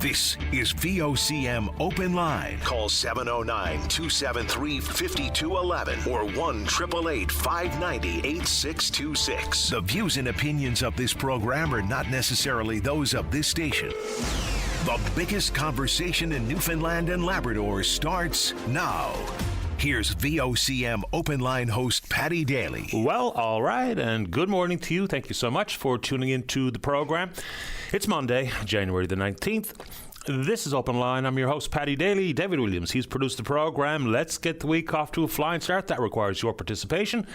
This is VOCM Open Line. Call 709-273-5211 or 1-888-590-8626. The views and opinions of this program are not necessarily those of this station. The biggest conversation in Newfoundland and Labrador starts now. Here's VOCM Open Line host Paddy Daly. Well, all right, and good morning to you. Thank you so much for tuning into the program. It's Monday, January the 19th. This is Open Line. I'm your host, Paddy Daly. David Williams, he's produced the program. Let's get the week off to a flying start. That requires your participation.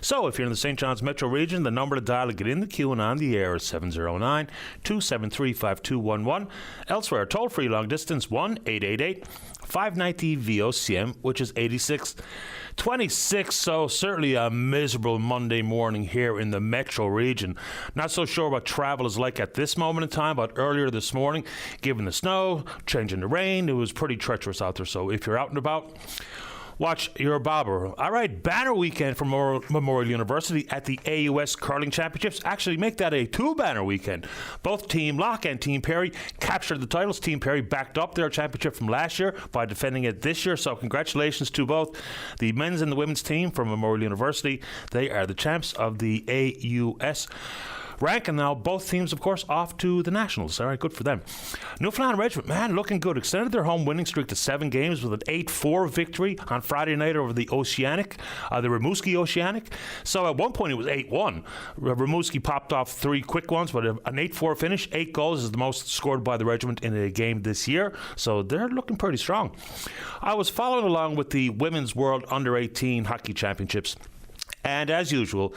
So if you're in the St. John's metro region, the number to dial to get in the queue and on the air is 709-273-5211. Elsewhere, toll-free long distance, 1-888-590-VOCM, which is 8626. So certainly a miserable Monday morning here in the metro region. Not so sure what travel is like at this moment in time, but earlier this morning, given the snow, changing the rain, it was pretty treacherous out there. So if you're out and about, watch your bobber. All right, banner weekend for Memorial University at the AUS Curling Championships. Actually, make that a two-banner weekend. Both Team Locke and Team Perry captured the titles. Team Perry backed up their championship from last year by defending it this year. So congratulations to both the men's and the women's team from Memorial University. They are the champs of the AUS rank, and now both teams, of course, off to the Nationals. All right, good for them. Newfoundland Regiment, man, looking good. Extended their home winning streak to 7 games with an 8-4 victory on Friday night over the Oceanic, the Rimouski Oceanic. So at one point it was 8-1. Rimouski popped off 3 quick ones, but an 8-4 finish. 8 goals is the most scored by the regiment in a game this year. So they're looking pretty strong. I was following along with the Women's World Under-18 Hockey Championships. And as usual,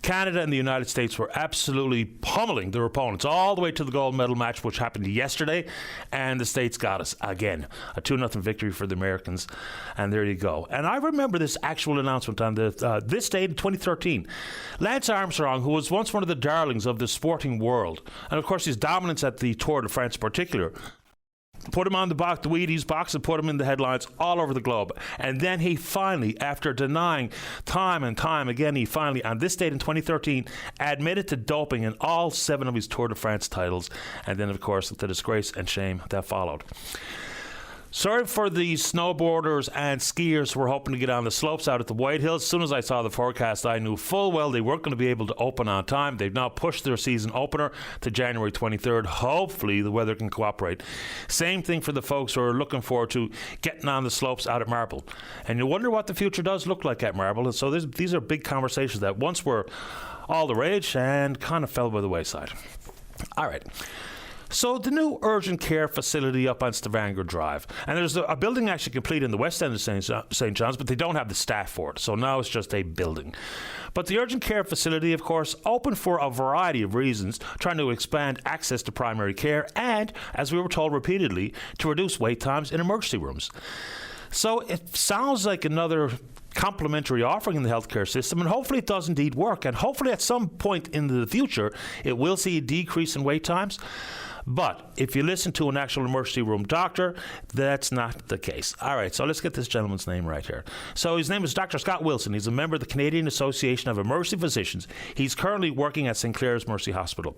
Canada and the United States were absolutely pummeling their opponents all the way to the gold medal match, which happened yesterday. And the States got us again. A 2-0 victory for the Americans. And there you go. And I remember this actual announcement on this date in 2013. Lance Armstrong, who was once one of the darlings of the sporting world, and of course his dominance at the Tour de France in particular, put him on the Wheaties box and put him in the headlines all over the globe. And then he finally, after denying time and time again, he finally, on this date in 2013, admitted to doping in all 7 of his Tour de France titles. And then, of course, the disgrace and shame that followed. Sorry for the snowboarders and skiers who were hoping to get on the slopes out at the White Hills. As soon as I saw the forecast, I knew full well they weren't going to be able to open on time. They've now pushed their season opener to January 23rd. Hopefully the weather can cooperate. Same thing for the folks who are looking forward to getting on the slopes out at Marble. And you wonder what the future does look like at Marble. And so these are big conversations that once were all the rage and kind of fell by the wayside. All right. So the new urgent care facility up on Stavanger Drive, and there's a building actually complete in the west end of St. John's, but they don't have the staff for it, so now it's just a building. But the urgent care facility, of course, open for a variety of reasons, trying to expand access to primary care and, as we were told repeatedly, to reduce wait times in emergency rooms. So it sounds like another complementary offering in the healthcare system, and hopefully it does indeed work, and hopefully at some point in the future it will see a decrease in wait times. But if you listen to an actual emergency room doctor, that's not the case. All right, so let's get this gentleman's name right here. So his name is Dr. Scott Wilson. He's a member of the Canadian Association of Emergency Physicians. He's currently working at St. Clair's Mercy Hospital.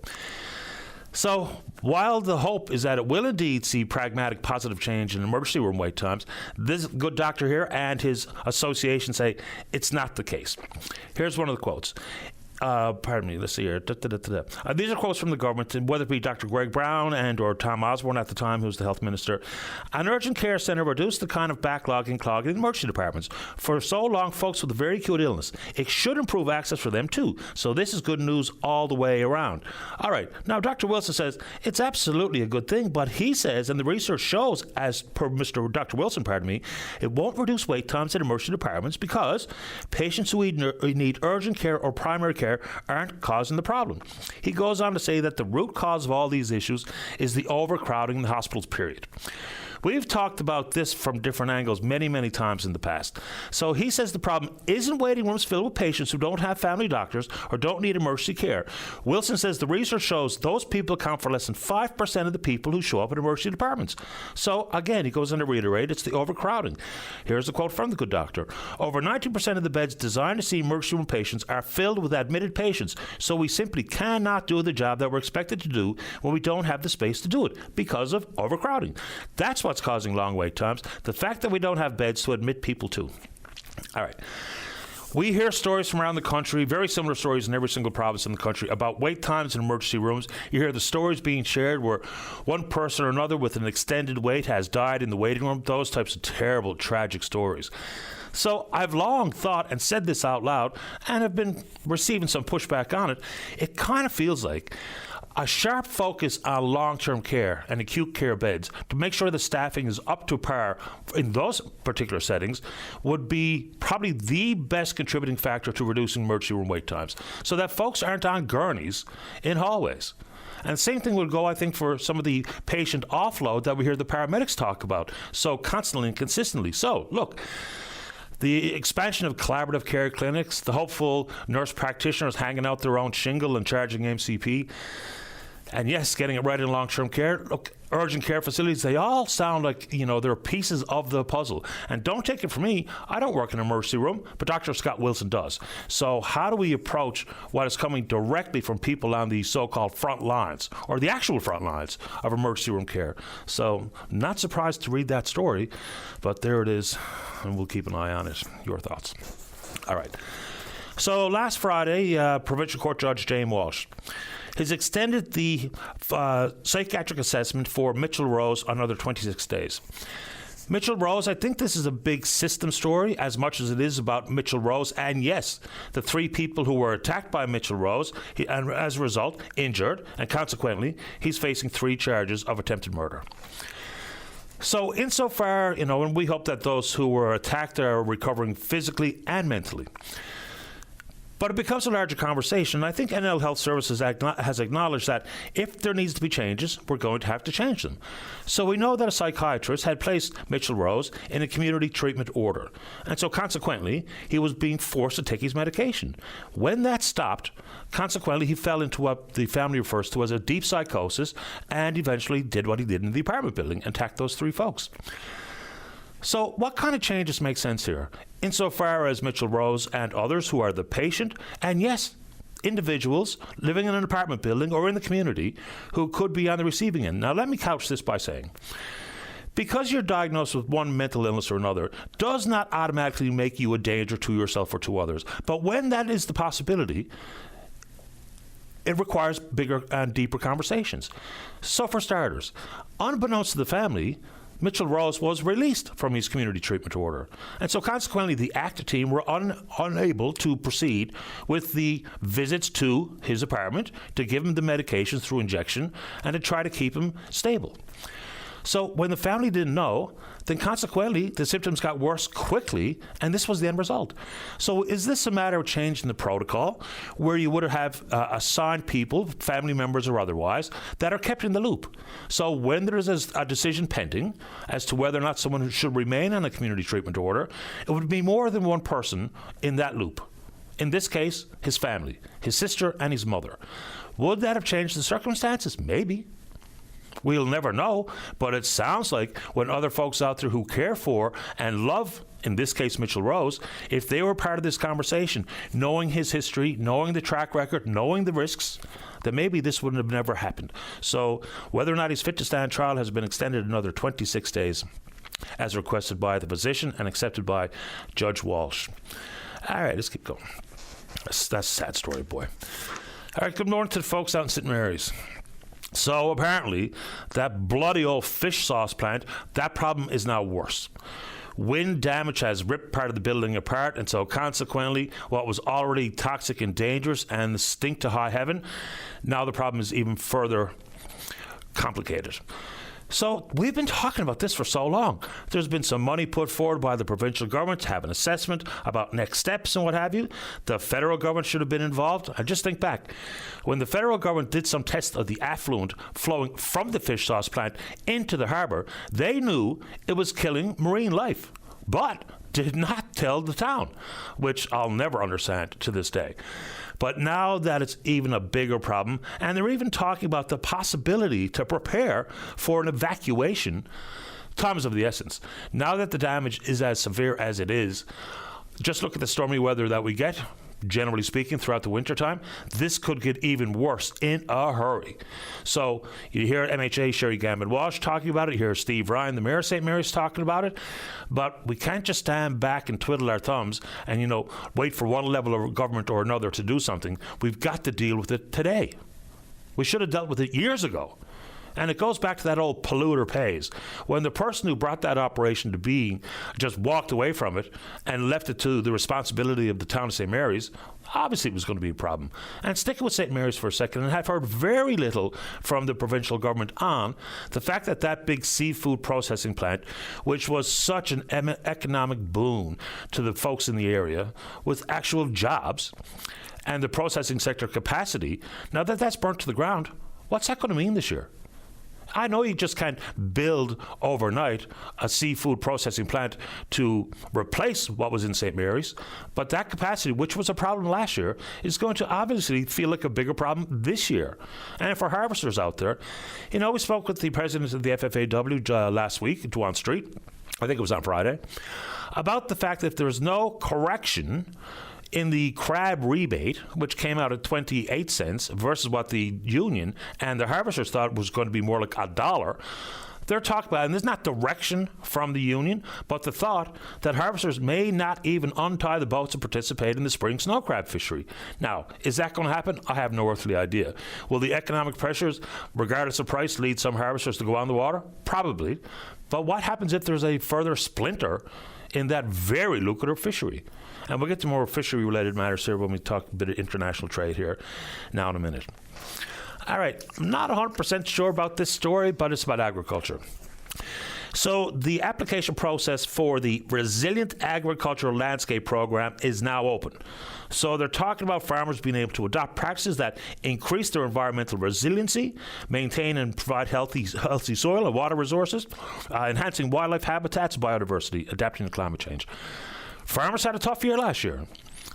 So while the hope is that it will indeed see pragmatic positive change in emergency room wait times, this good doctor here and his association say it's not the case. Here's one of the quotes. Pardon me, let's see here. These are quotes from the government, and whether it be Dr. Greg Brown and or Tom Osborne at the time, who was the health minister. An urgent care centre reduced the kind of backlog and clog in emergency departments. For so long, folks with a very acute illness, it should improve access for them too. So this is good news all the way around. All right, now Dr. Wilson says it's absolutely a good thing, but he says, and the research shows, as per Dr. Wilson, it won't reduce wait times in emergency departments because patients who need urgent care or primary care aren't causing the problem. He goes on to say that the root cause of all these issues is the overcrowding in the hospitals, period. We've talked about this from different angles many, many times in the past. So he says the problem isn't waiting rooms filled with patients who don't have family doctors or don't need emergency care. Wilson says the research shows those people account for less than 5% of the people who show up in emergency departments. So again, he goes on to reiterate, it's the overcrowding. Here's a quote from the good doctor. Over 90% of the beds designed to see emergency room patients are filled with admitted patients. So we simply cannot do the job that we're expected to do when we don't have the space to do it because of overcrowding. That's what's causing long wait times. The fact that we don't have beds to admit people to. All right. We hear stories from around the country, very similar stories in every single province in the country, about wait times in emergency rooms. You hear the stories being shared where one person or another with an extended wait has died in the waiting room. Those types of terrible, tragic stories. So I've long thought and said this out loud, and have been receiving some pushback on it. It kind of feels like a sharp focus on long-term care and acute care beds to make sure the staffing is up to par in those particular settings would be probably the best contributing factor to reducing emergency room wait times, so that folks aren't on gurneys in hallways. And the same thing would go, I think, for some of the patient offload that we hear the paramedics talk about so constantly and consistently. So, look, the expansion of collaborative care clinics, the hopeful nurse practitioners hanging out their own shingle and charging MCP, and yes, getting it right in long-term care. Look, urgent care facilities, they all sound like, they're pieces of the puzzle. And don't take it from me, I don't work in an emergency room, but Dr. Scott Wilson does. So how do we approach what is coming directly from people on the so-called front lines, or the actual front lines of emergency room care? So not surprised to read that story, but there it is, and we'll keep an eye on it. Your thoughts? All right. So last Friday, Provincial Court Judge James Walsh has extended the psychiatric assessment for Mitchell Rose another 26 days. Mitchell Rose, I think this is a big system story as much as it is about Mitchell Rose. And yes, the 3 people who were attacked by Mitchell Rose, and as a result, injured, and consequently, he's facing 3 charges of attempted murder. So insofar, and we hope that those who were attacked are recovering physically and mentally. But it becomes a larger conversation. I think NL Health Services has acknowledged that if there needs to be changes, we're going to have to change them. So we know that a psychiatrist had placed Mitchell Rose in a community treatment order. And so consequently, he was being forced to take his medication. When that stopped, consequently, he fell into what the family refers to as a deep psychosis and eventually did what he did in the apartment building and attacked those 3 folks. So what kind of changes make sense here? Insofar as Mitchell Rose and others who are the patient, and yes, individuals living in an apartment building or in the community who could be on the receiving end. Now let me couch this by saying, because you're diagnosed with one mental illness or another does not automatically make you a danger to yourself or to others. But when that is the possibility, it requires bigger and deeper conversations. So for starters, unbeknownst to the family, Mitchell Rose was released from his community treatment order. And so consequently, the ACTA team were unable to proceed with the visits to his apartment to give him the medications through injection and to try to keep him stable. So when the family didn't know, then consequently, the symptoms got worse quickly, and this was the end result. So is this a matter of changing the protocol, where you would have assigned people, family members or otherwise, that are kept in the loop? So when there is a decision pending as to whether or not someone should remain on a community treatment order, it would be more than one person in that loop. In this case, his family, his sister and his mother. Would that have changed the circumstances? Maybe. We'll never know, but it sounds like when other folks out there who care for and love, in this case, Mitchell Rose, if they were part of this conversation, knowing his history, knowing the track record, knowing the risks, then maybe this wouldn't have never happened. So whether or not he's fit to stand trial has been extended another 26 days, as requested by the physician and accepted by Judge Walsh. All right, let's keep going. That's a sad story, boy. All right, good morning to the folks out in St. Mary's. So apparently, that bloody old fish sauce plant, that problem is now worse. Wind damage has ripped part of the building apart, and so consequently, what was already toxic and dangerous and stink to high heaven, now the problem is even further complicated. So we've been talking about this for so long. There's been some money put forward by the provincial government to have an assessment about next steps and what have you. The federal government should have been involved. I just think back. When the federal government did some tests of the effluent flowing from the fish sauce plant into the harbour, they knew it was killing marine life, but did not tell the town, which I'll never understand to this day. But now that it's even a bigger problem, and they're even talking about the possibility to prepare for an evacuation, time is of the essence. Now that the damage is as severe as it is, just look at the stormy weather that we get, generally speaking, throughout the wintertime. This could get even worse in a hurry. So you hear MHA Sherry Gambon-Walsh talking about it. You hear Steve Ryan, the Mayor of St. Mary's, talking about it. But we can't just stand back and twiddle our thumbs and, wait for one level of government or another to do something. We've got to deal with it today. We should have dealt with it years ago. And it goes back to that old polluter pays. When the person who brought that operation to being just walked away from it and left it to the responsibility of the town of St. Mary's, obviously it was going to be a problem. And sticking with St. Mary's for a second, and I've heard very little from the provincial government on the fact that that big seafood processing plant, which was such an economic boon to the folks in the area with actual jobs and the processing sector capacity, now that that's burnt to the ground, what's that going to mean this year? I know you just can't build overnight a seafood processing plant to replace what was in St. Mary's, but that capacity, which was a problem last year, is going to obviously feel like a bigger problem this year. And for harvesters out there, we spoke with the president of the FFAW last week, Dwan Street, I think it was on Friday, about the fact that if there's no correction in the crab rebate, which came out at 28 cents versus what the union and the harvesters thought was going to be more like $1, they're talking about, and there's not direction from the union, but the thought that harvesters may not even untie the boats and participate in the spring snow crab fishery. Now, is that going to happen? I have no earthly idea. Will the economic pressures, regardless of price, lead some harvesters to go on the water? Probably. But what happens if there's a further splinter in that very lucrative fishery? And we'll get to more fishery-related matters here when we talk a bit of international trade here now in a minute. All right, I'm not 100% sure about this story, but it's about agriculture. So the application process for the Resilient Agricultural Landscape Program is now open. So they're talking about farmers being able to adopt practices that increase their environmental resiliency, maintain and provide healthy soil and water resources, enhancing wildlife habitats, biodiversity, adapting to climate change. Farmers had a tough year last year.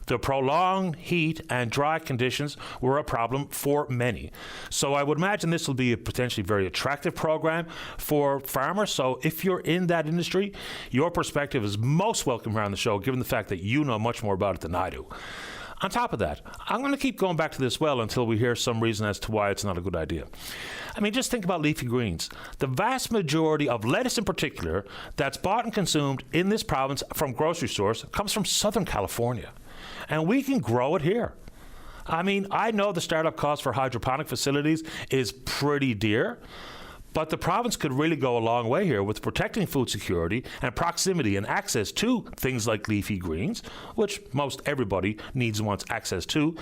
The prolonged heat and dry conditions were a problem for many. So I would imagine this will be a potentially very attractive program for farmers. So if you're in that industry, your perspective is most welcome here on the show, given the fact that you know much more about it than I do. On top of that, I'm going to keep going back to this well until we hear some reason as to why it's not a good idea. I mean, just think about leafy greens. The vast majority of lettuce in particular that's bought and consumed in this province from grocery stores comes from Southern California. And we can grow it here. I mean, I know the startup cost for hydroponic facilities is pretty dear, but the province could really go a long way here with protecting food security and proximity and access to things like leafy greens, which most everybody needs and wants access to.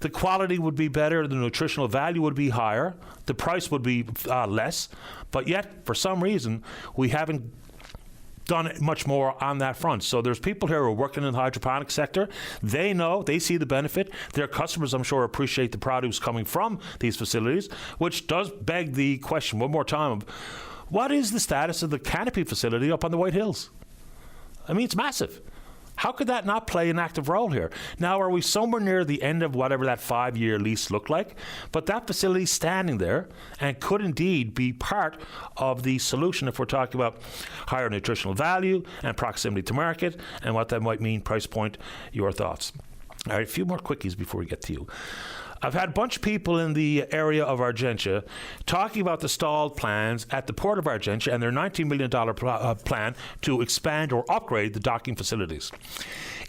The quality would be better, the nutritional value would be higher, the price would be less, but yet, for some reason, we haven't done much more on that front. So there's people here who are working in the hydroponic sector. They know, they see the benefit. Their customers, I'm sure, appreciate the produce coming from these facilities, which does beg the question one more time of what is the status of the canopy facility up on the White Hills? I mean, it's massive. How could that not play an active role here? Now, are we somewhere near the end of whatever that 5-year lease looked like? But that facility's standing there and could indeed be part of the solution if we're talking about higher nutritional value and proximity to market and what that might mean, price point, your thoughts. All right, a few more quickies before we get to you. I've had a bunch of people in the area of Argentia talking about the stalled plans at the port of Argentia and their $19 million plan to expand or upgrade the docking facilities.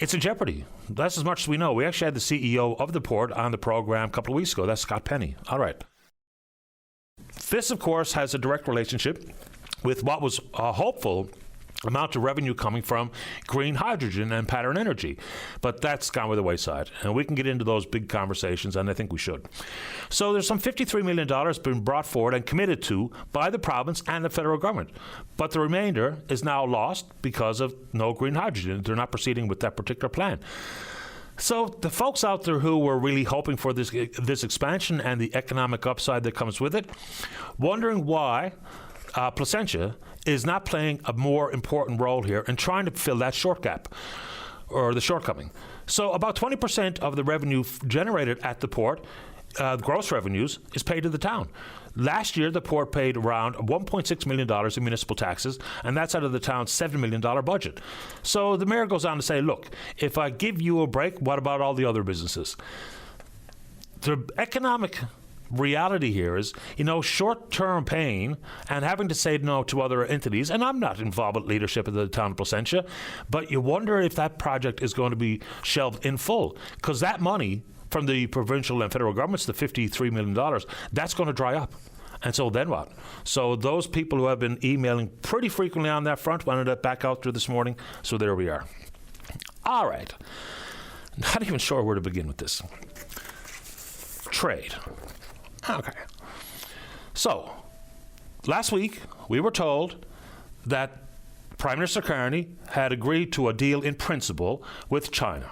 It's in jeopardy. That's as much as we know. We actually had the CEO of the port on the program a couple of weeks ago. That's Scott Penny. All right. This, of course, has a direct relationship with what was hopeful amount of revenue coming from green hydrogen and pattern energy. But that's gone by the wayside. And we can get into those big conversations, and I think we should. So there's some $53 million been brought forward and committed to by the province and the federal government. But the remainder is now lost because of no green hydrogen. They're not proceeding with that particular plan. So the folks out there who were really hoping for this expansion and the economic upside that comes with it, wondering why Placentia is not playing a more important role here in trying to fill that short gap or the shortcoming. So about 20% of the revenue generated at the port, gross revenues, is paid to the town. Last year, the port paid around $1.6 million in municipal taxes, and that's out of the town's $7 million budget. So the mayor goes on to say, look, if I give you a break, what about all the other businesses? The economic reality here is, short-term pain and having to say no to other entities, and I'm not involved with leadership of the town of Placentia, but you wonder if that project is going to be shelved in full, because that money from the provincial and federal governments, the $53 million, that's going to dry up. And so then what? So those people who have been emailing pretty frequently on that front wanted that back out there this morning, so there we are. All right. Not even sure where to begin with this. Trade. Okay. So, last week, we were told that Prime Minister Carney had agreed to a deal in principle with China.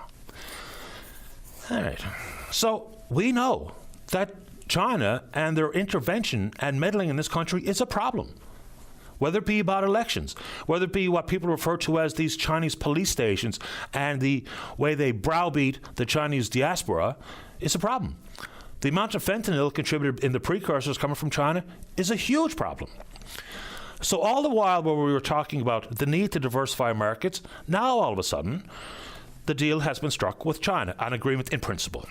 All right. So, we know that China and their intervention and meddling in this country is a problem. Whether it be about elections, whether it be what people refer to as these Chinese police stations and the way they browbeat the Chinese diaspora, is a problem. The amount of fentanyl contributed in the precursors coming from China is a huge problem. So all the while where we were talking about the need to diversify markets, now all of a sudden, the deal has been struck with China, an agreement in principle.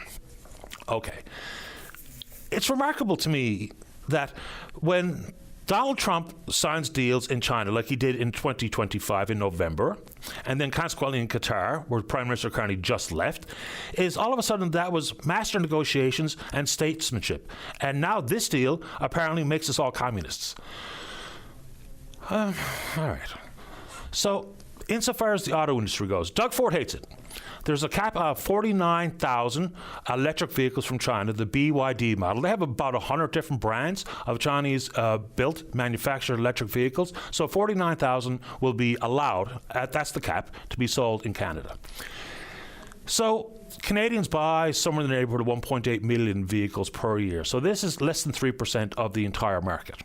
Okay. It's remarkable to me that when Donald Trump signs deals in China like he did in 2025 in November, and then consequently in Qatar, where Prime Minister Carney just left, is all of a sudden that was master negotiations and statesmanship. And now this deal apparently makes us all communists. All right. So, insofar as the auto industry goes, Doug Ford hates it. There's a cap of 49,000 electric vehicles from China, the BYD model. They have about 100 different brands of Chinese-built, manufactured electric vehicles. So 49,000 will be allowed, that's the cap, to be sold in Canada. So Canadians buy somewhere in the neighborhood of 1.8 million vehicles per year. So this is less than 3% of the entire market.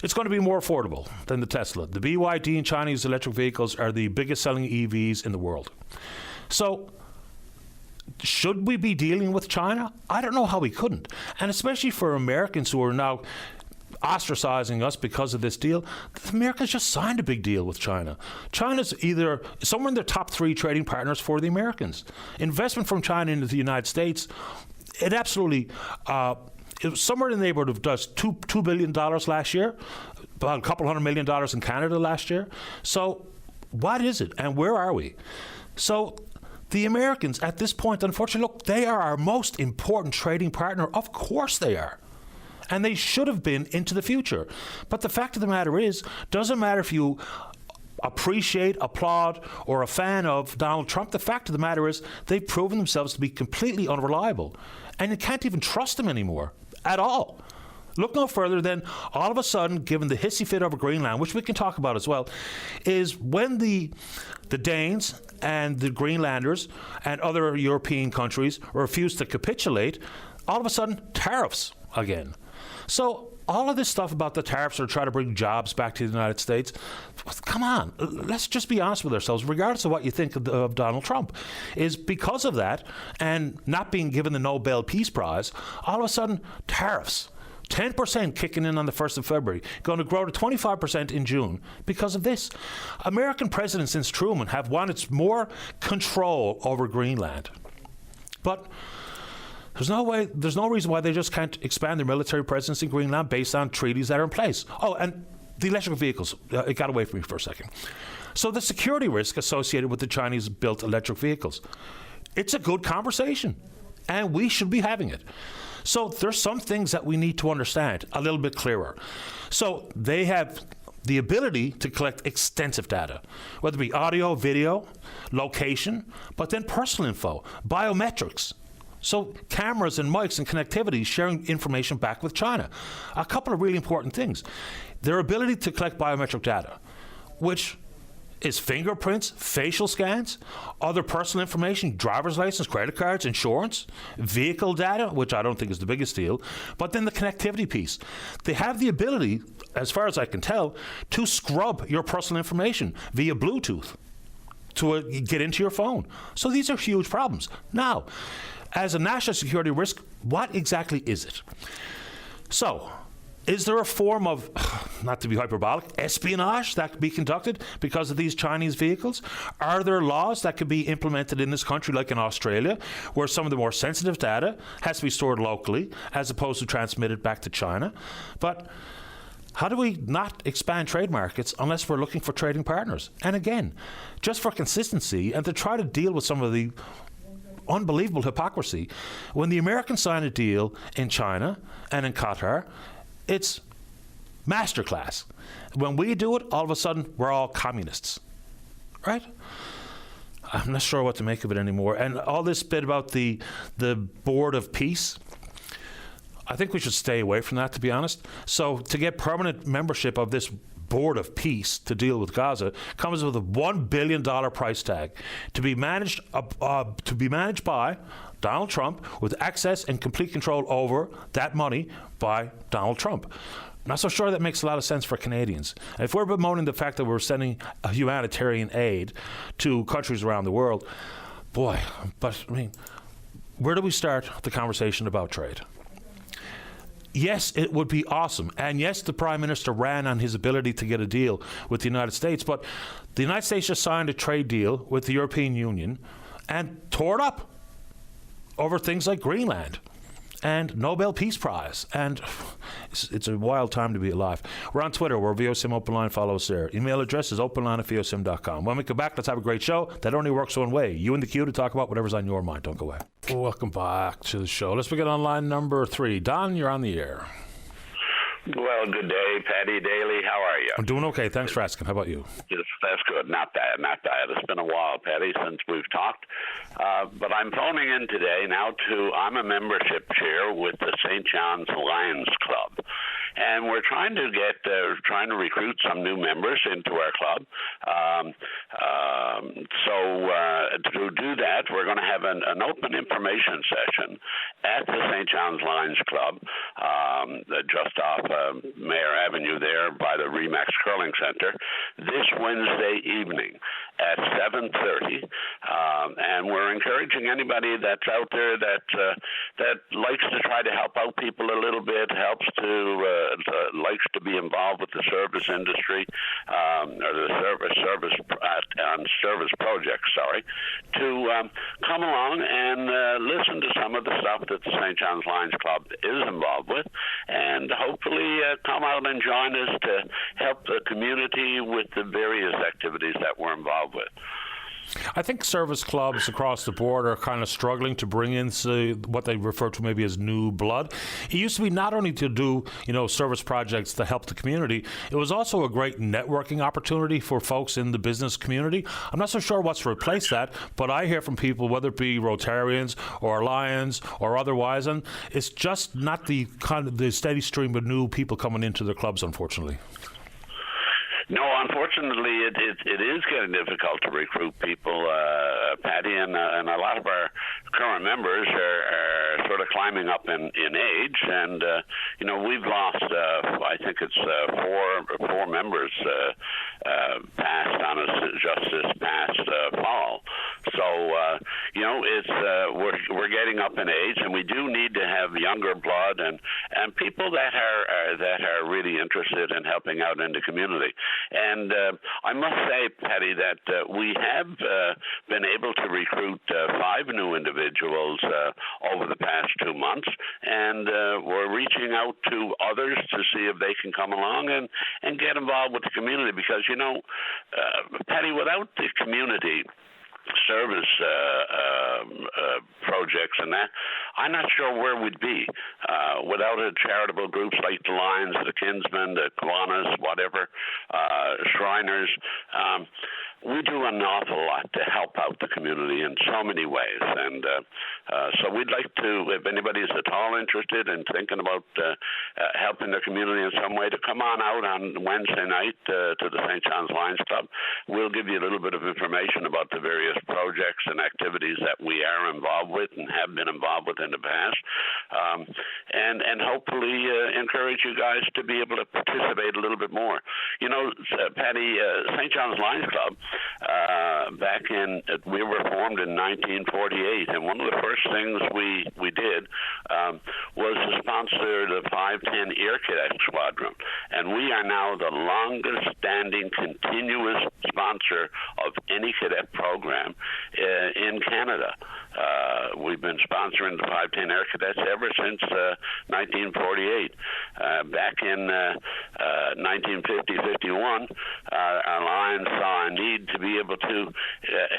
It's going to be more affordable than the Tesla. The BYD and Chinese electric vehicles are the biggest selling EVs in the world. So, should we be dealing with China? I don't know how we couldn't. And especially for Americans who are now ostracizing us because of this deal, the Americans just signed a big deal with China. China's either somewhere in their top 3 trading partners for the Americans. Investment from China into the United States, it absolutely... it was somewhere in the neighborhood of $2 billion last year, about a couple $100 million in Canada last year. So what is it and where are we? So the Americans at this point, unfortunately, look, they are our most important trading partner. Of course they are. And they should have been into the future. But the fact of the matter is, doesn't matter if you appreciate, applaud, or a fan of Donald Trump, the fact of the matter is they've proven themselves to be completely unreliable. And you can't even trust them anymore at all. Look no further than all of a sudden, given the hissy fit over Greenland, which we can talk about as well, is when the Danes and the Greenlanders and other European countries refuse to capitulate, all of a sudden tariffs again. So all of this stuff about the tariffs are trying to bring jobs back to the United States. Come on, let's just be honest with ourselves, regardless of what you think of Donald Trump, is because of that and not being given the Nobel Peace Prize, all of a sudden tariffs. 10% kicking in on the 1st of February, going to grow to 25% in June because of this. American presidents since Truman have wanted more control over Greenland. But there's no reason why they just can't expand their military presence in Greenland based on treaties that are in place. Oh, and the electric vehicles, it got away from me for a second. So the security risk associated with the Chinese-built electric vehicles, it's a good conversation, and we should be having it. So there's some things that we need to understand a little bit clearer. So they have the ability to collect extensive data, whether it be audio, video, location, but then personal info, biometrics. So cameras and mics and connectivity sharing information back with China. A couple of really important things. Their ability to collect biometric data, which is fingerprints, facial scans, other personal information, driver's license, credit cards, insurance, vehicle data, which I don't think is the biggest deal, but then the connectivity piece. They have the ability, as far as I can tell, to scrub your personal information via Bluetooth to get into your phone. So these are huge problems. Now, as a national security risk, what exactly is it? So, is there a form of, not to be hyperbolic, espionage that could be conducted because of these Chinese vehicles? Are there laws that could be implemented in this country, like in Australia, where some of the more sensitive data has to be stored locally as opposed to transmitted back to China? But how do we not expand trade markets unless we're looking for trading partners? And again, just for consistency and to try to deal with some of the unbelievable hypocrisy, when the Americans sign a deal in China and in Qatar, it's masterclass. When we do it, all of a sudden, we're all communists, right? I'm not sure what to make of it anymore. And all this bit about the Board of Peace, I think we should stay away from that, to be honest. So to get permanent membership of this Board of Peace to deal with Gaza comes with a $1 billion price tag to be managed by Donald Trump, with access and complete control over that money by Donald Trump. I'm not so sure that makes a lot of sense for Canadians. If we're bemoaning the fact that we're sending a humanitarian aid to countries around the world, boy, but I mean, where do we start the conversation about trade? Yes, it would be awesome. And yes, the Prime Minister ran on his ability to get a deal with the United States, but the United States just signed a trade deal with the European Union and tore it up over things like Greenland and Nobel Peace Prize. And it's a wild time to be alive. We're on Twitter. We're VOCM Open Line. Follow us there. Email address is openline@vocm.com. When we come back, let's have a great show. That only works one way. You in the queue to talk about whatever's on your mind. Don't go away. Welcome back to the show. Let's begin on line number 3. Don, you're on the air. Well, good day, Patty Daly. How are you? I'm doing okay. Thanks for asking. How about you? Yes, that's good. Not bad. It's been a while, Patty, since we've talked. But I'm phoning in today I'm a membership chair with the St. John's Lions Club. And we're trying to recruit some new members into our club. So to do that, we're going to have an open information session at the St. John's Lions Club, just off Mayor Avenue there by the Remax Curling Center, this Wednesday evening at 7:30. And we're encouraging anybody that's out there that likes to try to help out people a little bit, likes to be involved with the service industry, or the service projects, to come along and listen to some of the stuff that the St. John's Lions Club is involved with, and hopefully come out and join us to help the community with the various activities that we're involved with. I think service clubs across the board are kind of struggling to bring in what they refer to maybe as new blood. It used to be not only to do, service projects to help the community, it was also a great networking opportunity for folks in the business community. I'm not so sure what's replaced that, but I hear from people, whether it be Rotarians or Lions or otherwise, and it's just not the kind of the steady stream of new people coming into the clubs, unfortunately. No, unfortunately, it is getting difficult to recruit people, Patty, and a lot of our current members are sort of climbing up in age, and we've lost, I think it's four members passed on us just this past fall. So we're getting up in age, and we do need to have younger blood and people that are really interested in helping out in the community. And I must say, Patty, that we have been able to recruit 5 new individuals over the past 2 months, and we're reaching out to others to see if they can come along and get involved with the community. Because, Patty, without the community service projects and that, I'm not sure where we'd be without charitable groups like the Lions, the Kinsmen, the Kiwanis, whatever, Shriners. We do an awful lot to help out the community in so many ways, and so we'd like to, if anybody's at all interested in thinking about helping the community in some way, to come on out on Wednesday night to the St. John's Lions Club. We'll give you a little bit of information about the various projects and activities that we are involved with and have been involved with in the past, and hopefully encourage you guys to be able to participate a little bit more. You know, Patty, St. John's Lions Club, we were formed in 1948, and one of the first things we did was to sponsor the 510 Air Cadet Squadron, and we are now the longest-standing continuous sponsor of any cadet program in Canada. We've been sponsoring the 510 Air Cadets ever since 1948. Back in 1950-51, our Lions saw a need to be able to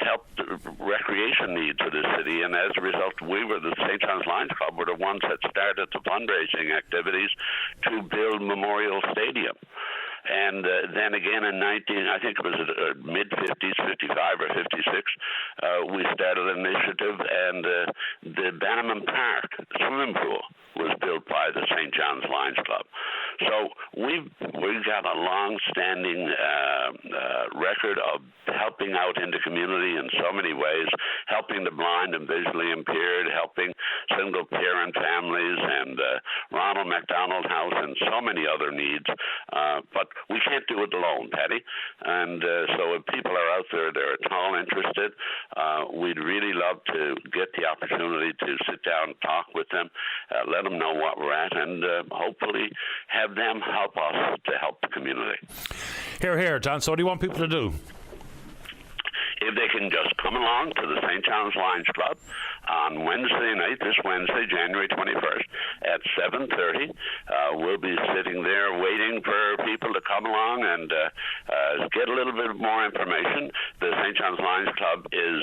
help the recreation needs of the city, and as a result, the St. John's Lions Club were the ones that started the fundraising activities to build Memorial Stadium. And then again in I think it was mid-50s, 55 or 56, we started an initiative, and the Bannerman Park swimming pool was built by the St. John's Lions Club. So we've got a long-standing record of helping out in the community in so many ways, helping the blind and visually impaired, helping single-parent families, and Ronald McDonald House, and so many other needs. But we can't do it alone, Patty. And so if people are out there that are at all interested, we'd really love to get the opportunity to sit down and talk with them, let them know what we're at, and hopefully have them help us to help the community. Hear, hear, John. So what do you want people to do? If they can just come along to the St. John's Lions Club on Wednesday night, this Wednesday, January 21st, at 7:30. We'll be sitting there waiting for people to come along and get a little bit more information. The St. John's Lions Club is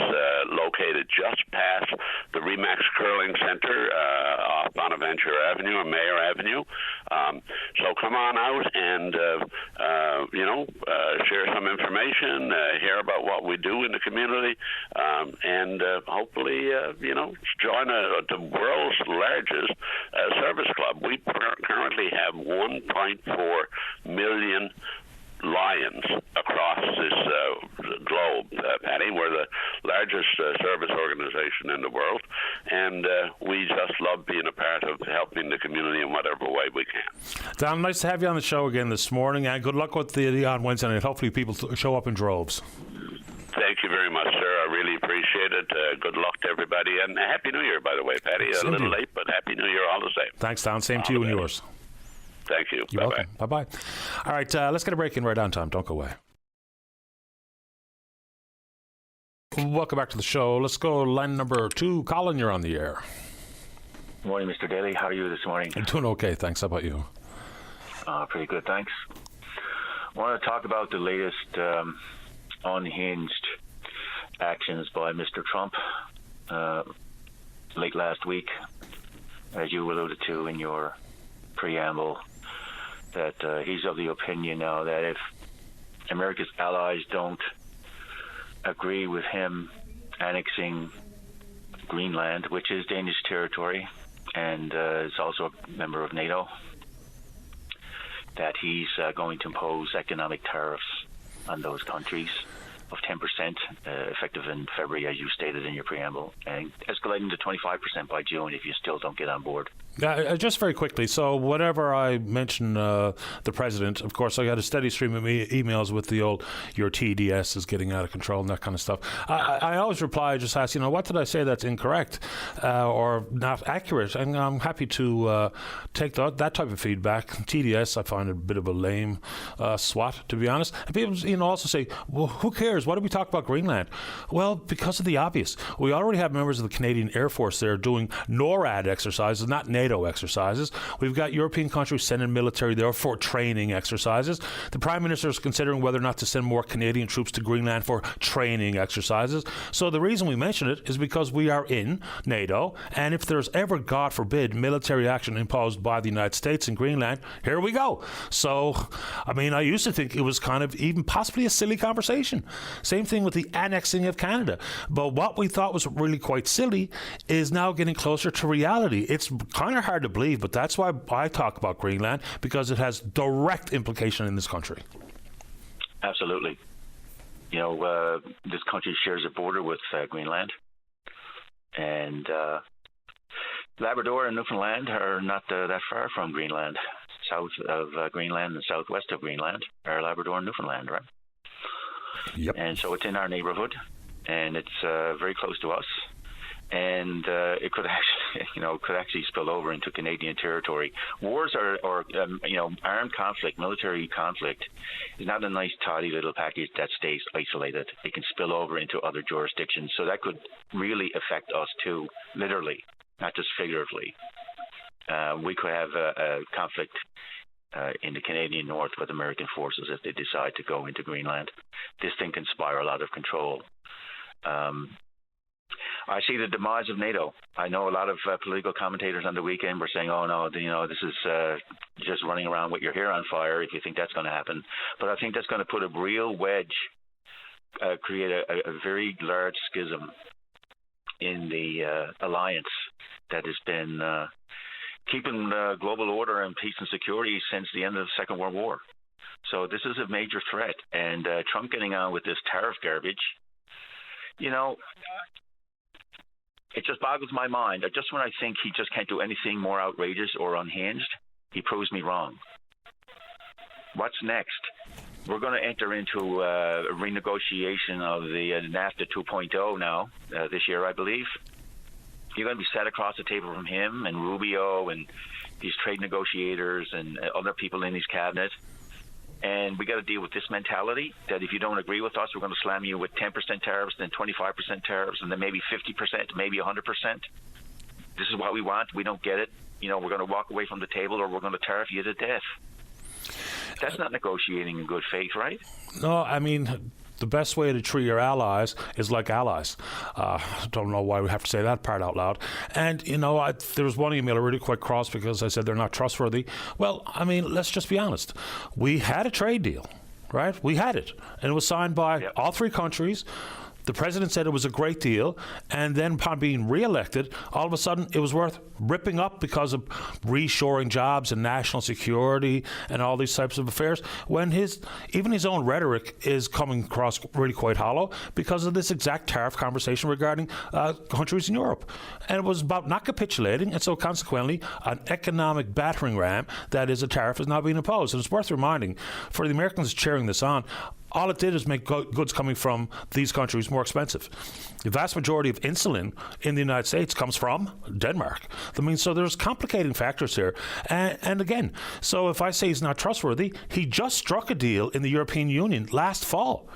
located just past the Remax Curling Center off Bonaventure Avenue and Mayor Avenue. So come on out and, share some information, hear about what we do in the community, and hopefully, join the world's largest service club. We currently have 1.4 million Lions across this globe, Patty. We're the largest service organization in the world, and we just love being a part of helping the community in whatever way we can. Don, nice to have you on the show again this morning, and good luck with the on Wednesday night. Hopefully people show up in droves. Thank you very much, sir. I really appreciate it. Good luck to everybody, and Happy New Year, by the way, Patty. A little late, but Happy New Year all the same. Thanks, Don. Same to you and yours. Thank you. You're welcome. Bye-bye. All right, let's get a break in right on time. Don't go away. Welcome back to the show. Let's go line number 2. Colin, you're on the air. Good morning, Mr. Daly. How are you this morning? I'm doing okay, thanks. How about you? Pretty good, thanks. I want to talk about the latest unhinged actions by Mr. Trump late last week, as you alluded to in your preamble, that he's of the opinion now that if America's allies don't agree with him annexing Greenland, which is Danish territory and is also a member of NATO, that he's going to impose economic tariffs on those countries of 10%, effective in February, as you stated in your preamble, and escalating to 25% by June if you still don't get on board. Just very quickly, so whenever I mention the president, of course, I got a steady stream of emails with the old, your TDS is getting out of control and that kind of stuff. I always reply, just ask, what did I say that's incorrect or not accurate? And I'm happy to take that type of feedback. TDS, I find it a bit of a lame swat, to be honest. And people also say, well, who cares? Why do we talk about Greenland? Well, because of the obvious. We already have members of the Canadian Air Force there doing NORAD exercises, not NATO exercises. We've got European countries sending military there for training exercises. The Prime Minister is considering whether or not to send more Canadian troops to Greenland for training exercises. So the reason we mention it is because we are in NATO, and if there's ever, God forbid, military action imposed by the United States in Greenland, here we go. So, I mean, I used to think it was kind of even possibly a silly conversation. Same thing with the annexing of Canada. But what we thought was really quite silly is now getting closer to reality. It's kind of hard to believe, but that's why I talk about Greenland, because it has direct implication in this country. Absolutely. You know, this country shares a border with Greenland, and Labrador and Newfoundland are not that far from Greenland. South of Greenland and southwest of Greenland are Labrador and Newfoundland, right? Yep. And so it's in our neighborhood, and it's very close to us, and it could actually spill over into Canadian territory. Wars or armed conflict, military conflict, is not a nice, tidy little package that stays isolated. It can spill over into other jurisdictions, so that could really affect us too, literally, not just figuratively. We could have a conflict in the Canadian North with American forces if they decide to go into Greenland. This thing can spiral out of control. I see the demise of NATO. I know a lot of political commentators on the weekend were saying, "Oh no, this is just running around with your hair on fire if you think that's going to happen." But I think that's going to put a real wedge, create a very large schism in the alliance that has been keeping global order and peace and security since the end of the Second World War. So this is a major threat, and Trump getting on with this tariff garbage, it just boggles my mind. Just when I think he just can't do anything more outrageous or unhinged, he proves me wrong. What's next? We're going to enter into a renegotiation of the NAFTA 2.0 now, this year, I believe. You're going to be sat across the table from him and Rubio and these trade negotiators and other people in his cabinet. And we got to deal with this mentality that if you don't agree with us, we're going to slam you with 10% tariffs, then 25% tariffs, and then maybe 50%, maybe 100%. This is what we want. We don't get it. We're going to walk away from the table, or we're going to tariff you to death. That's not negotiating in good faith, right? No, I mean, the best way to treat your allies is like allies. Don't know why we have to say that part out loud. And, there was one email I really quite cross because I said they're not trustworthy. Well, I mean, let's just be honest. We had a trade deal, right? We had it. And it was signed by all three countries. The president said it was a great deal, and then upon being reelected, all of a sudden it was worth ripping up because of reshoring jobs and national security and all these types of affairs, when even his own rhetoric is coming across really quite hollow because of this exact tariff conversation regarding countries in Europe. And it was about not capitulating, and so consequently an economic battering ram that is a tariff is now being imposed. And it's worth reminding, for the Americans cheering this on, all it did is make goods coming from these countries more expensive. The vast majority of insulin in the United States comes from Denmark. I mean, so there's complicating factors here. And again, so if I say he's not trustworthy, he just struck a deal in the European Union last fall.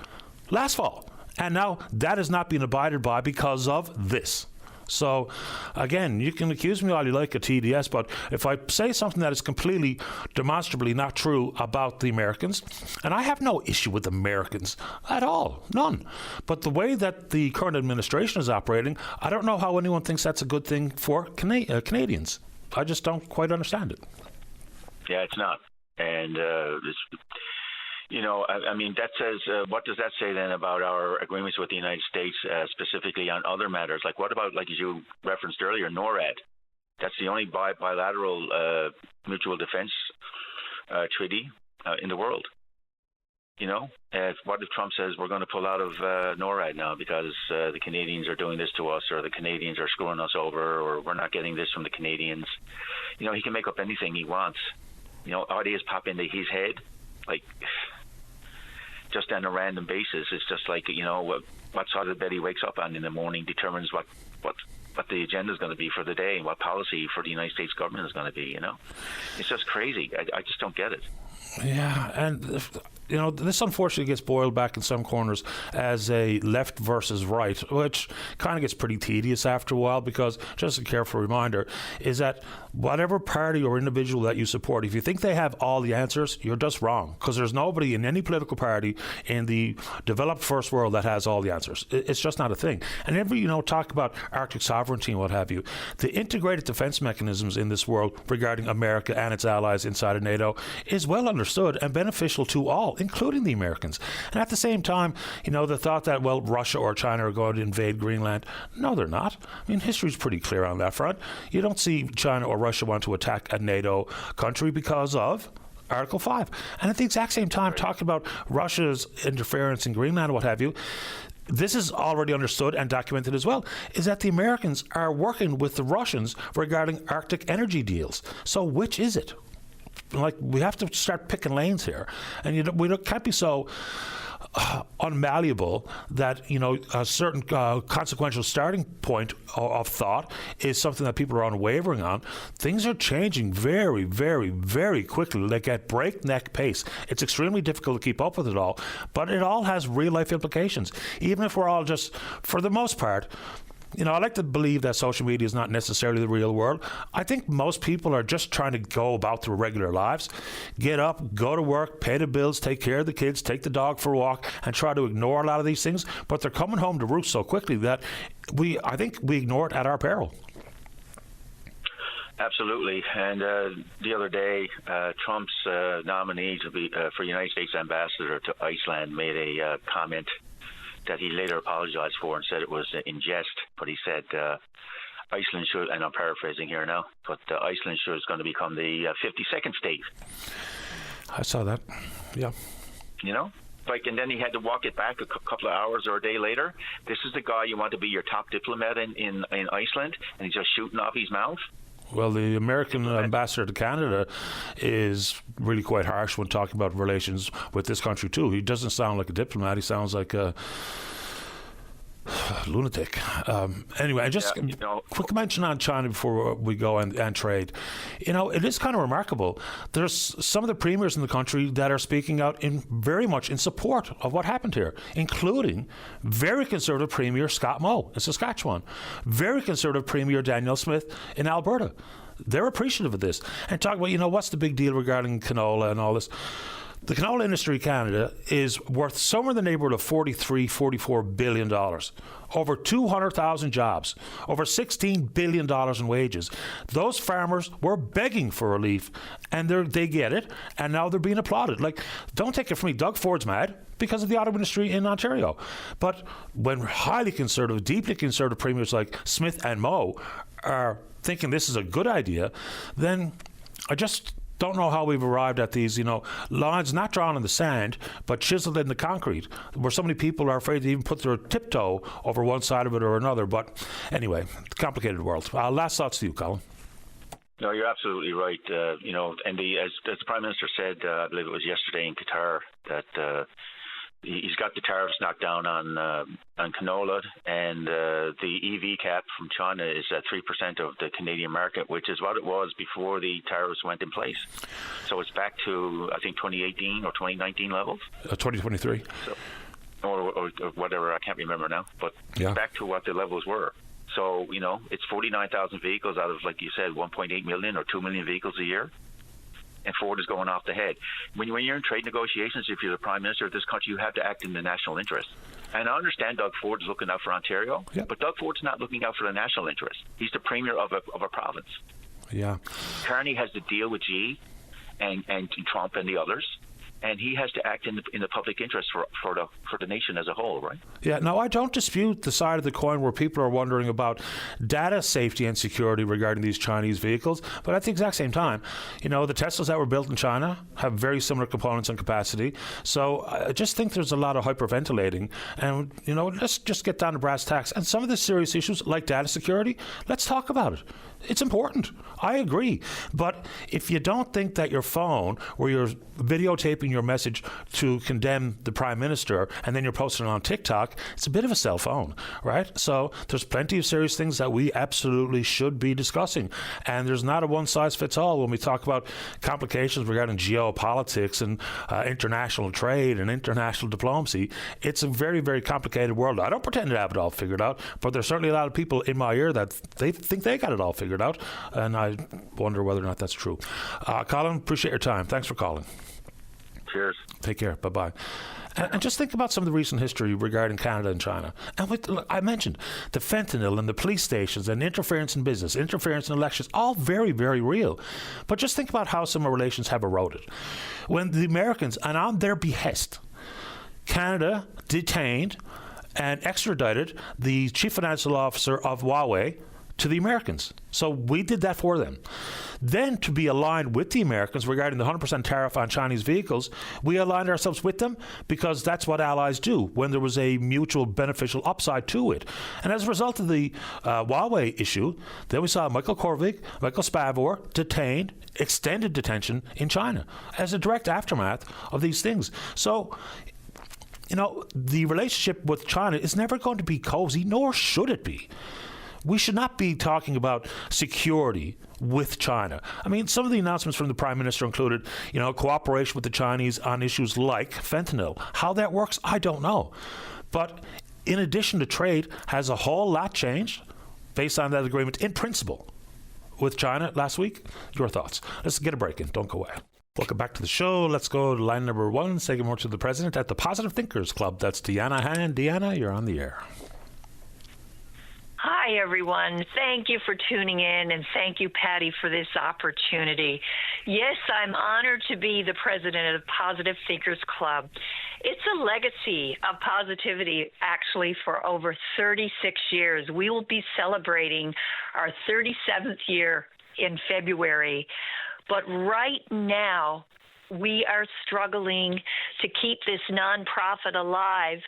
And now that is not being abided by because of this. So, again, you can accuse me all you like of TDS, but if I say something that is completely demonstrably not true about the Americans, and I have no issue with Americans at all, none. But the way that the current administration is operating, I don't know how anyone thinks that's a good thing for Canadians. I just don't quite understand it. Yeah, it's not. And I mean, that says, what does that say then about our agreements with the United States, specifically on other matters? Like, what about, like as you referenced earlier, NORAD? That's the only bilateral mutual defense treaty in the world. What if Trump says we're going to pull out of NORAD now because the Canadians are doing this to us, or the Canadians are screwing us over, or we're not getting this from the Canadians? He can make up anything he wants. Ideas pop into his head, like just on a random basis. It's just like, what side of the bed he wakes up on in the morning determines what the agenda is going to be for the day and what policy for the United States government is going to be. It's just crazy. I just don't get it. Yeah, and this unfortunately gets boiled back in some corners as a left versus right, which kind of gets pretty tedious after a while, because just a careful reminder is that whatever party or individual that you support, if you think they have all the answers, you're just wrong, because there's nobody in any political party in the developed first world that has all the answers. It's just not a thing. And every, talk about Arctic sovereignty and what have you, the integrated defense mechanisms in this world regarding America and its allies inside of NATO is well understood and beneficial to all, including the Americans. And at the same time, the thought that, well, Russia or China are going to invade Greenland, no, they're not. I mean, history's pretty clear on that front. You don't see China or Russia want to attack a NATO country because of Article 5. And at the exact same time, talking about Russia's interference in Greenland and what have you, this is already understood and documented as well, is that the Americans are working with the Russians regarding Arctic energy deals. So which is it? We have to start picking lanes here. And we can't be so unmalleable that a certain consequential starting point of thought is something that people are unwavering on. Things are changing very, very, very quickly, like at breakneck pace. It's extremely difficult to keep up with it all, but it all has real life implications. Even if we're all just, for the most part, I like to believe that social media is not necessarily the real world. I think most people are just trying to go about their regular lives, get up, go to work, pay the bills, take care of the kids, take the dog for a walk, and try to ignore a lot of these things. But they're coming home to roost so quickly that I think we ignore it at our peril. Absolutely. And the other day, Trump's nominee to be for United States ambassador to Iceland made a comment that he later apologized for and said it was in jest, but he said Iceland should, and I'm paraphrasing here now, but Iceland should is going to become the 52nd state. I saw that, yeah. And then he had to walk it back a couple of hours or a day later. This is the guy you want to be your top diplomat in Iceland, and he's just shooting off his mouth. Well, the American ambassador to Canada is really quite harsh when talking about relations with this country, too. He doesn't sound like a diplomat. He sounds like a lunatic. Anyway, just quick mention on China before we go and trade. It is kind of remarkable. There's some of the premiers in the country that are speaking out very much in support of what happened here, including very conservative Premier Scott Moe in Saskatchewan, very conservative Premier Danielle Smith in Alberta. They're appreciative of this and talk about, what's the big deal regarding canola and all this. The canola industry in Canada is worth somewhere in the neighborhood of $44 billion, over 200,000 jobs, over $16 billion in wages. Those farmers were begging for relief, and they get it, and now they're being applauded. Don't take it from me, Doug Ford's mad because of the auto industry in Ontario. But when highly conservative, deeply conservative premiers like Smith and Moe are thinking this is a good idea, then I just don't know how we've arrived at these, lines not drawn in the sand, but chiseled in the concrete, where so many people are afraid to even put their tiptoe over one side of it or another. But anyway, complicated world. Last thoughts to you, Colin. No, you're absolutely right. And as the Prime Minister said, I believe it was yesterday in Qatar, that he's got the tariffs knocked down on canola, and the EV cap from China is at 3% of the Canadian market, which is what it was before the tariffs went in place. So it's back to, I think, 2018 or 2019 levels. 2023. Or whatever, I can't remember now, but back to what the levels were. So, it's 49,000 vehicles out of, like you said, 1.8 million or 2 million vehicles a year. And Ford is going off the head. When you're in trade negotiations, if you're the Prime Minister of this country, you have to act in the national interest. And I understand Doug Ford is looking out for Ontario, but Doug Ford's not looking out for the national interest. He's the Premier of a province. Yeah. Carney has to deal with Xi and Trump and the others, and he has to act in the public interest for the nation as a whole, right? Yeah, no, I don't dispute the side of the coin where people are wondering about data safety and security regarding these Chinese vehicles, but at the exact same time, the Teslas that were built in China have very similar components and capacity, so I just think there's a lot of hyperventilating, and, let's just get down to brass tacks, and some of the serious issues like data security, let's talk about it. It's important. I agree. But if you don't think that your phone, where you're videotaping your message to condemn the Prime Minister and then you're posting it on TikTok, it's a bit of a cell phone, right? So there's plenty of serious things that we absolutely should be discussing. And there's not a one-size-fits-all when we talk about complications regarding geopolitics and international trade and international diplomacy. It's a very, very complicated world. I don't pretend to have it all figured out, but there's certainly a lot of people in my ear that they think they got it all figured out, and I wonder whether or not that's true. Colin, appreciate your time. Thanks for calling. Cheers. Take care. Bye-bye. And just think about some of the recent history regarding Canada and China. And look, I mentioned the fentanyl and the police stations and interference in business, interference in elections, all very, very real. But just think about how some of our relations have eroded. When the Americans, and on their behest, Canada detained and extradited the chief financial officer of Huawei to the Americans. So we did that for them. Then, to be aligned with the Americans regarding the 100% tariff on Chinese vehicles, we aligned ourselves with them because that's what allies do when there was a mutual beneficial upside to it. And as a result of the Huawei issue, then we saw Michael Korvik, Michael Spavor detained, extended detention in China as a direct aftermath of these things. So, you know, the relationship with China is never going to be cozy, nor should it be. We should not be talking about security with China. I mean, some of the announcements from the Prime Minister included, you know, cooperation with the Chinese on issues like fentanyl. How that works, I don't know. But in addition to trade, has a whole lot changed based on that agreement in principle with China last week? Your thoughts. Let's get a break in. Don't go away. Welcome back to the show. Let's go to line number 1. Say good morning to the president at the Positive Thinkers Club. That's Deanna Han. Deanna, you're on the air. Hi, everyone. Thank you for tuning in, and thank you, Patty, for this opportunity. Yes, I'm honored to be the president of the Positive Thinkers Club. It's a legacy of positivity, actually, for over 36 years. We will be celebrating our 37th year in February. But right now, we are struggling to keep this nonprofit alive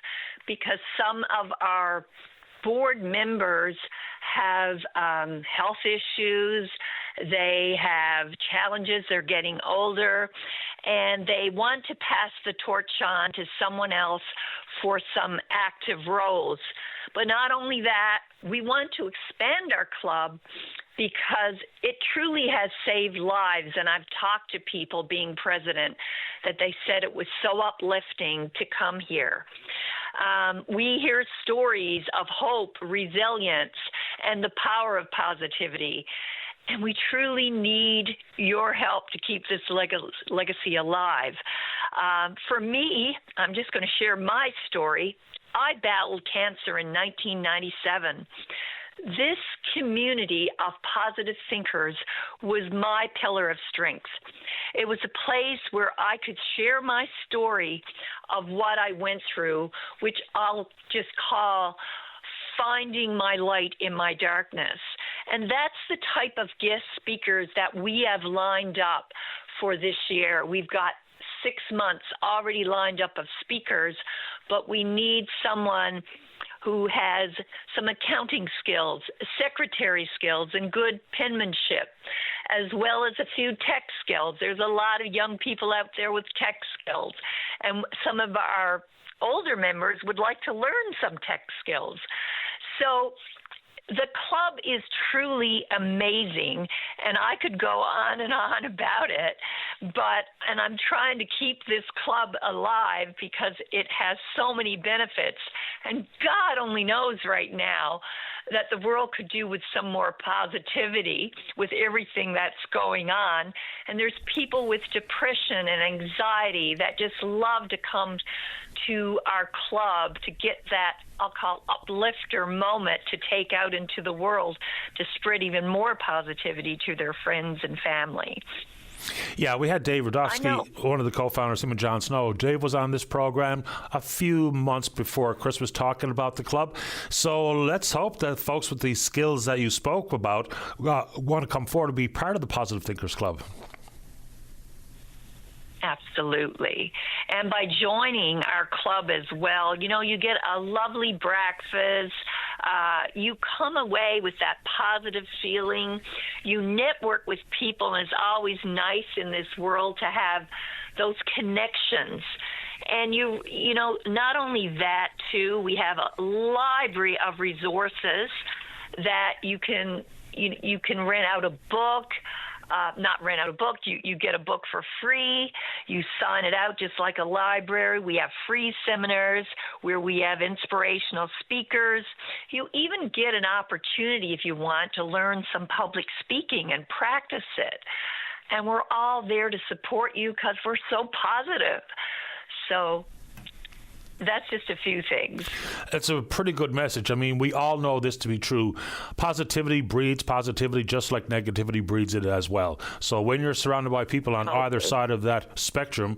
because some of our board members have health issues, they have challenges, they're getting older, and they want to pass the torch on to someone else for some active roles. But not only that, we want to expand our club because it truly has saved lives. And I've talked to people being president that they said it was so uplifting to come here. We hear stories of hope, resilience, and the power of positivity. And we truly need your help to keep this legacy alive. For me, I'm just going to share my story. I battled cancer in 1997. This community of positive thinkers was my pillar of strength. It was a place where I could share my story of what I went through, which I'll just call finding my light in my darkness. And that's the type of guest speakers that we have lined up for this year. We've got 6 months already lined up of speakers, but we need someone who has some accounting skills, secretary skills, and good penmanship, as well as a few tech skills. There's a lot of young people out there with tech skills, and some of our older members would like to learn some tech skills. So the club is truly amazing, and I could go on and on about it, and I'm trying to keep this club alive because it has so many benefits, and God only knows right now that the world could do with some more positivity with everything that's going on. And there's people with depression and anxiety that just love to come to our club to get that, I'll call, uplifter moment to take out into the world to spread even more positivity to their friends and family. Yeah, we had Dave Radofsky, one of the co-founders, him and John Snow. Dave was on this program a few months before Christmas talking about the club. So let's hope that folks with these skills that you spoke about want to come forward to be part of the Positive Thinkers Club. Absolutely. And by joining our club as well, you know, you get a lovely breakfast. You come away with that positive feeling. You network with people, and it's always nice in this world to have those connections. And you know, not only that too, we have a library of resources that you can rent out a book. Not rent out a book, you get a book for free. You sign it out just like a library. We have free seminars where we have inspirational speakers. You even get an opportunity, if you want, to learn some public speaking and practice it. And we're all there to support you because we're so positive. So that's just a few things. It's a pretty good message. I mean, we all know this to be true. Positivity breeds positivity, just like negativity breeds it as well. So when you're surrounded by people on either side of that spectrum,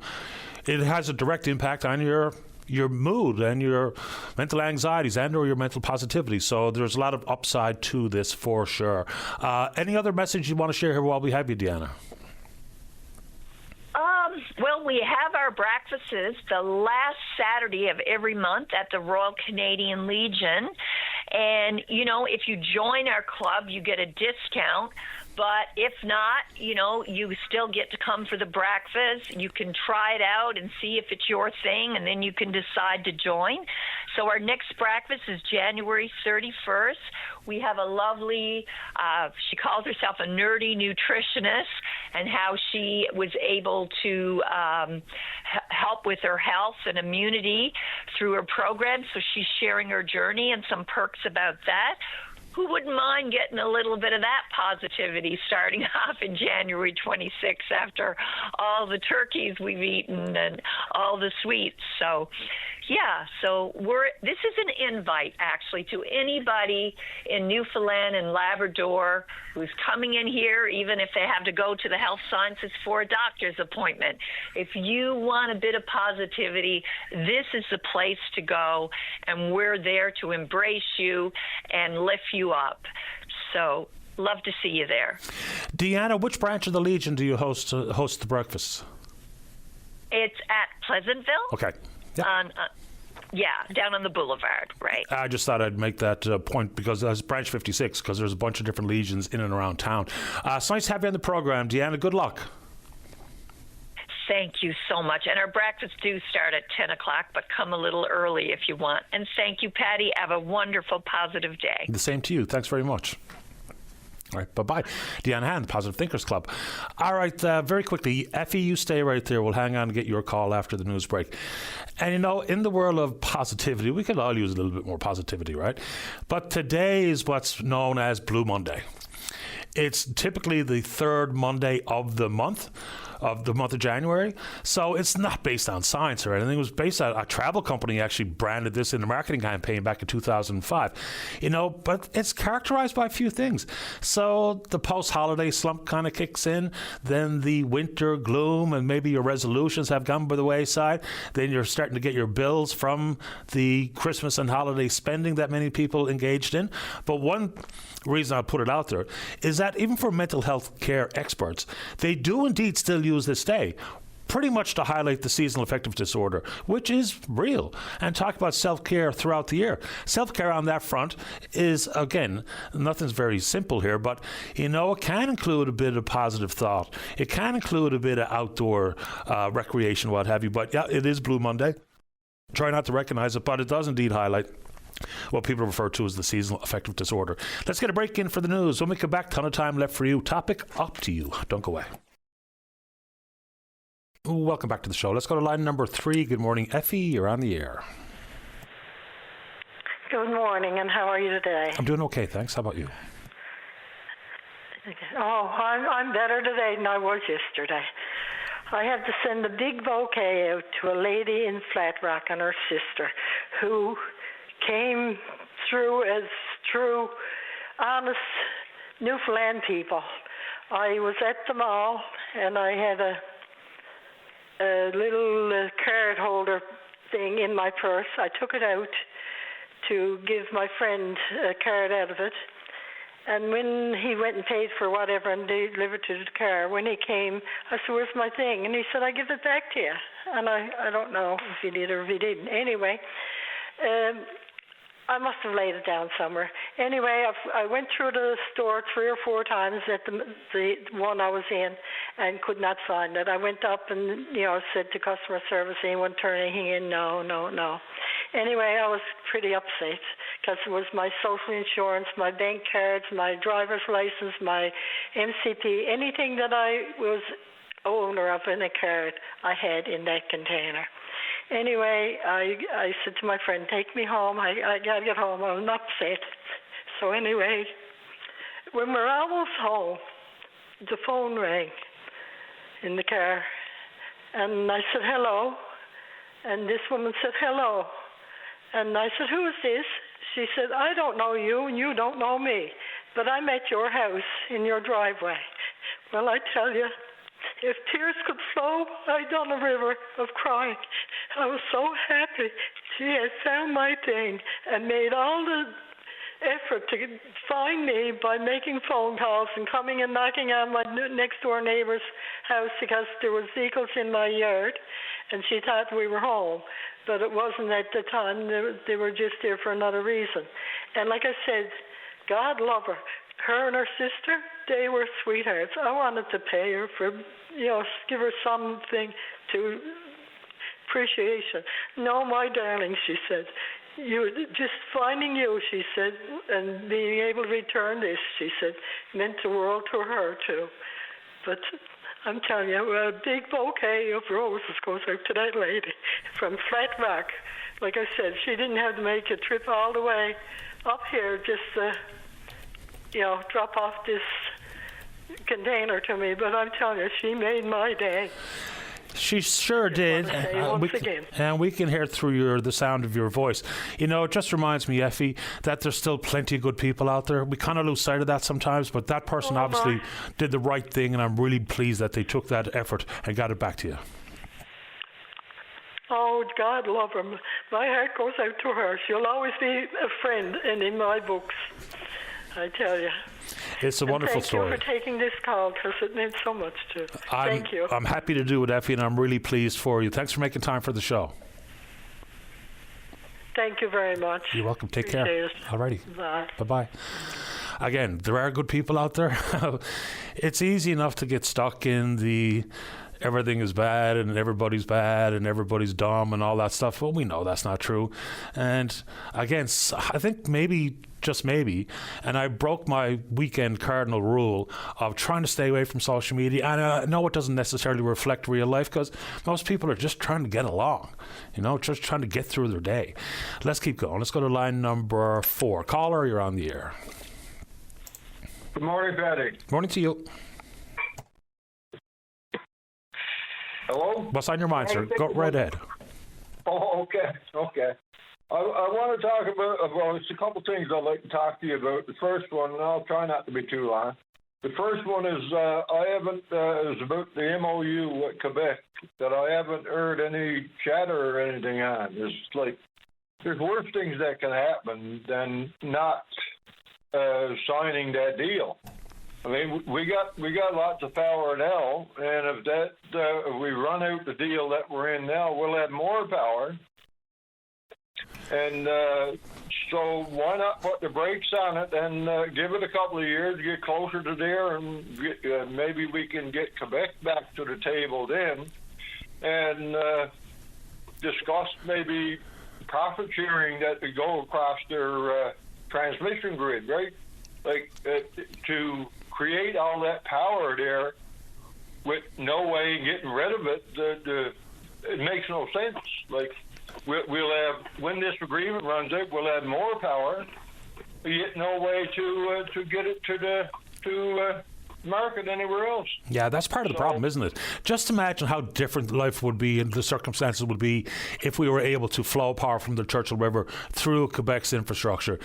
it has a direct impact on your mood and your mental anxieties and or your mental positivity. So there's a lot of upside to this for sure. Any other message you want to share here while we have you, Deanna? Well, we have our breakfasts the last Saturday of every month at the Royal Canadian Legion. And, you know, if you join our club, you get a discount. But if not, you know, you still get to come for the breakfast. You can try it out and see if it's your thing, and then you can decide to join. So our next breakfast is January 31st. We have a lovely, she calls herself a nerdy nutritionist, and how she was able to help with her health and immunity through her program. So she's sharing her journey and some perks about that. Who wouldn't mind getting a little bit of that positivity starting off in January 26th after all the turkeys we've eaten and all the sweets? So, yeah, so this is an invite, actually, to anybody in Newfoundland and Labrador who's coming in here, even if they have to go to the health sciences for a doctor's appointment. If you want a bit of positivity, this is the place to go, and we're there to embrace you and lift you up. So, love to see you there. Deanna, which branch of the Legion do you host the breakfast? It's at Pleasantville. Okay. Yep. Down on the boulevard, right. I just thought I'd make that point because that's branch 56, because there's a bunch of different legions in and around town. It's nice to have you on the program, Deanna. Good luck. Thank you so much. And our breakfasts do start at 10 o'clock, but come a little early if you want. And thank you, Patty. Have a wonderful, positive day. The same to you. Thanks very much. All right, bye-bye. Deanna Hand, the Positive Thinkers Club. All right, very quickly, Effie, you stay right there. We'll hang on and get your call after the news break. And, you know, in the world of positivity, we could all use a little bit more positivity, right? But today is what's known as Blue Monday. It's typically the third Monday of the month of January. So it's not based on science or anything. It was based on a travel company actually branded this in a marketing campaign back in 2005. You know, but it's characterized by a few things. So the post-holiday slump kind of kicks in, then the winter gloom, and maybe your resolutions have gone by the wayside. Then you're starting to get your bills from the Christmas and holiday spending that many people engaged in. But one reason I put it out there is that even for mental health care experts, they do indeed still use this day pretty much to highlight the seasonal affective disorder, which is real, and talk about self-care throughout the year. Self-care on that front is, again, nothing's very simple here, but, you know, it can include a bit of positive thought. It can include a bit of outdoor recreation, what have you. But, yeah, it is Blue Monday. Try not to recognize it, but it does indeed highlight what people refer to as the seasonal affective disorder. Let's get a break in for the news. When we come back, ton of time left for you. Topic up to you. Don't go away. Welcome back to the show. Let's go to line number 3. Good morning, Effie. You're on the air. Good morning, and how are you today? I'm doing okay, thanks. How about you? Oh, I'm better today than I was yesterday. I had to send a big bouquet out to a lady in Flat Rock and her sister who came through as true, honest Newfoundland people. I was at the mall, and I had a little card holder thing in my purse. I took it out to give my friend a card out of it. And when he went and paid for whatever and delivered to the car, when he came, I said, "Where's my thing?" And he said, "I give it back to you." And I don't know if he did or if he didn't. Anyway, I must have laid it down somewhere. Anyway, I went through the store 3 or 4 times at the one I was in and could not find it. I went up and, said to customer service, anyone turn anything in? No. Anyway, I was pretty upset because it was my social insurance, my bank cards, my driver's license, my MCP, anything that I was owner of in a card I had in that container. Anyway, I said to my friend, take me home. I got to get home. I'm upset. So anyway, when we're almost home, the phone rang in the car. And I said, hello. And this woman said, hello. And I said, who is this? She said, I don't know you and you don't know me, but I'm at your house in your driveway. Well, I tell you, if tears could flow, I'd done a river of crying. I was so happy she had found my thing and made all the effort to find me by making phone calls and coming and knocking on my next door neighbor's house because there was vehicles in my yard and she thought we were home. But it wasn't at the time. They were just there for another reason. And like I said, God love her. Her and her sister, they were sweethearts. I wanted to pay her for, give her something to appreciation. No, my darling, she said. Just finding you, she said, and being able to return this, she said, meant the world to her, too. But I'm telling you, a big bouquet of roses goes out to that lady from Flat Rock. Like I said, she didn't have to make a trip all the way up here just to, drop off this container to me. But I'm telling you, she made my day. She sure did, and we can hear through the sound of your voice. It just reminds me, Effie, that there's still plenty of good people out there. We kind of lose sight of that sometimes, but that person obviously did the right thing, and I'm really pleased that they took that effort and got it back to you. Oh, God love her. My heart goes out to her. She'll always be a friend and in my books, I tell you. It's a wonderful story. Thank you for taking this call because it meant so much to. Thank you. I'm happy to do it, Effie, and I'm really pleased for you. Thanks for making time for the show. Thank you very much. You're welcome. Take care. All righty. Bye. Bye-bye. Again, there are good people out there. It's easy enough to get stuck in the everything is bad and everybody's bad and everybody's dumb and all that stuff. Well, we know that's not true. And again, I think maybe, just maybe, and I broke my weekend cardinal rule of trying to stay away from social media. And I know it doesn't necessarily reflect real life because most people are just trying to get along, just trying to get through their day. Let's keep going. Let's go to line number 4. Caller, you're on the air. Good morning, Patty. Morning to you. Hello? What's on your mind, sir? Go right ahead. Oh, okay. I want to talk about, it's a couple things I'd like to talk to you about. The first one, and I'll try not to be too long. The first one is is about the MOU with Quebec that I haven't heard any chatter or anything on. There's worse things that can happen than not signing that deal. I mean, we got lots of power now, and if we run out the deal that we're in now, we'll have more power. And so why not put the brakes on it and give it a couple of years, get closer to there, and maybe we can get Quebec back to the table then, and discuss maybe profit sharing that would go across their transmission grid, right? To create all that power there with no way getting rid of it, it makes no sense. We'll have, when this agreement runs out, we'll have more power, yet no way to get it to market anywhere else. Yeah, that's part of the problem, isn't it? Just imagine how different life would be and the circumstances would be if we were able to flow power from the Churchill River through Quebec's infrastructure.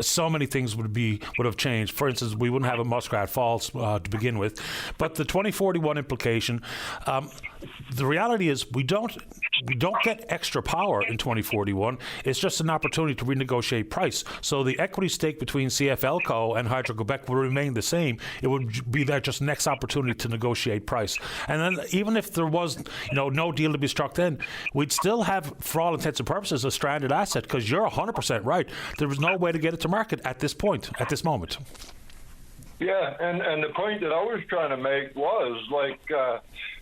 So many things would have changed. For instance, we wouldn't have a Muskrat Falls to begin with. But the 2041 implication, the reality is we don't get extra power in 2041. It's just an opportunity to renegotiate price. So the equity stake between CFLCO and Hydro-Quebec will remain the same. It would be be their just next opportunity to negotiate price. And then even if there was no deal to be struck then, we'd still have, for all intents and purposes, a stranded asset, because you're 100% right. There was no way to get it to market at this point, at this moment. Yeah, and the point that I was trying to make was, like,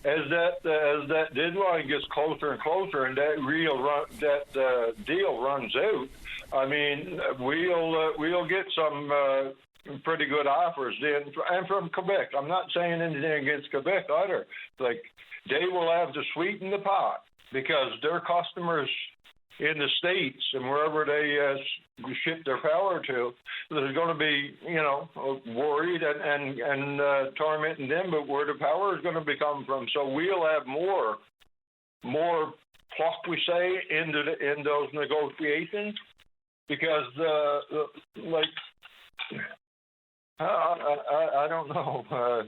as that deadline gets closer and closer, and that deal runs out, I mean, we'll get some pretty good offers then, and from Quebec. I'm not saying anything against Quebec either. Like, they will have to sweeten the pot, because their customers in the States and wherever they ship their power to, there's going to be, worried and tormenting them, but where the power is going to be coming from. So we'll have more pluck, we say, in those negotiations, because I don't know.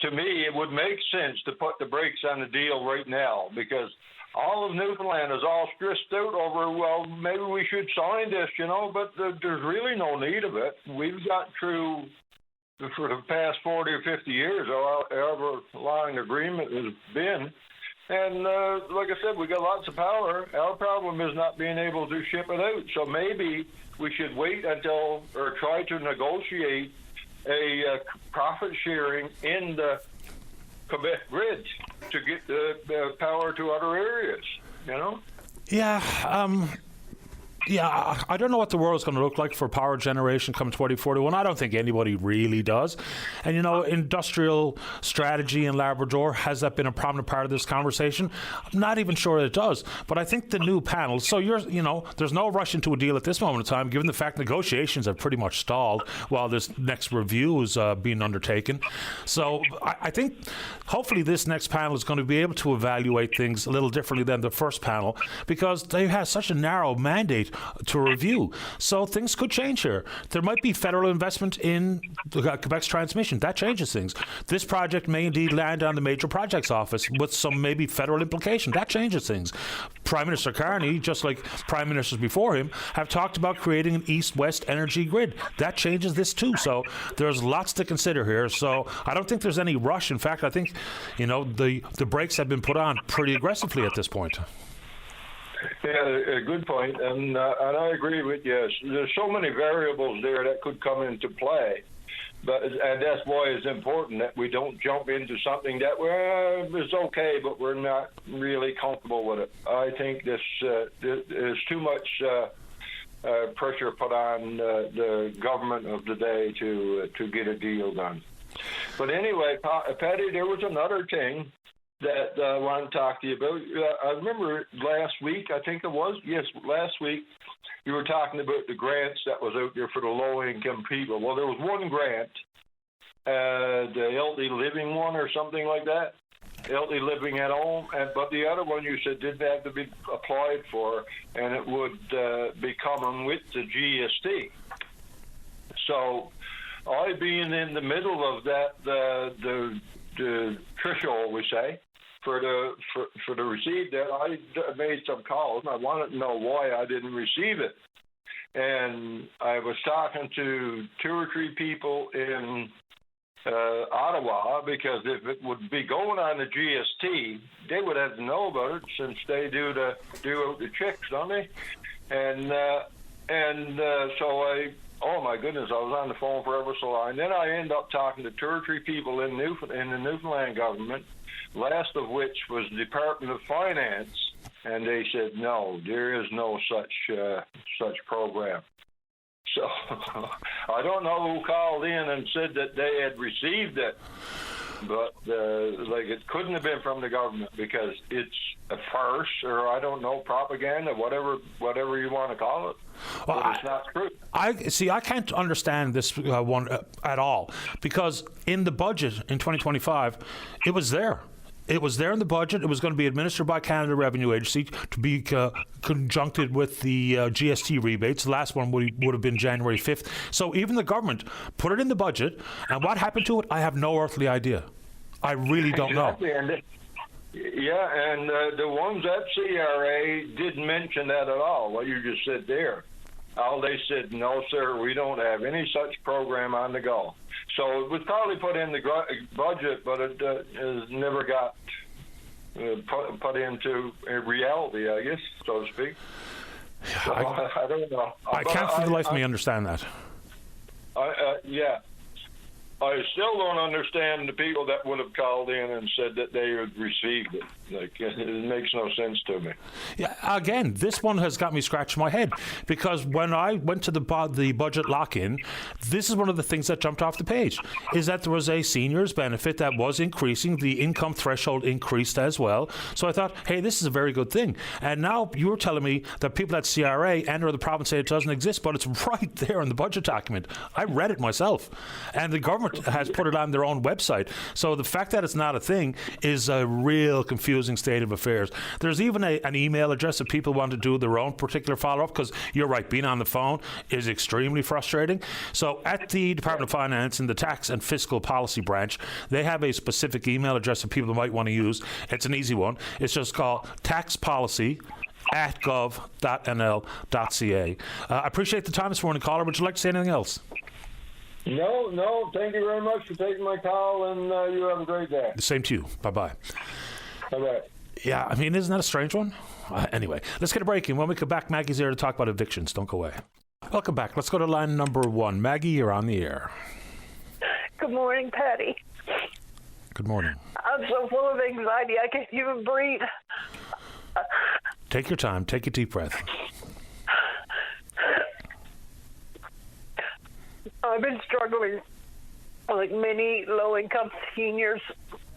To me, it would make sense to put the brakes on the deal right now, because all of Newfoundland is all stressed out over, well, maybe we should sign this, but there's really no need of it. We've got through, for the past 40 or 50 years, or however long the agreement has been, and like I said, we got lots of power. Our problem is not being able to ship it out. So maybe we should wait until, or try to negotiate a profit sharing in the Quebec grid to get the power to other areas, Yeah, I don't know what the world's going to look like for power generation come 2041. I don't think anybody really does. And, industrial strategy in Labrador, has that been a prominent part of this conversation? I'm not even sure it does. But I think the new panel, so there's no rush into a deal at this moment in time, given the fact negotiations have pretty much stalled while this next review is being undertaken. So I think hopefully this next panel is going to be able to evaluate things a little differently than the first panel, because they have such a narrow mandate to review. So things could change here. There might be federal investment in Quebec's transmission. That changes things. This project may indeed land on the Major Projects Office with some maybe federal implication. That changes things. Prime Minister Carney, just like prime ministers before him, have talked about creating an east-west energy grid. That changes this too. So there's lots to consider here. So I don't think there's any rush. In fact, I think, the brakes have been put on pretty aggressively at this point. Yeah, a good point, and I agree with you. There's so many variables there that could come into play, and that's why it's important that we don't jump into something that is okay, but we're not really comfortable with it. I think there's too much pressure put on the government of the day to get a deal done. But anyway, Patty, there was another thing that I want to talk to you about. I remember last week, last week, you were talking about the grants that was out there for the low-income people. Well, there was one grant, the Healthy Living one or something like that, Healthy Living at Home, but the other one you said didn't have to be applied for, and it would be coming with the GST. So I being in the middle of that, the threshold, we say, for the receive that, I made some calls, and I wanted to know why I didn't receive it. And I was talking to 2 or 3 people in Ottawa, because if it would be going on the GST, they would have to know about it, since they do out the checks, don't they? And so oh my goodness, I was on the phone forever so long. And then I ended up talking to 2 or 3 people in the Newfoundland government, last of which was the Department of Finance, and they said, no, there is no such program. So I don't know who called in and said that they had received it, but it couldn't have been from the government, because it's a farce, or I don't know, propaganda, whatever you want to call it. Well, but it's not true. I can't understand this one at all, because in the budget in 2025, it was there. It was there in the budget. It was going to be administered by Canada Revenue Agency to be conjuncted with the GST rebates. The last one would have been January 5th. So even the government put it in the budget. And what happened to it, I have no earthly idea. I really don't know. Yeah, and the ones at CRA didn't mention that at all, what you just said there. They said, no, sir, we don't have any such program on the go. So it was probably put in the budget, but it has never got put into reality, I guess, so to speak. So I don't know. I can't for the life of me understand that. Yeah. I still don't understand the people that would have called in and said that they had received it. Like, it makes no sense to me. Yeah, again, this one has got me scratching my head, because when I went to the budget lock-in, this is one of the things that jumped off the page, is that there was a seniors benefit that was increasing. The income threshold increased as well. So I thought, hey, this is a very good thing. And now you're telling me that people at CRA enter the province say it doesn't exist, but it's right there in the budget document. I read it myself. And the government has put it on their own website. So the fact that it's not a thing is a real confusing state of affairs. There's even an email address if people want to do their own particular follow-up, because you're right, being on the phone is extremely frustrating. So at the Department of Finance in the Tax and Fiscal Policy branch, they have a specific email address that people might want to use. It's an easy one. It's just called taxpolicy@gov.nl.ca. I appreciate the time this morning, caller. Would you like to say anything else? No. Thank you very much for taking my call, and you have a great day. The same to you. Bye-bye. Bye-bye. Yeah, I mean, isn't that a strange one? Anyway, let's get a break. And when we come back, Maggie's here to talk about evictions. Don't go away. Welcome back. Let's go to line number 1. Maggie, you're on the air. Good morning, Patty. Good morning. I'm so full of anxiety I can't even breathe. Take your time. Take a deep breath. I've been struggling like many low-income seniors,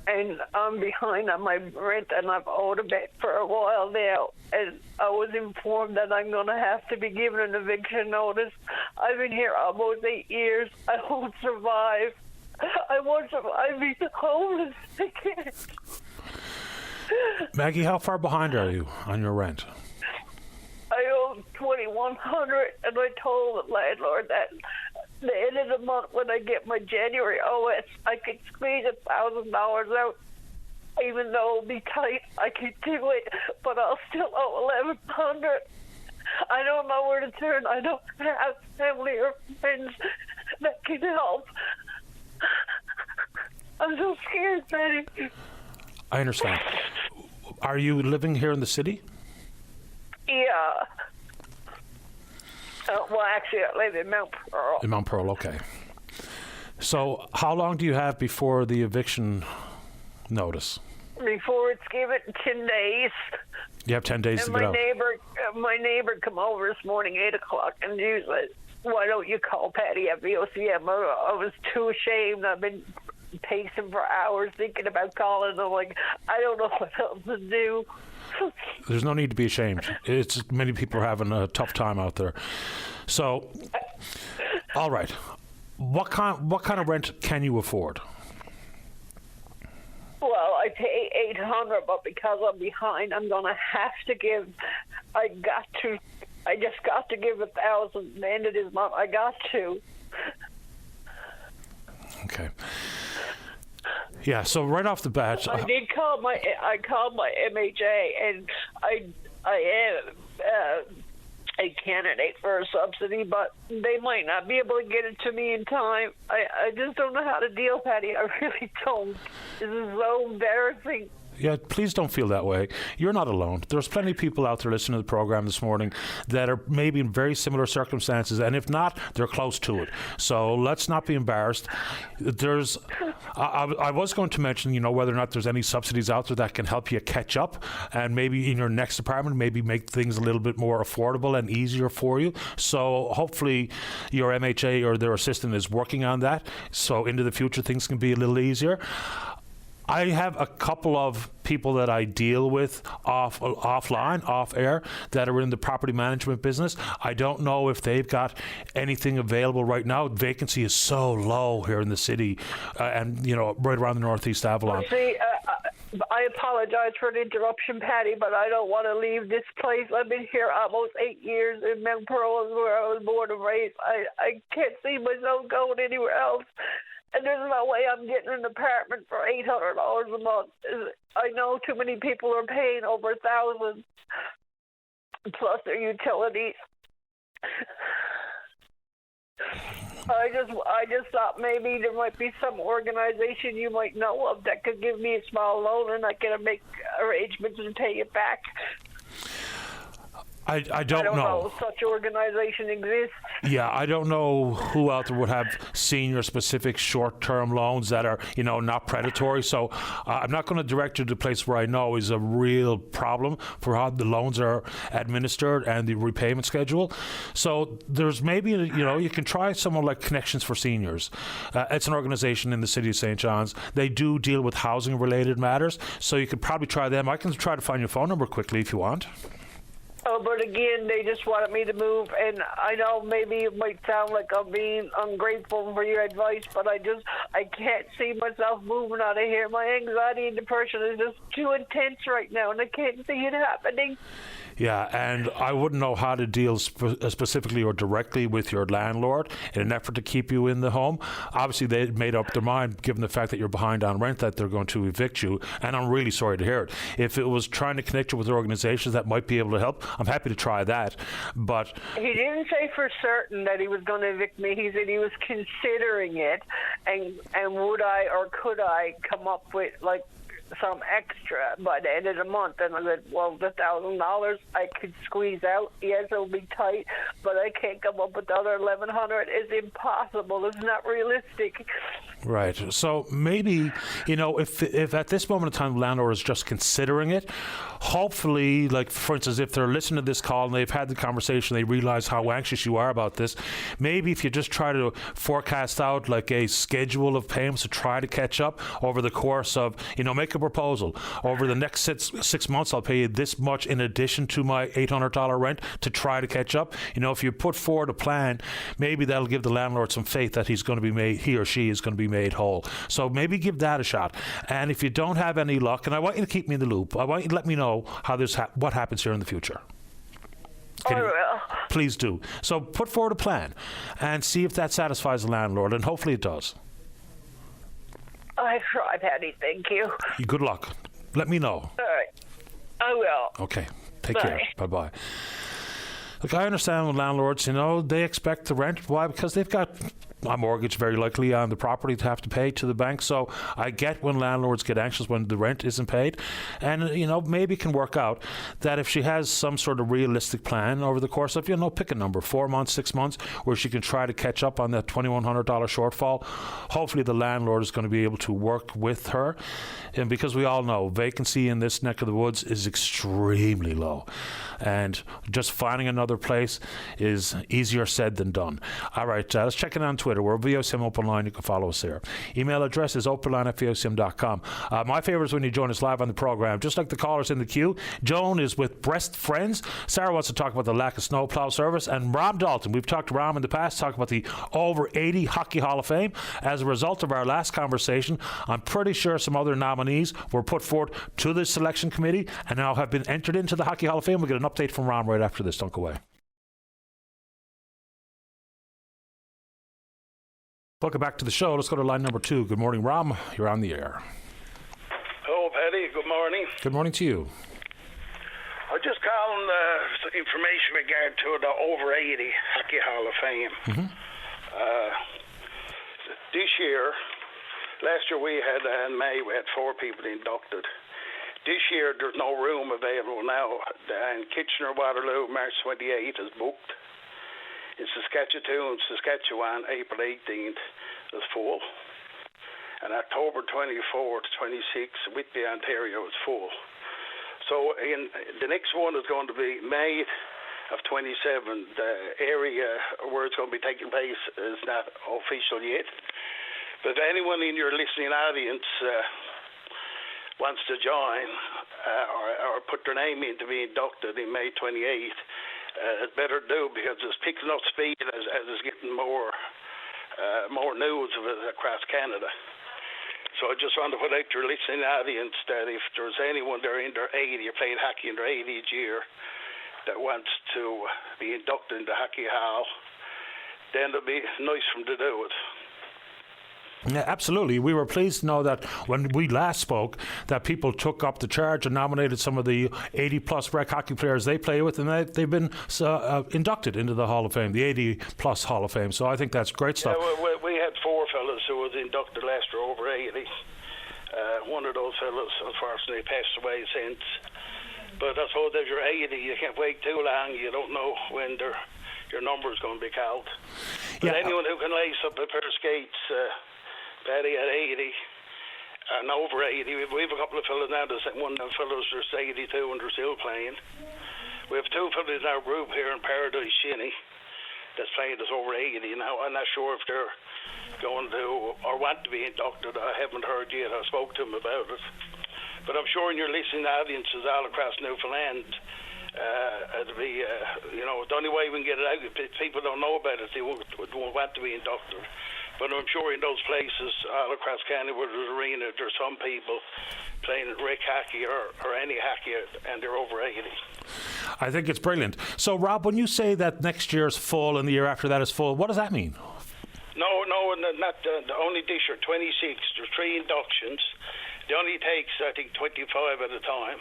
and I'm behind on my rent, and I've owed a bit for a while now, and I was informed that I'm going to have to be given an eviction notice. I've been here almost 8 years. I won't survive. I won't survive being homeless again. Maggie, how far behind are you on your rent? I owe $2,100, and I told the landlord that the end of the month, when I get my January OS, I could squeeze $1,000 out. Even though it'll be tight, I could do it, but I'll still owe $1,100. I don't know where to turn. I don't have family or friends that can help. I'm so scared, Betty. I understand. Are you living here in the city? Yeah. Well, actually, I live in Mount Pearl. In Mount Pearl, okay. So how long do you have before the eviction notice? Before it's given, 10 days. You have 10 days and to get out. My neighbor come over this morning, 8 o'clock, and he said, why don't you call Patty at VOCM? I was too ashamed. I've been pacing for hours thinking about calling. I'm like, I don't know what else to do. There's no need to be ashamed. It's many people are having a tough time out there. So, all right. What kind of rent can you afford? Well, I pay $800, but because I'm behind, I'm gonna have to give. I just got to give $1,000 at the end of this month. I got to. Okay. Yeah. So right off the bat, I called my MHA, and I am a candidate for a subsidy, but they might not be able to get it to me in time. I just don't know how to deal, Patty. I really don't. This is so embarrassing. Yeah, please don't feel that way. You're not alone. There's plenty of people out there listening to the program this morning that are maybe in very similar circumstances, and if not, they're close to it. So let's not be embarrassed. I was going to mention, whether or not there's any subsidies out there that can help you catch up, and maybe in your next apartment, maybe make things a little bit more affordable and easier for you. So hopefully your MHA or their assistant is working on that. So into the future, things can be a little easier. I have a couple of people that I deal with offline, off air, that are in the property management business. I don't know if they've got anything available right now. Vacancy is so low here in the city, and right around the Northeast Avalon. Well, see, I apologize for the interruption, Patty, but I don't want to leave this place. I've been here almost 8 years, in Mount Pearl is where I was born and raised. I can't see myself going anywhere else. And there's no way I'm getting an apartment for $800 a month. I know too many people are paying over $1,000 plus their utilities. I just thought maybe there might be some organization you might know of that could give me a small loan and I can make arrangements and pay it back. I don't know. If such organization exists. Yeah, I don't know who out there would have senior-specific short-term loans that are, not predatory. So I'm not going to direct you to a place where I know is a real problem for how the loans are administered and the repayment schedule. So there's maybe, you can try someone like Connections for Seniors. It's an organization in the city of St. John's. They do deal with housing-related matters, so you could probably try them. I can try to find your phone number quickly if you want. Oh, but again, they just wanted me to move, and I know maybe it might sound like I'm being ungrateful for your advice, but I can't see myself moving out of here. My anxiety and depression is just too intense right now, and I can't see it happening. Yeah, and I wouldn't know how to deal specifically or directly with your landlord in an effort to keep you in the home. Obviously, they made up their mind, given the fact that you're behind on rent, that they're going to evict you, and I'm really sorry to hear it. If it was trying to connect you with organizations that might be able to help, I'm happy to try that. But he didn't say for certain that he was going to evict me. He said he was considering it, and would I or could I come up with, some extra by the end of the month. And I said, well, the $1,000 I could squeeze out. Yes, it'll be tight, but I can't come up with the other $1,100. It's impossible. It's not realistic. Right. So maybe, if at this moment in time the landlord is just considering it, hopefully, for instance, if they're listening to this call and they've had the conversation, they realize how anxious you are about this, maybe if you just try to forecast out a schedule of payments to try to catch up over the course of, make a proposal. Over the next six months, I'll pay you this much in addition to my $800 rent to try to catch up. If you put forward a plan, maybe that'll give the landlord some faith that he or she is going to be made whole. So maybe give that a shot. And if you don't have any luck, and I want you to keep me in the loop, I want you to let me know how what happens here in the future. I will. Please do. So put forward a plan and see if that satisfies the landlord, and hopefully it does. I tried, Patty. Thank you. Good luck. Let me know. All right. I will. Okay. Take care. Bye-bye. Look, I understand with landlords, they expect the rent. Why? Because they've got a mortgage very likely on the property to have to pay to the bank. So I get when landlords get anxious when the rent isn't paid. And, maybe it can work out that if she has some sort of realistic plan over the course of, pick a number, 4 months, 6 months, where she can try to catch up on that $2,100 shortfall. Hopefully the landlord is going to be able to work with her. And because we all know vacancy in this neck of the woods is extremely low. And just finding another place is easier said than done. All right, let's check in on Twitter. We're VOCM Open Line. You can follow us there. Email address is openline@vocm.com. My favorite is when you join us live on the program. Just like the callers in the queue, Joan is with Breast Friends. Sarah wants to talk about the lack of snowplow service. And Ram Dalton, we've talked to Ram in the past, talk about the over 80 Hockey Hall of Fame. As a result of our last conversation, I'm pretty sure some other nominees were put forward to the selection committee and now have been entered into the Hockey Hall of Fame. We'll get an update from Ram right after this. Don't go away. Welcome back to the show. Let's go to line number 2. Good morning, Ram. You're on the air. Hello, Paddy. Good morning. Good morning to you. I'm just calling information regard to the over 80 Hockey Hall of Fame. Mm-hmm. This year, last year in May, we had 4 people inducted. This year, there's no room available now. And Kitchener-Waterloo, March 28th is booked. In Saskatchewan, April 18th is full. And October 24th, 26th, Whitby, Ontario is full. So the next one is going to be May of 27. The area where it's going to be taking place is not official yet. But if anyone in your listening audience wants to join or put their name in to be inducted in May 28th, it's better do, because it's picking up speed as it's getting more news of it across Canada. So I just want to put out to your listening audience that if there's anyone there in their 80 or playing hockey in their 80th year that wants to be inducted into Hockey Hall, then it'll be nice for them to do it. Yeah, absolutely. We were pleased to know that when we last spoke, that people took up the charge and nominated some of the 80-plus rec hockey players they play with, and they've been inducted into the Hall of Fame, the 80-plus Hall of Fame. So I think that's great stuff. Yeah, we had 4 fellas who was inducted last year over 80. One of those fellas, unfortunately, passed away since. But I suppose if you're 80, you can't wait too long. You don't know when your number is going to be called. But anyone who can lace up a pair of skates, Paddy at 80 and over 80. We have a couple of fellas now. One of them fellas is 82 and they're still playing. We have 2 fellas in our group here in Paradise, Shinny, that's playing us over 80 now. I'm not sure if they're going to or want to be inducted. I haven't heard yet. I spoke to them about it. But I'm sure in your listening audiences all across Newfoundland, it'll be, the only way we can get it out, if people don't know about it, they won't want to be inducted. But I'm sure in those places all across Canada where there's arena, there's some people playing rec hockey or any hockey, and they're over 80. I think it's brilliant. So, Rob, when you say that next year is full and the year after that is full, what does that mean? No, not only this year, 26. There's 3 inductions. They only takes, I think, 25 at a time,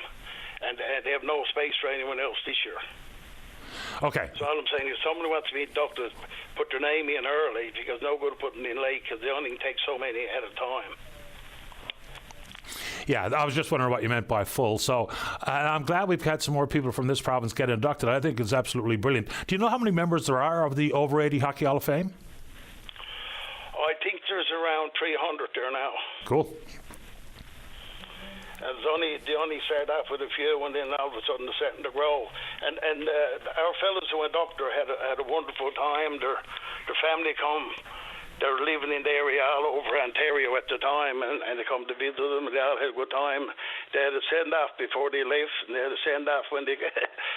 and they have no space for anyone else this year. Okay. So all I'm saying is someone who wants to be inducted, put their name in early, because no good putting in late, because they only take so many at a time. Yeah, I was just wondering what you meant by full. So I'm glad we've had some more people from this province get inducted. I think it's absolutely brilliant. Do you know how many members there are of the Over 80 Hockey Hall of Fame? I think there's around 300 there now. Cool. They only started off with a few, and then all of a sudden they're starting to grow. And our fellows who went up there had a wonderful time. Their family come. They're living in the area all over Ontario at the time, and they come to visit them. They all had a good time. They had a send-off before they left, and they had a send-off when they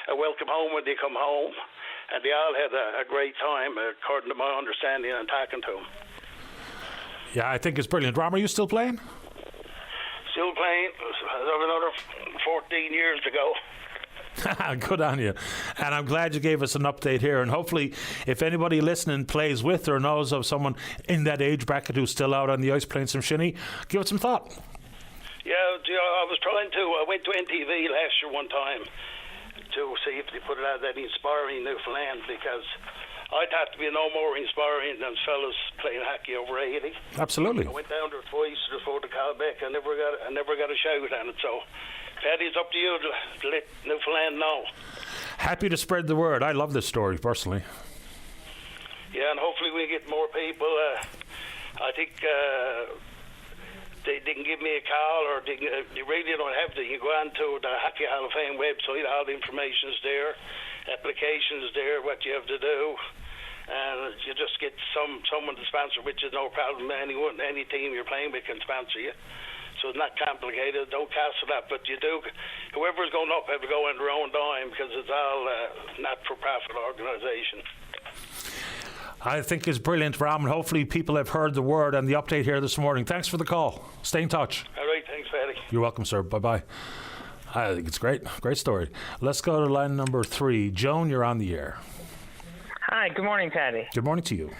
a welcome home when they come home. And they all had a great time, according to my understanding and talking to them. Yeah, I think it's brilliant. Rom, are you still playing? Still playing. Another 14 years ago. Good on you. And I'm glad you gave us an update here. And hopefully, if anybody listening plays with or knows of someone in that age bracket who's still out on the ice playing some shinny, give it some thought. Yeah, I was trying to. I went to NTV last year one time to see if they put it out that Inspiring Newfoundland, because I thought to be no more inspiring than fellas playing hockey over 80. Absolutely. I went down there twice before the call back. I never got a shout on it. So, Paddy, it's up to you to let Newfoundland know. Happy to spread the word. I love this story personally. Yeah, and hopefully we get more people. I think they can give me a call, or they really don't have to. You go on to the Hockey Hall of Fame website. All the information is there. Applications there, what you have to do, and you just get someone to sponsor, which is no problem. Any team you're playing with can sponsor you, so it's not complicated. Don't cost a lot, but you do. Whoever's going up have to go on their own dime, because it's all not-for-profit organisation. I think it's brilliant, Ram, and hopefully people have heard the word and the update here this morning. Thanks for the call. Stay in touch. All right, thanks, Paddy. You're welcome, sir. Bye-bye. I think it's great. Great story. Let's go to line number 3. Joan, you're on the air. Hi, good morning, Paddy. Good morning to you.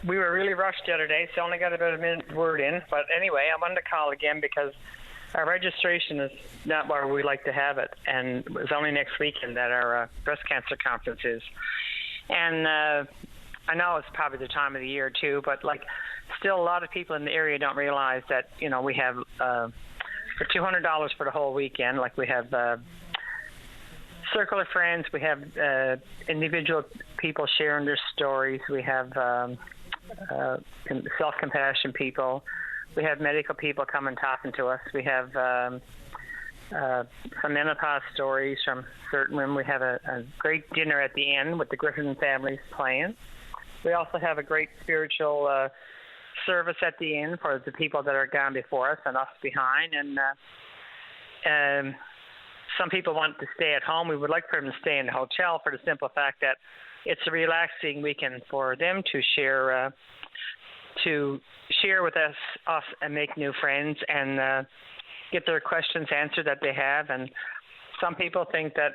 We were really rushed the other day, so only got about a minute word in. But anyway, I wanted to call again because our registration is not where we like to have it. And it's only next weekend that our breast cancer conference is. And I know it's probably the time of the year, too, but still a lot of people in the area don't realize that, we have... for $200 for the whole weekend, we have Circle of Friends, we have individual people sharing their stories, we have self-compassion people, we have medical people coming talking to us, we have some menopause stories from certain women, we have a great dinner at the end with the Griffin families playing. We also have a great spiritual service at the end for the people that are gone before us and us behind, and some people want to stay at home. We would like for them to stay in the hotel for the simple fact that it's a relaxing weekend for them to share with us and make new friends and get their questions answered that they have. And some people think that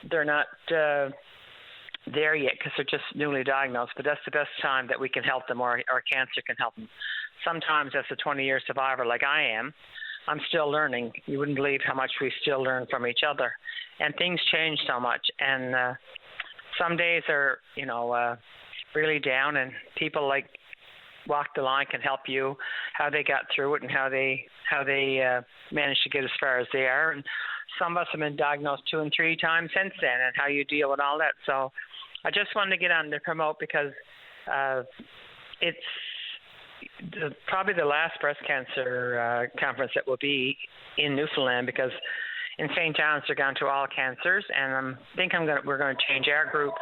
they're not there yet because they're just newly diagnosed, but that's the best time that we can help them, or cancer can help them. sometimes as a 20-year survivor like I am, I'm still learning. You wouldn't believe how much we still learn from each other. And things change so much. And some days are, really down, and people like Walk the Line can help you, how they got through it and how they managed to get as far as they are. And some of us have been diagnosed 2 and 3 times since then, and how you deal with all that. So I just wanted to get on to promote because it's probably the last breast cancer conference that will be in Newfoundland, because in St. John's they're gone to all cancers, and I think we're going to change our group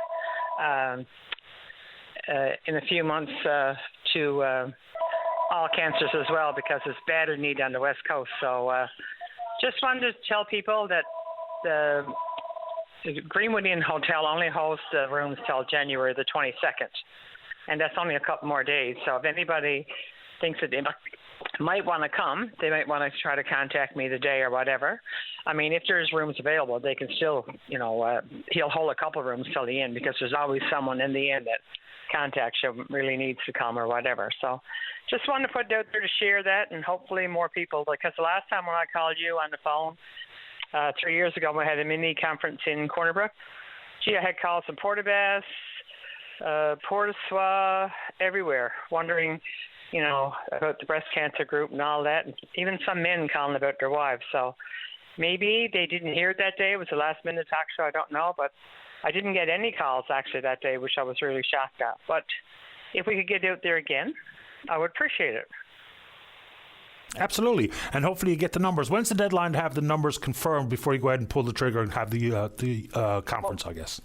in a few months to all cancers as well, because it's bad in need on the West Coast. So just wanted to tell people that the Greenwood Inn Hotel only hosts rooms till January the 22nd, and that's only a couple more days. So if anybody thinks that they might want to come, they might want to try to contact me the day or whatever. I mean, if there's rooms available, they can still, he'll hold a couple rooms till the end, because there's always someone in the end that contacts you, really needs to come or whatever. So just wanted to put it out there to share that, and hopefully more people, because the last time when I called you on the phone 3 years ago, we had a mini conference in Corner Brook. Gee, I had calls from Portabass, Port Swa, everywhere, wondering, about the breast cancer group and all that, and even some men calling about their wives. So maybe they didn't hear it that day. It was a last-minute talk show. I don't know, but I didn't get any calls actually that day, which I was really shocked at. But if we could get out there again, I would appreciate it. Absolutely, and hopefully you get the numbers. When's the deadline to have the numbers confirmed before you go ahead and pull the trigger and have the conference, I guess?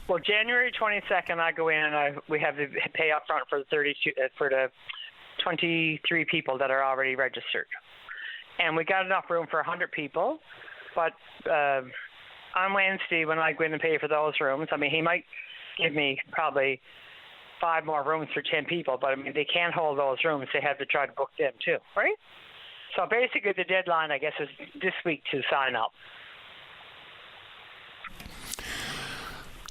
Well, January 22nd, I go in and we have to pay up front for the 23 people that are already registered. And we got enough room for 100 people. But on Wednesday, when I go in and pay for those rooms, I mean, he might give me probably 5 more rooms for 10 people. But, I mean, they can't hold those rooms. They have to try to book them too, right? So basically the deadline, I guess, is this week to sign up.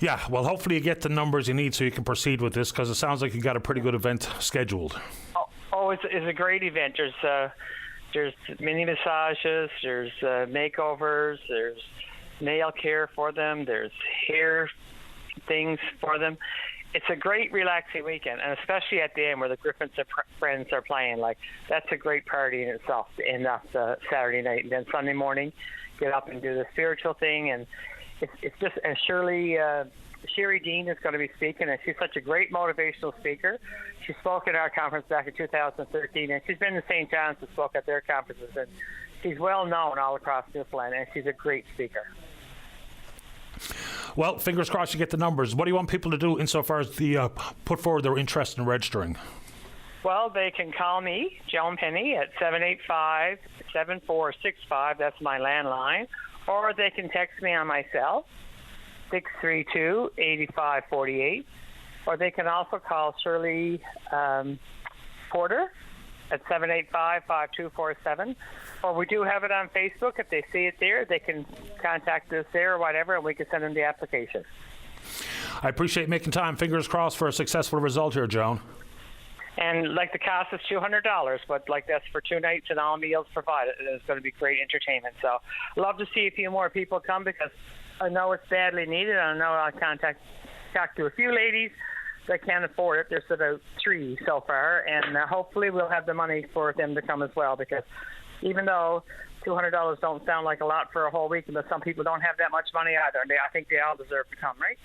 Yeah, well, hopefully you get the numbers you need so you can proceed with this, because it sounds like you got a pretty good event scheduled. Oh, it's a great event. There's mini massages, there's makeovers, there's nail care for them, there's hair things for them. It's a great relaxing weekend, and especially at the end where the Griffins and Friends are playing. Like, that's a great party in itself, and that's Saturday night. And then Sunday morning, get up and do the spiritual thing, and it's just, and Sherry Dean is going to be speaking, and she's such a great motivational speaker. She spoke at our conference back in 2013, and she's been to St. John's and spoke at their conferences, and she's well known all across Newfoundland, and she's a great speaker. Well, fingers crossed you get the numbers. What do you want people to do insofar as the put forward their interest in registering? Well, they can call me, Joan Penny, at 785-7465. That's my landline. Or they can text me on my cell, 632-8548. Or they can also call Shirley Porter at 785-5247. Or we do have it on Facebook. If they see it there, they can contact us there or whatever, and we can send them the application. I appreciate making time. Fingers crossed for a successful result here, Joan. And like the cost is $200, but like that's for 2 nights and all meals provided. It's going to be great entertainment. So I'd love to see a few more people come, because I know it's badly needed. I know I'll talk to a few ladies that can't afford it. There's about 3 so far, and hopefully we'll have the money for them to come as well, because even though $200 don't sound like a lot for a whole week, but some people don't have that much money either. And I think they all deserve to come, right?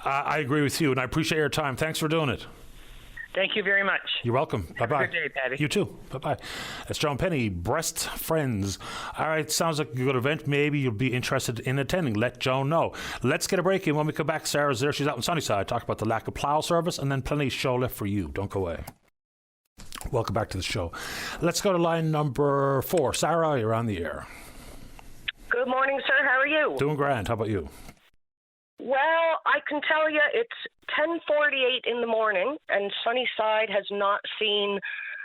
I agree with you, and I appreciate your time. Thanks for doing it. Thank you very much. You're welcome. Bye-bye. Have a good day, Patty. You too. Bye-bye. That's Joan Penny, Breast Friends. All right, sounds like a good event. Maybe you'll be interested in attending. Let Joan know. Let's get a break in. When we come back, Sarah's there. She's out in Sunnyside. Talk about the lack of plough service, and then plenty of show left for you. Don't go away. Welcome back to the show. Let's go to line number 4. Sarah, you're on the air. Good morning, sir. How are you? Doing grand. How about you? Well, I can tell you it's 10:48 in the morning, and Sunnyside has not seen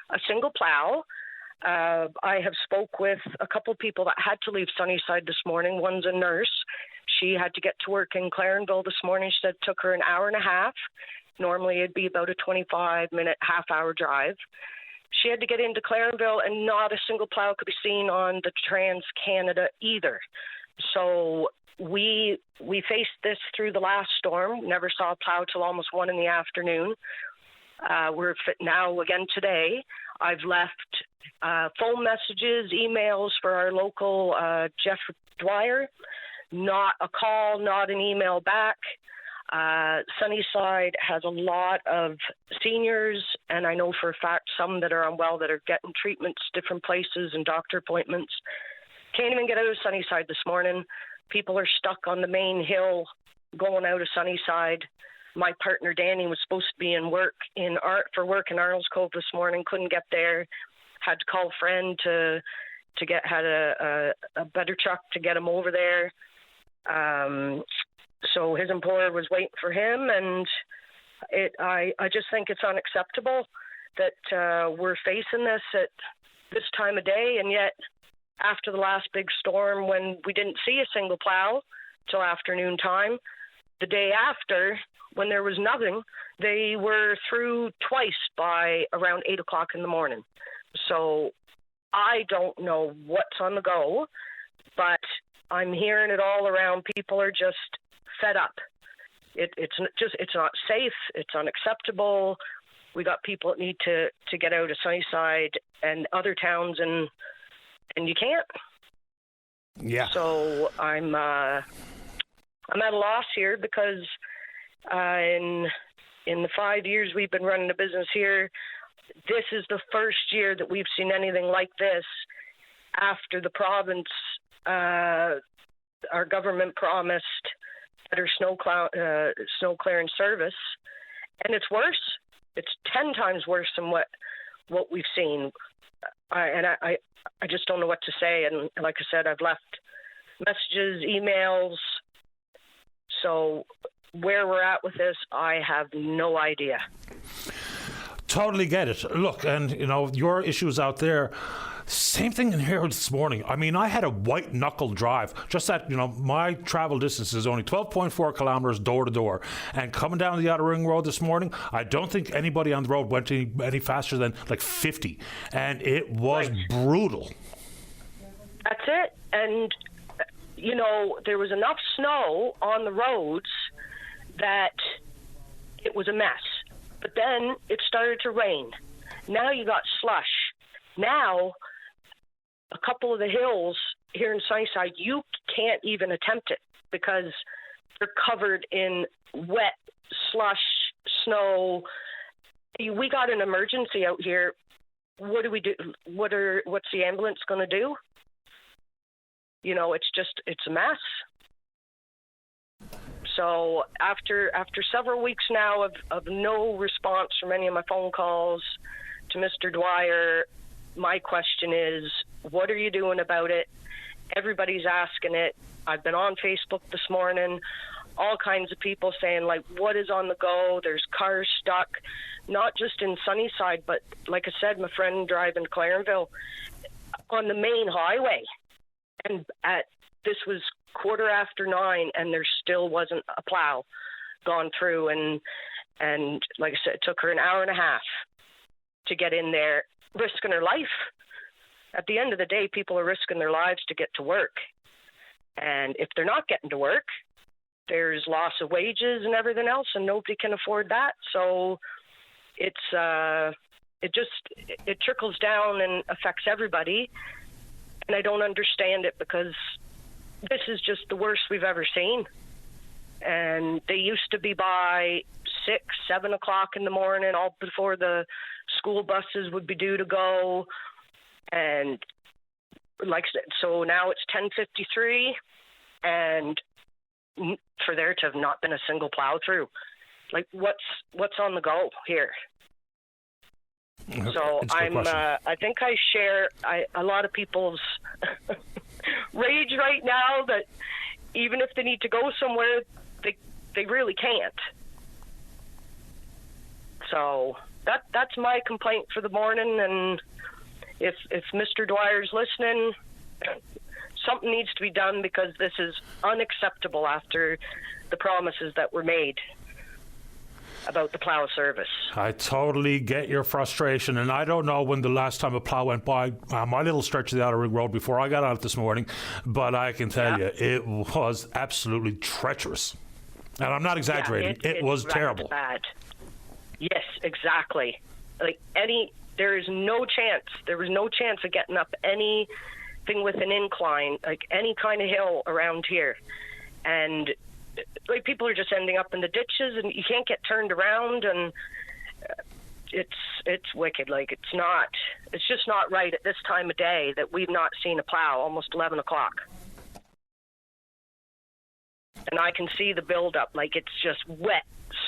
a single plow. I have spoke with a couple of people that had to leave Sunnyside this morning. One's a nurse. She had to get to work in Clarenville this morning. She said it took her an hour and a half. Normally it'd be about a 25-minute, half-hour drive. She had to get into Clarenville, and not a single plow could be seen on the Trans-Canada either. So we faced this through the last storm, never saw a plow till almost 1 in the afternoon. We're fit now again today. I've left phone messages, emails for our local Jeff Dwyer. Not a call, not an email back. Sunnyside has a lot of seniors, and I know for a fact some that are unwell that are getting treatments different places and doctor appointments. Can't even get out of Sunnyside this morning. People are stuck on the main hill going out of Sunnyside. My partner Danny was supposed to be in work in Arnold's Cove this morning, couldn't get there. Had to call a friend to get had a better truck to get him over there. So his employer was waiting for him, and I just think it's unacceptable that we're facing this at this time of day, and yet after the last big storm when we didn't see a single plow till afternoon time, the day after when there was nothing, they were through twice by around 8 o'clock in the morning. So I don't know what's on the go, but I'm hearing it all around. People are just fed up. It's not safe. It's unacceptable. We got people that need to get out of Sunnyside and other towns, and you can't. Yeah. So I'm at a loss here because in the 5 years we've been running the business here, this is the first year that we've seen anything like this after the province, our government promised better snow clearing service, and it's worse. It's 10 times worse than what we've seen. I just don't know what to say. And like I said, I've left messages, emails. So where we're at with this, I have no idea. Totally get it. Look, and your issues out there. Same thing in here this morning. I mean, I had a white knuckle drive. Just that, my travel distance is only 12.4 kilometers door to door. And coming down the Outer Ring Road this morning, I don't think anybody on the road went any faster than like 50. And it was brutal. That's it. And, there was enough snow on the roads that it was a mess. But then it started to rain. Now you got slush. Now, a couple of the hills here in Sunnyside, you can't even attempt it because they're covered in wet slush, snow. We got an emergency out here. What do we do? What's the ambulance going to do? It's a mess. So after several weeks now of no response from any of my phone calls to Mr. Dwyer, my question is, what are you doing about it? Everybody's asking it. I've been on Facebook this morning, all kinds of people saying, like, what is on the go? There's cars stuck, not just in Sunnyside, but like I said, my friend driving Clarenville on the main highway. And this was 9:15, and there still wasn't a plow gone through. And like I said, it took her an hour and a half to get in there, risking her life. At the end of the day, people are risking their lives to get to work. And if they're not getting to work, there's loss of wages and everything else, and nobody can afford that. So it trickles down and affects everybody. And I don't understand it because this is just the worst we've ever seen. And they used to be by 6, 7 o'clock in the morning, all before the school buses would be due to go. And like I said, so now it's 10:53, and for there to have not been a single plow through, like what's on the go here? So I think I share a lot of people's rage right now that even if they need to go somewhere, they really can't. So that's my complaint for the morning. And if Mr. Dwyer's listening, something needs to be done because this is unacceptable after the promises that were made. about the plow service. I totally get your frustration, and I don't know when the last time a plow went by my little stretch of the Outer Ring Road before I got on it this morning, but I can tell you, it was absolutely treacherous. And I'm not exaggerating. Yeah, it was terrible. Bad. Yes, exactly. Like there is no chance. There was no chance of getting up anything with an incline, like any kind of hill around here. And like people are just ending up in the ditches, and you can't get turned around, and it's wicked. Like it's just not right at this time of day that we've not seen a plow, almost 11 o'clock. And I can see the buildup, like it's just wet,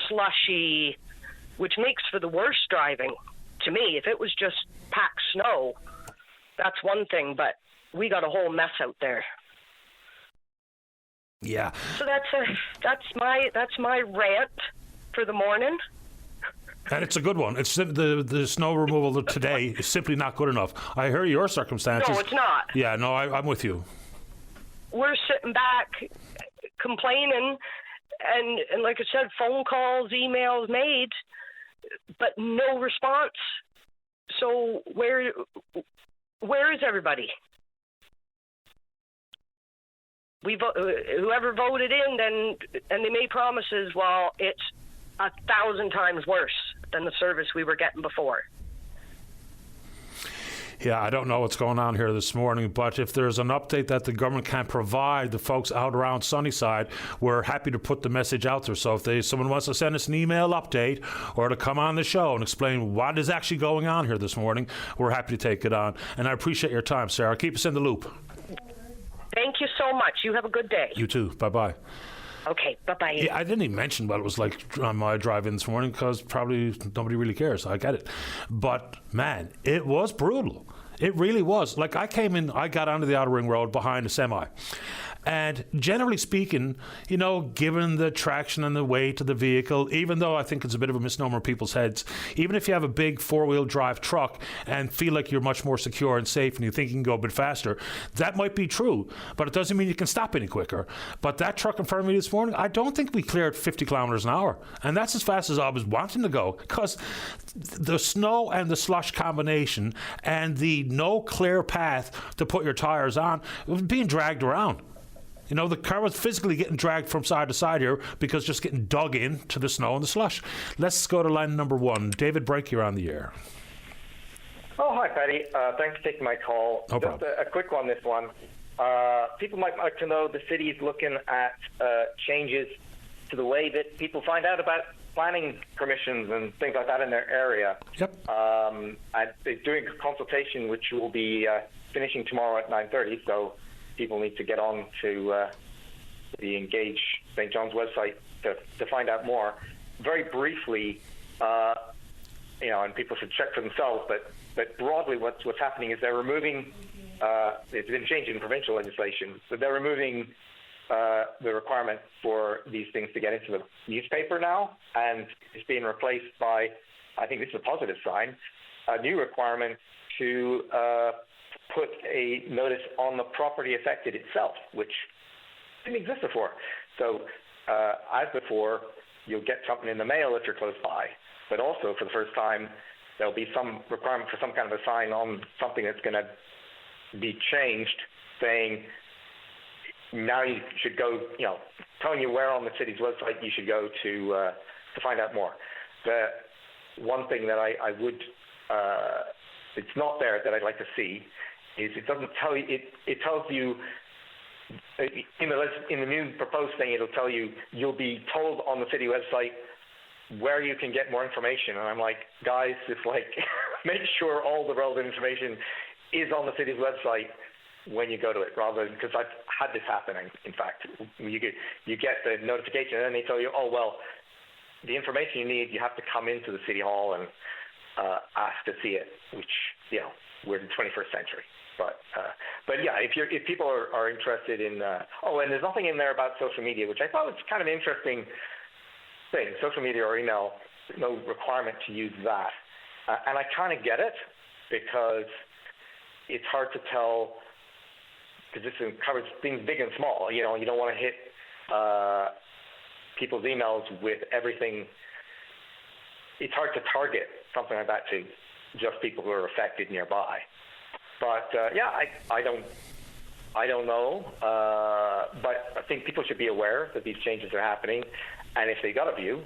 slushy, which makes for the worst driving to me. If it was just packed snow, that's one thing, but we got a whole mess out there. Yeah. So that's my rant for the morning. And it's a good one. It's the snow removal today is simply not good enough. I hear your circumstances. No, it's not. Yeah, no, I'm with you. We're sitting back complaining, and like I said, phone calls, emails made, but no response. So where is everybody? Whoever voted in, and they made promises. Well, it's 1,000 times worse than the service we were getting before. Yeah, I don't know what's going on here this morning, but if there's an update that the government can provide the folks out around Sunnyside, we're happy to put the message out there. So if someone wants to send us an email update or to come on the show and explain what is actually going on here this morning, we're happy to take it on. And I appreciate your time, Sarah. Keep us in the loop. Thank you so much. You have a good day. You too. Bye-bye. Okay, bye-bye. Yeah, I didn't even mention what it was like on my drive-in this morning because probably nobody really cares. I get it. But, man, it was brutal. It really was. Like, I came in, I got onto the Outer Ring Road behind a semi. And generally speaking, you know, given the traction and the weight of the vehicle, even though I think it's a bit of a misnomer in people's heads, even if you have a big four-wheel drive truck and feel like you're much more secure and safe and you think you can go a bit faster, that might be true, but it doesn't mean you can stop any quicker. But that truck in front of me this morning, I don't think we cleared 50 kilometers an hour. And that's as fast as I was wanting to go, because the snow and the slush combination and the no clear path to put your tires on, it was being dragged around. You know, the car was physically getting dragged from side to side here because just getting dug into the snow and the slush. Let's go to line number one. David Brake, you're on the air. Oh, hi, Patty. Thanks for taking my call. No Just problem. a quick one, this one. People might like to know the city is looking at changes to the way that people find out about planning permissions and things like that in their area. Yep. And they're doing a consultation which will be finishing tomorrow at 9:30, so people need to get on to the Engage St. John's website to find out more. Very briefly, you know, and people should check for themselves, but broadly what's happening is they're removing, it's been changed in provincial legislation, but they're removing the requirement for these things to get into the newspaper now, and it's being replaced by, I think this is a positive sign, a new requirement to put a notice on the property affected itself, which didn't exist before. So as before, you'll get something in the mail if you're close by, but also for the first time, there'll be some requirement for some kind of a sign on something that's going to be changed, saying now you should go, you know, telling you where on the city's website you should go to find out more. The one thing that I would, it's not there that I'd like to see, is it doesn't tell you, it tells you, in the new proposed thing, it'll tell you, you'll be told on the city website where you can get more information. And I'm like, guys, it's like, make sure all the relevant information is on the city's website when you go to it, rather than, because I've had this happening, in fact. You get the notification and then they tell you, oh, well, the information you need, you have to come into the city hall and ask to see it, which, you know, we're in the 21st century. But yeah, if people are interested in, and there's nothing in there about social media, which I thought was kind of an interesting thing. Social media or email, there's no requirement to use that. And I kind of get it, because it's hard to tell, because this covers things big and small. You know, you don't want to hit people's emails with everything it's hard to target something like that to just people who are affected nearby. But I don't know. But I think people should be aware that these changes are happening, and if they got a view,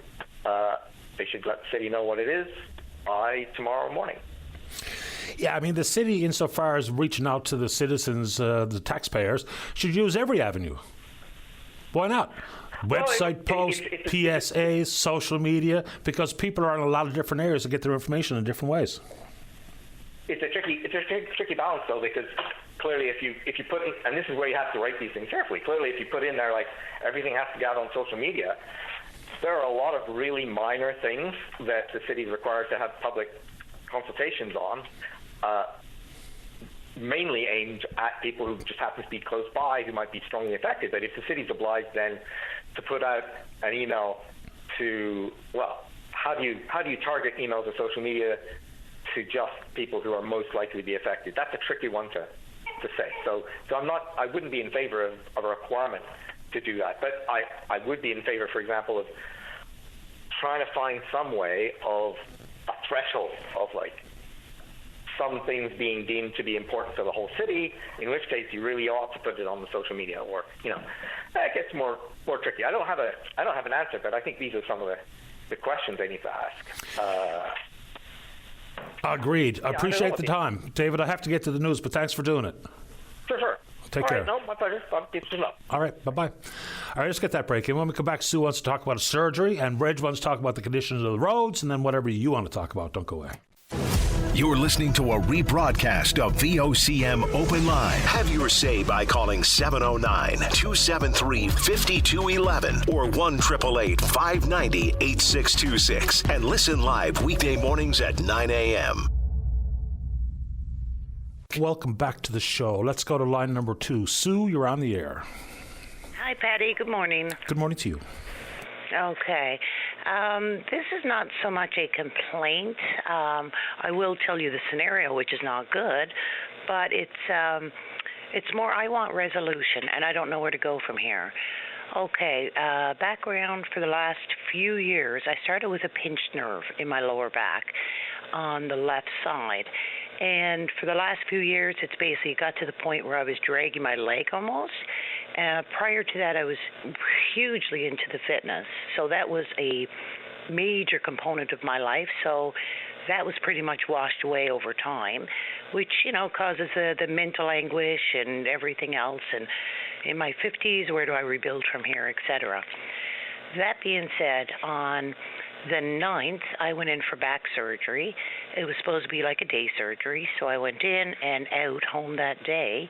they should let the city know what it is by tomorrow morning. Yeah, I mean, the city, insofar as reaching out to the citizens, the taxpayers, should use every avenue. Why not? Website posts, PSAs, social media, because people are in a lot of different areas to get their information in different ways. It's a tricky balance, though, because clearly if you put in, and this is where you have to write these things carefully, clearly if you put in there, like, everything has to go out on social media, there are a lot of really minor things that the city is required to have public consultations on, mainly aimed at people who just happen to be close by who might be strongly affected. But if the city's obliged then to put out an email to, well, how do you target emails or social media to just people who are most likely to be affected? That's a tricky one to say. So I wouldn't be in favor of a requirement to do that. But I would be in favor, for example, of trying to find some way of a threshold of, like, some things being deemed to be important to the whole city, in which case you really ought to put it on the social media, or, that gets more tricky. I don't have an answer, but I think these are some of the questions they need to ask. Agreed. I appreciate the time. David, I have to get to the news, but thanks for doing it. Sure. Take care. Right, no, my pleasure. I'll keep it up. All right, bye-bye. All right, let's get that break in. When we come back, Sue wants to talk about a surgery, and Reg wants to talk about the conditions of the roads, and then whatever you want to talk about. Don't go away. You're listening to a rebroadcast of VOCM Open Line. Have your say by calling 709-273-5211 or 1-888-590-8626 and listen live weekday mornings at 9 a.m. Welcome back to the show. Let's go to line number 2. Sue, you're on the air. Hi, Patty. Good morning. Good morning to you. Okay. This is not so much a complaint. I will tell you the scenario, which is not good, but it's more I want resolution, and I don't know where to go from here. Okay, background for the last few years, I started with a pinched nerve in my lower back on the left side. And for the last few years, it's basically got to the point where I was dragging my leg almost. Prior to that, I was hugely into the fitness. So that was a major component of my life. So that was pretty much washed away over time, which, causes the mental anguish and everything else. And in my 50s, where do I rebuild from here, et cetera. That being said, on the 9th, I went in for back surgery. It was supposed to be like a day surgery, so I went in and out home that day.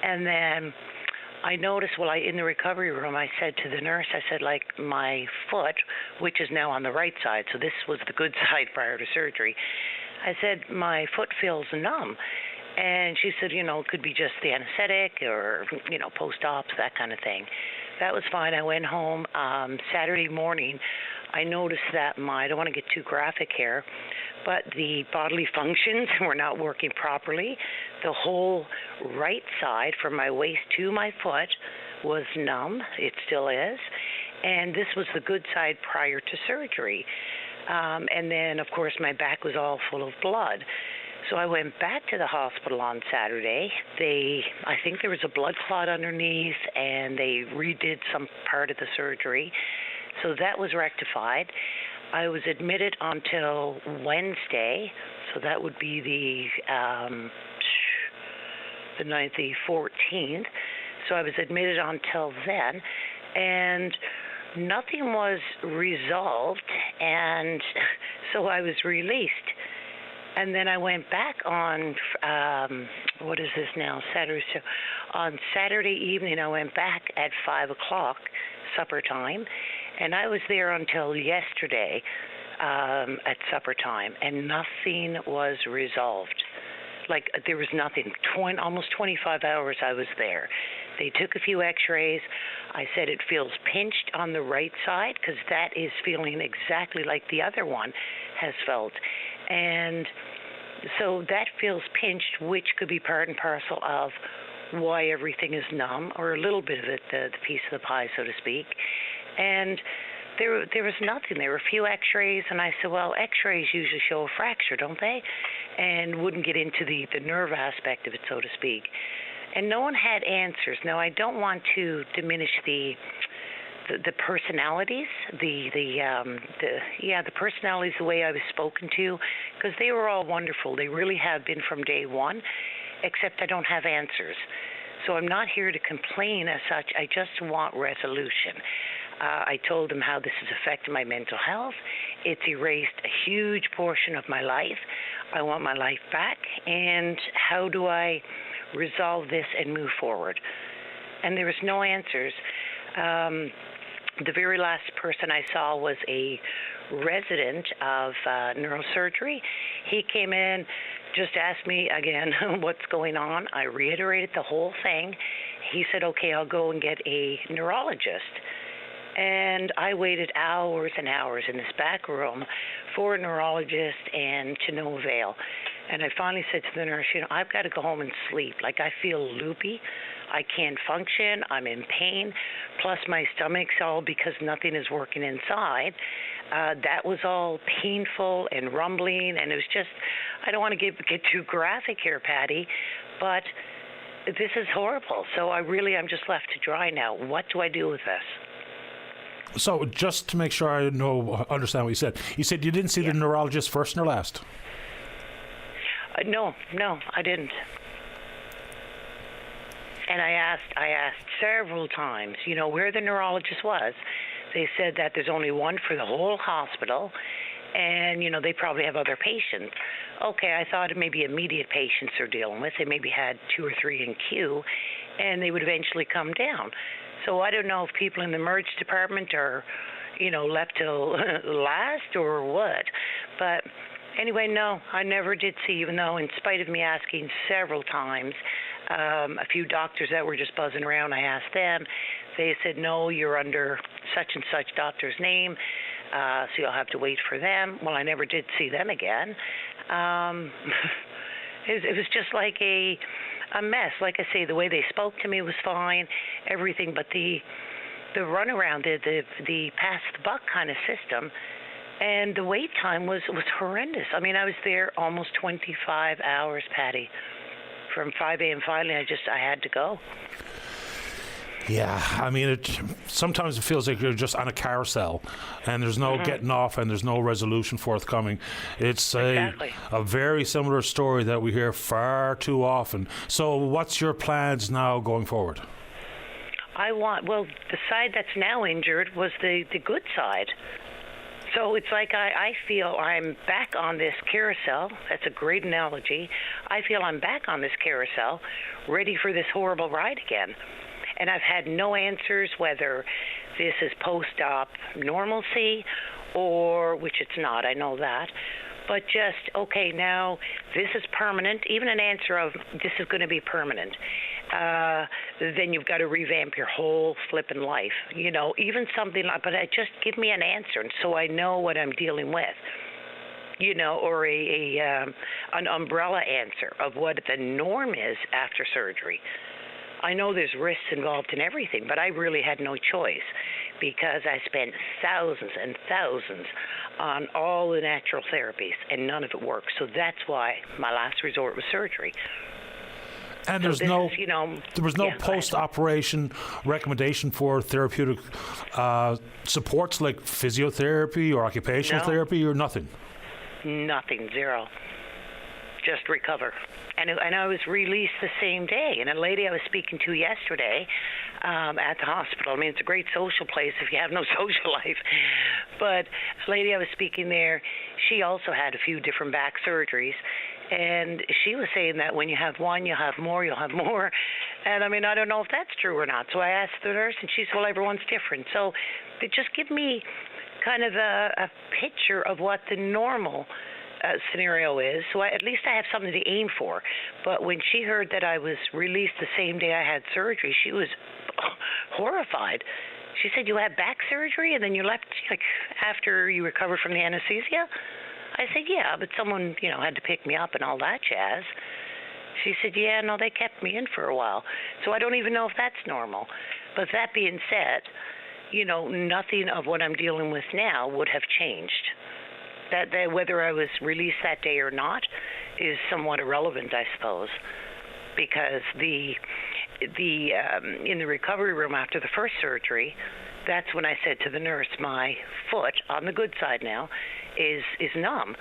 And then I noticed in the recovery room, I said to the nurse, like, my foot, which is now on the right side, so this was the good side prior to surgery, I said, my foot feels numb. And she said, it could be just the anesthetic or, post-ops, that kind of thing. That was fine. I went home Saturday morning. I noticed that I don't want to get too graphic here, but the bodily functions were not working properly. The whole right side from my waist to my foot was numb. It still is. And this was the good side prior to surgery. And then, of course, my back was all full of blood. So I went back to the hospital on Saturday. I think there was a blood clot underneath, and they redid some part of the surgery. So that was rectified. I was admitted until Wednesday, so that would be the 9th, the 14th. So I was admitted until then, and nothing was resolved, and so I was released. And then I went back on, what is this now, Saturday. So on Saturday evening, I went back at 5 o'clock, supper time, and I was there until yesterday at supper time, and nothing was resolved. Like, there was nothing. Almost 25 hours I was there. They took a few x-rays. I said it feels pinched on the right side because that is feeling exactly like the other one has felt. And so that feels pinched, which could be part and parcel of why everything is numb, or a little bit of it, the piece of the pie, so to speak. And there was nothing. There were a few x-rays, and I said, well, x-rays usually show a fracture, don't they? And wouldn't get into the nerve aspect of it, so to speak. And no one had answers. Now, I don't want to diminish the personalities, the personalities, the way I was spoken to, because they were all wonderful. They really have been from day one, except I don't have answers. So I'm not here to complain as such. I just want resolution. I told them how this has affected my mental health. It's erased a huge portion of my life. I want my life back. And how do I resolve this and move forward? And there was no answers. The very last person I saw was a resident of neurosurgery. He came in, just asked me again what's going on. I reiterated the whole thing. He said, okay, I'll go and get a neurologist. And I waited hours and hours in this back room for a neurologist, and to no avail. And I finally said to the nurse, I've got to go home and sleep. Like, I feel loopy. I can't function. I'm in pain. Plus, my stomach's all because nothing is working inside. That was all painful and rumbling, and it was just, I don't want to get too graphic here, Patty, but this is horrible. So I'm just left to dry now. What do I do with this? So just to make sure I understand what you said you didn't see the neurologist first nor last? No, I didn't. And I asked several times, where the neurologist was. They said that there's only one for the whole hospital, and, they probably have other patients. Okay, I thought it may be immediate patients they're dealing with. They maybe had 2 or 3 in queue, and they would eventually come down. So I don't know if people in the emergency department are, left till last or what. But anyway, no, I never did see, even though in spite of me asking several times, a few doctors that were just buzzing around, I asked them. They said, no, you're under such and such doctor's name, so you'll have to wait for them. Well, I never did see them again. It was just like a mess. Like I say, the way they spoke to me was fine, everything, but the runaround, the pass the buck kind of system, and the wait time was horrendous. I mean, I was there almost 25 hours, Patty. From 5 a.m. finally, I had to go. Yeah, I mean, sometimes it feels like you're just on a carousel, and there's no getting off, and there's no resolution forthcoming. It's a very similar story that we hear far too often. So what's your plans now going forward? The side that's now injured was the good side. So it's like I feel I'm back on this carousel. That's a great analogy. I feel I'm back on this carousel, ready for this horrible ride again. And I've had no answers whether this is post-op normalcy or, which it's not, I know that, but just, okay, now this is permanent, even an answer of this is going to be permanent. Then you've got to revamp your whole flipping life, even something like, but just give me an answer so I know what I'm dealing with. Or an umbrella answer of what the norm is after surgery. I know there's risks involved in everything, but I really had no choice because I spent thousands and thousands on all the natural therapies, and none of it worked. So that's why my last resort was surgery. And there was no post-operation recommendation for therapeutic supports like physiotherapy or occupational therapy or nothing? Nothing, zero. Just recover. And I was released the same day. And a lady I was speaking to yesterday at the hospital, I mean, it's a great social place if you have no social life. But a lady I was speaking there, she also had a few different back surgeries. And she was saying that when you have one, you'll have more. And I mean, I don't know if that's true or not. So I asked the nurse, and she said, well, everyone's different. So they just give me kind of a picture of what the normal scenario is, so at least I have something to aim for. But when she heard that I was released the same day I had surgery, she was horrified. She said, you had back surgery and then you left after you recovered from the anesthesia? I said, yeah, but someone, had to pick me up and all that jazz. She said, yeah, no, they kept me in for a while. So I don't even know if that's normal. But that being said, nothing of what I'm dealing with now would have changed. That whether I was released that day or not is somewhat irrelevant, I suppose, because the in the recovery room after the first surgery, that's when I said to the nurse, my foot on the good side now is numb.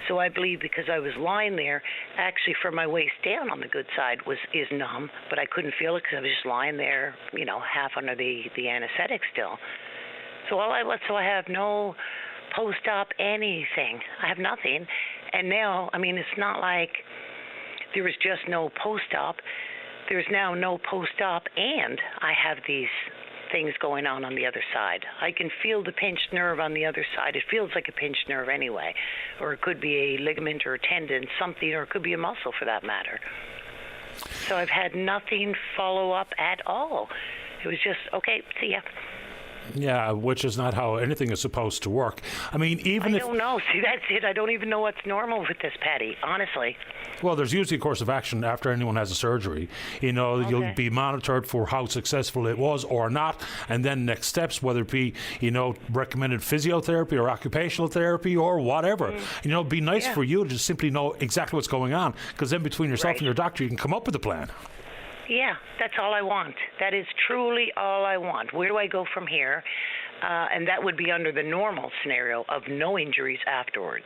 So I believe because I was lying there, actually from my waist down on the good side is numb, but I couldn't feel it because I was just lying there, half under the anesthetic still. So I have no post-op anything. I have nothing. And now, it's not like there was just no post-op. There's now no post-op, and I have these things going on the other side. I can feel the pinched nerve on the other side. It feels like a pinched nerve anyway, or it could be a ligament or a tendon, something, or it could be a muscle for that matter. So I've had nothing follow up at all. It was just, okay, see ya. Yeah, which is not how anything is supposed to work. I don't know. See, that's it. I don't even know what's normal with this, Patty, honestly. Well, there's usually a course of action after anyone has a surgery. You'll be monitored for how successful it was or not, and then next steps, whether it be, recommended physiotherapy or occupational therapy or whatever. It'd be nice for you to just simply know exactly what's going on, because then between yourself and your doctor, you can come up with a plan. Yeah, that's all I want. That is truly all I want. Where do I go from here? And that would be under the normal scenario of no injuries afterwards.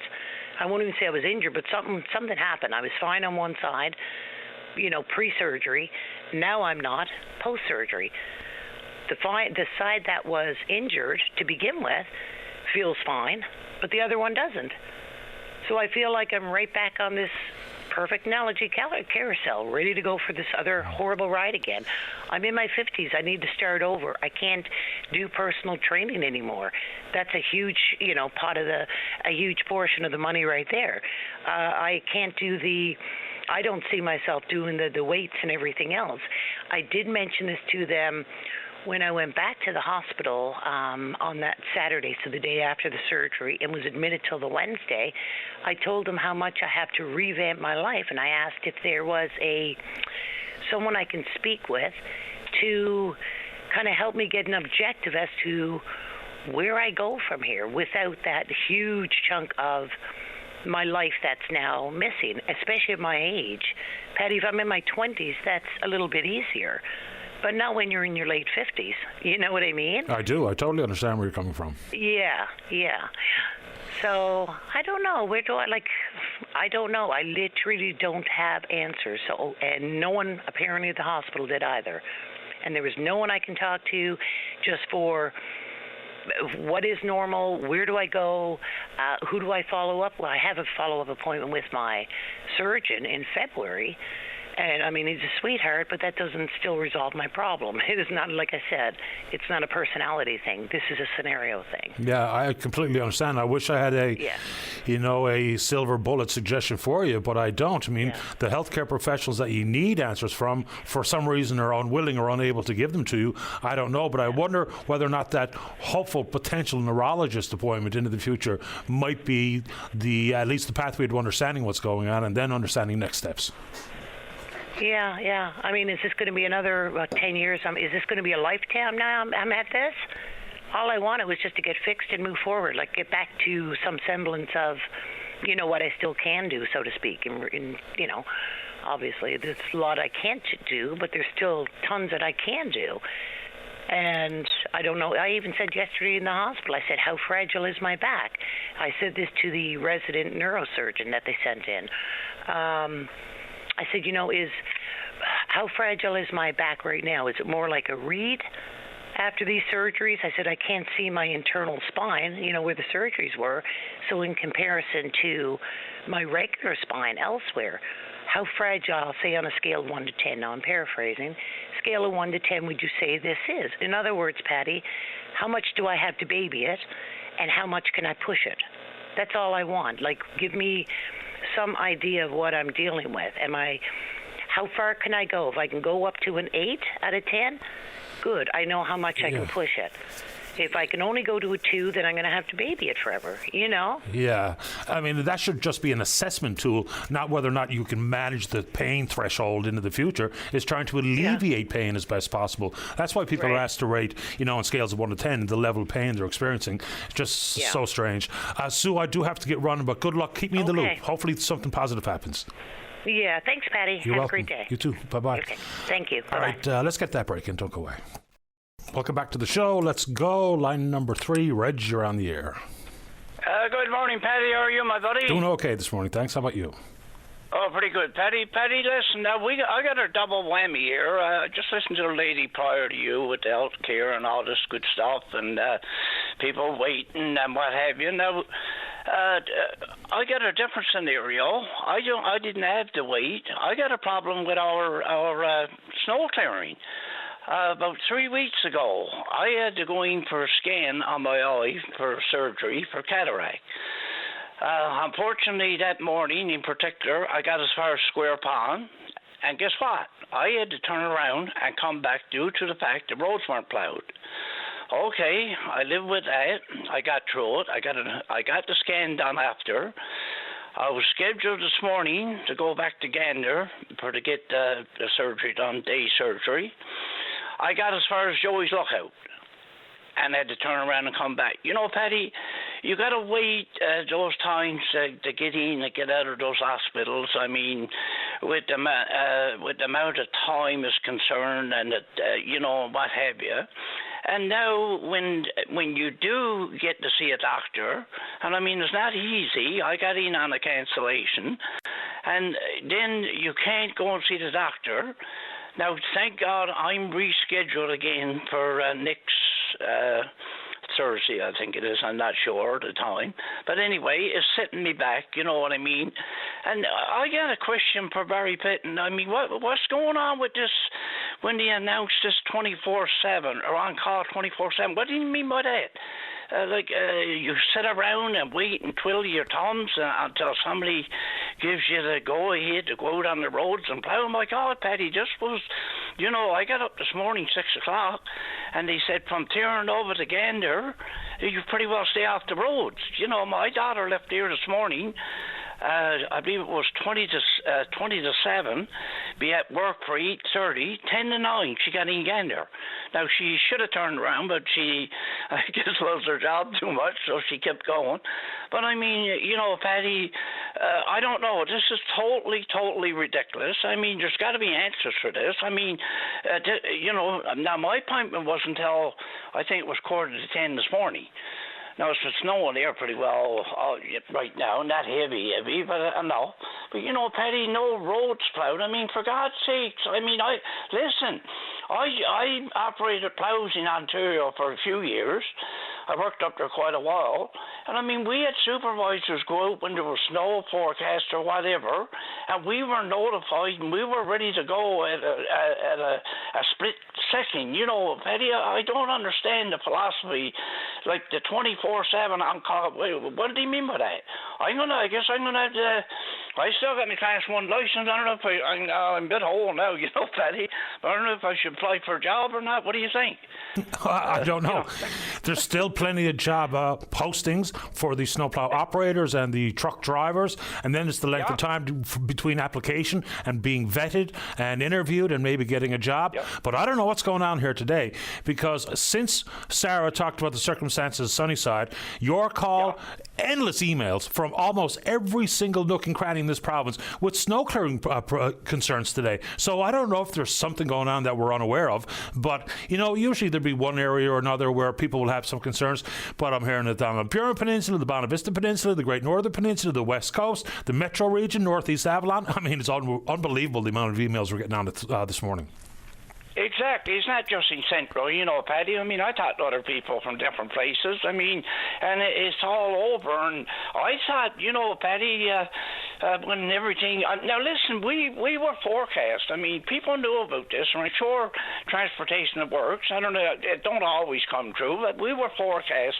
I won't even say I was injured, but something happened. I was fine on one side, pre-surgery. Now I'm not, post-surgery. The side that was injured to begin with feels fine, but the other one doesn't. So I feel like I'm right back on this perfect analogy carousel, ready to go for this other horrible ride again. I'm in my 50s. I need to start over. I can't do personal training anymore. That's a huge, a huge portion of the money right there. I can't do I don't see myself doing the weights and everything else. I did mention this to them when I went back to the hospital on that Saturday, so the day after the surgery, and was admitted till the Wednesday. I told them how much I have to revamp my life, and I asked if there was someone I can speak with to kind of help me get an objective as to where I go from here without that huge chunk of my life that's now missing, especially at my age. Patty, if I'm in my 20s, that's a little bit easier. But not when you're in your late 50s. You know what I mean? I do. I totally understand where you're coming from. Yeah. So I don't know. I don't know. I literally don't have answers. So, and no one apparently at the hospital did either. And there was no one I can talk to just for what is normal, where do I go, who do I follow up? Well, I have a follow-up appointment with my surgeon in February. And, he's a sweetheart, but that doesn't still resolve my problem. It is not, like I said, it's not a personality thing. This is a scenario thing. Yeah, I completely understand. I wish I had a silver bullet suggestion for you, but I don't. The healthcare professionals that you need answers from, for some reason, are unwilling or unable to give them to you. I don't know, but I wonder whether or not that hopeful potential neurologist appointment into the future might be at least the pathway to understanding what's going on and then understanding next steps. Yeah. Is this going to be another 10 years? Is this going to be a lifetime now I'm at this? All I wanted was just to get fixed and move forward, get back to some semblance of, what I still can do, so to speak. And obviously there's a lot I can't do, but there's still tons that I can do. And I don't know, I even said yesterday in the hospital, I said, how fragile is my back? I said this to the resident neurosurgeon that they sent in. I said, how fragile is my back right now? Is it more like a reed after these surgeries? I said, I can't see my internal spine, where the surgeries were. So in comparison to my regular spine elsewhere, how fragile, say on a scale of 1 to 10, now I'm paraphrasing, scale of 1 to 10 would you say this is? In other words, Patty, how much do I have to baby it and how much can I push it? That's all I want. Give me some idea of what I'm dealing with. How far can I go? If I can go up to an 8 out of 10, good. I know how much I can push it. If I can only go to a 2, then I'm going to have to baby it forever, you know? Yeah. I mean, that should just be an assessment tool, not whether or not you can manage the pain threshold into the future. It's trying to alleviate pain as best possible. That's why people are asked to rate, on scales of 1 to 10, the level of pain they're experiencing. It's just so strange. Sue, I do have to get running, but good luck. Keep me in the loop. Hopefully something positive happens. Yeah, thanks, Patty. You're have welcome. a great day. You too. Bye-bye. Okay. Thank you. All right, let's get that break in. Don't go away. Welcome back to the show. Let's go. Line number 3. Reg, you're on the air. Good morning, Paddy. How are you, my buddy? Doing okay this morning. Thanks. How about you? Oh, pretty good. Paddy, listen, I got a double whammy here. Just listen to the lady prior to you with the health care and all this good stuff and people waiting and what have you. Now, I got a different scenario. I didn't have to wait. I got a problem with our snow clearing. About 3 weeks ago, I had to go in for a scan on my eye for surgery for cataract. Unfortunately, that morning in particular, I got as far as Square Pond, and guess what? I had to turn around and come back due to the fact the roads weren't plowed. Okay, I live with that. I got through it. I got the scan done after. I was scheduled this morning to go back to Gander to get the surgery done, day surgery. I got as far as Joey's Lookout and had to turn around and come back. Paddy, you got to wait those times to get in and get out of those hospitals. I mean, with the amount of time is concerned and, what have you. And now when you do get to see a doctor, and I mean, it's not easy. I got in on a cancellation, and then you can't go and see the doctor. Now, thank God I'm rescheduled again for next Thursday, I think it is. I'm not sure at the time. But anyway, it's setting me back, you know what I mean? And I got a question for Barry Pitton. I mean, what's going on with this when they announced this 24/7 or on call 24/7? What do you mean by that? You sit around and wait and twiddle your thumbs until somebody gives you the go-ahead to go out on the roads and plow. My God, Paddy, this was, I got up this morning, 6 o'clock, and they said from Tyrone over to Gander, you pretty well stay off the roads. My daughter left here this morning. I believe it was 20 to 7, be at work for 8:30, 10 to 9, she got in Gander. Now, she should have turned around, but she, I guess, loves her job too much, so she kept going. But, I mean, Paddy, I don't know. This is totally ridiculous. I mean, there's got to be answers for this. I mean, now my appointment wasn't until, I think it was 9:45 this morning. Now, it's snowing there pretty well right now, not heavy, but no. But, Paddy, no roads plowed. I mean, for God's sakes, I mean, listen, I operated plows in Ontario for a few years. I worked up there quite a while. And, I mean, we had supervisors go out when there was snow forecast or whatever, and we were notified and we were ready to go at a split second. Paddy, I don't understand the philosophy, like the 24/7 on call. What do you mean by that? I guess I'm gonna have to. I still got my Class 1 license. I don't know if I'm a bit old now, Paddy. I don't know if I should apply for a job or not. What do you think? I don't know. There's still plenty of job postings for the snowplow operators and the truck drivers, and then it's the length of time between application and being vetted and interviewed and maybe getting a job. But I don't know what's going on here today, because since Sarah talked about the circumstances of Sunnyside, your call, endless emails from almost every single nook and cranny in this province with snow clearing concerns today. So I don't know if there's something going on that we're unaware of, but usually there'd be one area or another where people will have some concerns. But I'm hearing it on the Burin Peninsula, the Bonavista Peninsula, the Great Northern Peninsula, the West Coast, the Metro region, Northeast Avalon. I mean, it's unbelievable the amount of emails we're getting on this morning. Exactly. It's not just in Central, Paddy. I mean, I talked to other people from different places. I mean, and it's all over. And I thought, Paddy, when everything... now, listen, we were forecast. I mean, people knew about this. And I'm sure transportation works. I don't know. It don't always come true, but we were forecast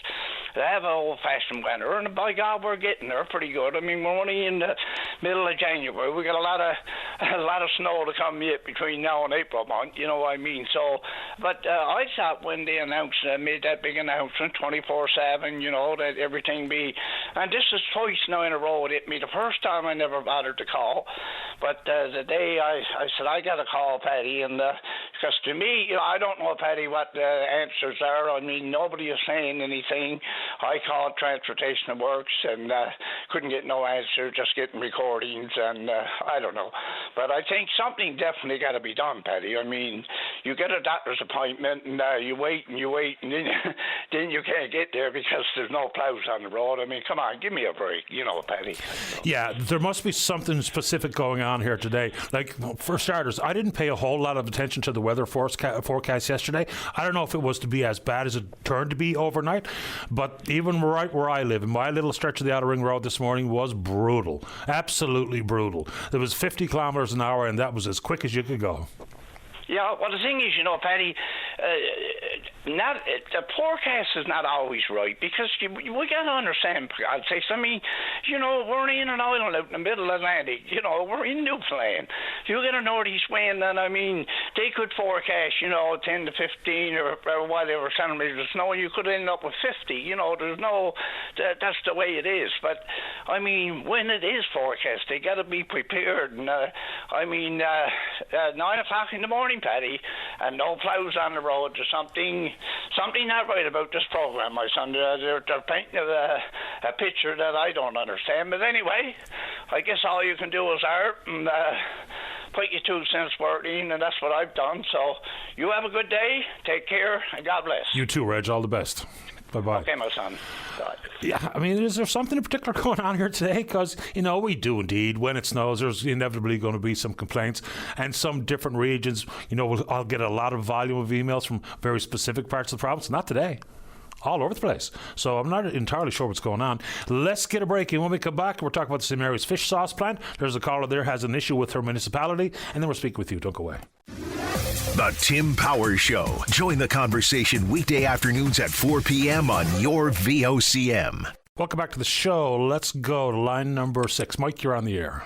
to have an old-fashioned winter. And by God, we're getting there pretty good. I mean, we're only in the middle of January. We got a lot of a lot of snow to come yet between now and April month, you know what I mean? So, but I thought when they made that big announcement, 24/7, you know, that everything be, and this is twice now in a row it hit me. The first time I never bothered to call, but the day I said, I got to call Paddy, and because to me, you know, I don't know, Paddy, what the answers are. I mean, nobody is saying anything. I called Transportation Works and couldn't get no answer, just getting recordings, and I don't know. But I think something definitely got to be done, Paddy. I mean, you get a doctor's appointment, and you wait, and then you can't get there because there's no plows on the road. I mean, come on, give me a break, you know, Paddy. Yeah, there must be something specific going on here today. Like, for starters, I didn't pay a whole lot of attention to the weather forecast yesterday. I don't know if it was to be as bad as it turned to be overnight, but even right where I live, in my little stretch of the Outer Ring Road this morning was brutal, absolutely brutal. There was 50 kilometres an hour, and that was as quick as you could go. Yeah, well, the thing is, you know, Paddy, the forecast is not always right, because we got to understand, I'd say, I mean, you know, we're in an island out in the middle of the Atlantic, you know, we're in Newfoundland. You get a northeast wind, and I mean, they could forecast, you know, 10 to 15 or whatever centimeters of snow, you could end up with 50, you know, there's no, that's the way it is. But, I mean, when it is forecast, they got to be prepared, and, I mean, 9 o'clock in the morning, Paddy, and no plows on the road. There's something not right about this program, my son. They're painting a picture that I don't understand. But anyway, I guess all you can do is art and put your 2 cents worth in, and that's what I've done. So you have a good day, take care, and God bless. You too, Reg. All the best. Bye-bye. Okay, my son. Bye. Yeah, I mean, is there something in particular going on here today? Because, you know, we do indeed. When it snows, there's inevitably going to be some complaints. And some different regions, you know, I'll get a lot of volume of emails from very specific parts of the province. Not today. All over the place. So I'm not entirely sure what's going on. Let's get a break. And when we come back, we're talking about the St. Mary's fish sauce plant. There's a caller there has an issue with her municipality. And then we'll speak with you. Don't go away. The Tim Powers Show. Join the conversation weekday afternoons at 4 p.m. on your VOCM. Welcome back to the show. Let's go to line number 6. Mike, you're on the air.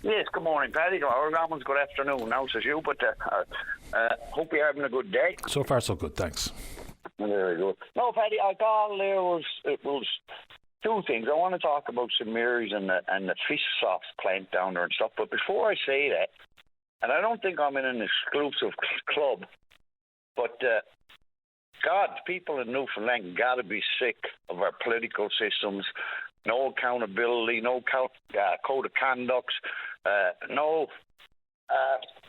Yes, good morning, Paddy. Or good afternoon now, says you, but hope you're having a good day. So far, so good. Thanks. Very good. No, Paddy, I thought it was 2 things. I want to talk about St. Mary's and the fish sauce plant down there and stuff, but before I say that, and I don't think I'm in an exclusive club, but God, people in Newfoundland got to be sick of our political systems. No accountability, no code of conduct, no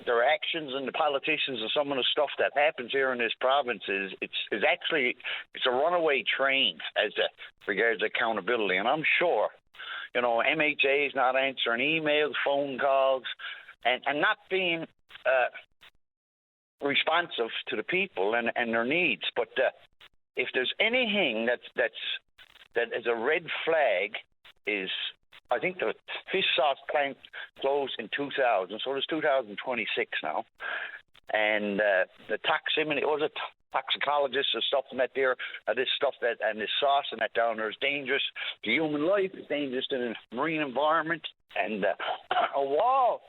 their actions and the politicians and some of the stuff that happens here in this province is actually a runaway train as regards accountability. And I'm sure, you know, MHA is not answering emails, phone calls, and not being responsive to the people and their needs. But if there's anything that is a red flag, is I think the fish sauce plant closed in 2000, so it's 2026 now. And the toxicologists and stuff and that there, this stuff that and this sauce and that down there is dangerous to human life, it's dangerous to the marine environment, and a wall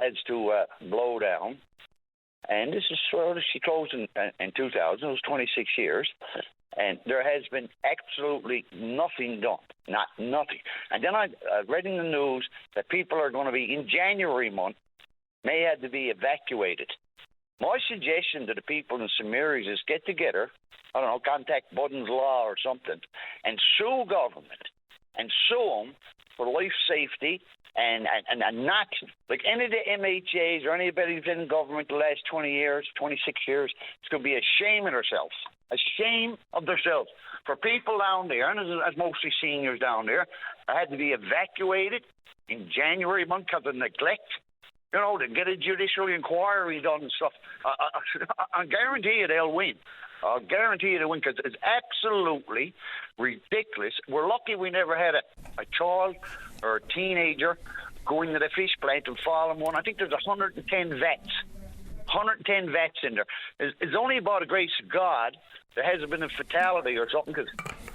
has to blow down. And this is she closed in 2000. It was 26 years. And there has been absolutely nothing done, nothing. And then I read in the news that people are going to be, in January month, may have to be evacuated. My suggestion to the people in St. Mary's is get together, I don't know, contact Budden's Law or something, and sue government, and sue them for life safety, and not, like any of the MHAs or anybody who's in government the last 20 years, 26 years, it's going to be a shame of themselves. A shame of themselves. For people down there, and as mostly seniors down there, had to be evacuated in January month because of neglect, you know, to get a judicial inquiry done and stuff. I guarantee you they'll win. I'll guarantee you they'll win because it's absolutely ridiculous. We're lucky we never had a child or a teenager go into the fish plant and fall in one. I think there's 110 vets. 110 vets in there. It's only by the grace of God there hasn't been a fatality or something, because,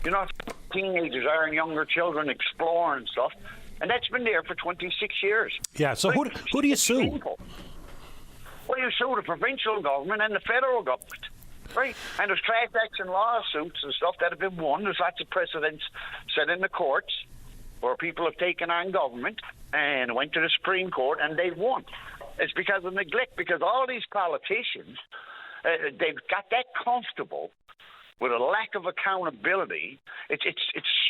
you know, teenagers are and younger children exploring and stuff, And that's been there for 26 years. Yeah, so Right? who do you sue? Shameful. Well, you sue the provincial government and the federal government. Right? And there's class action lawsuits and stuff that have been won. There's lots of precedents set in the courts where people have taken on government and went to the Supreme Court and they've won. It's because of neglect, because all these politicians, they've got that comfortable with a lack of accountability. It's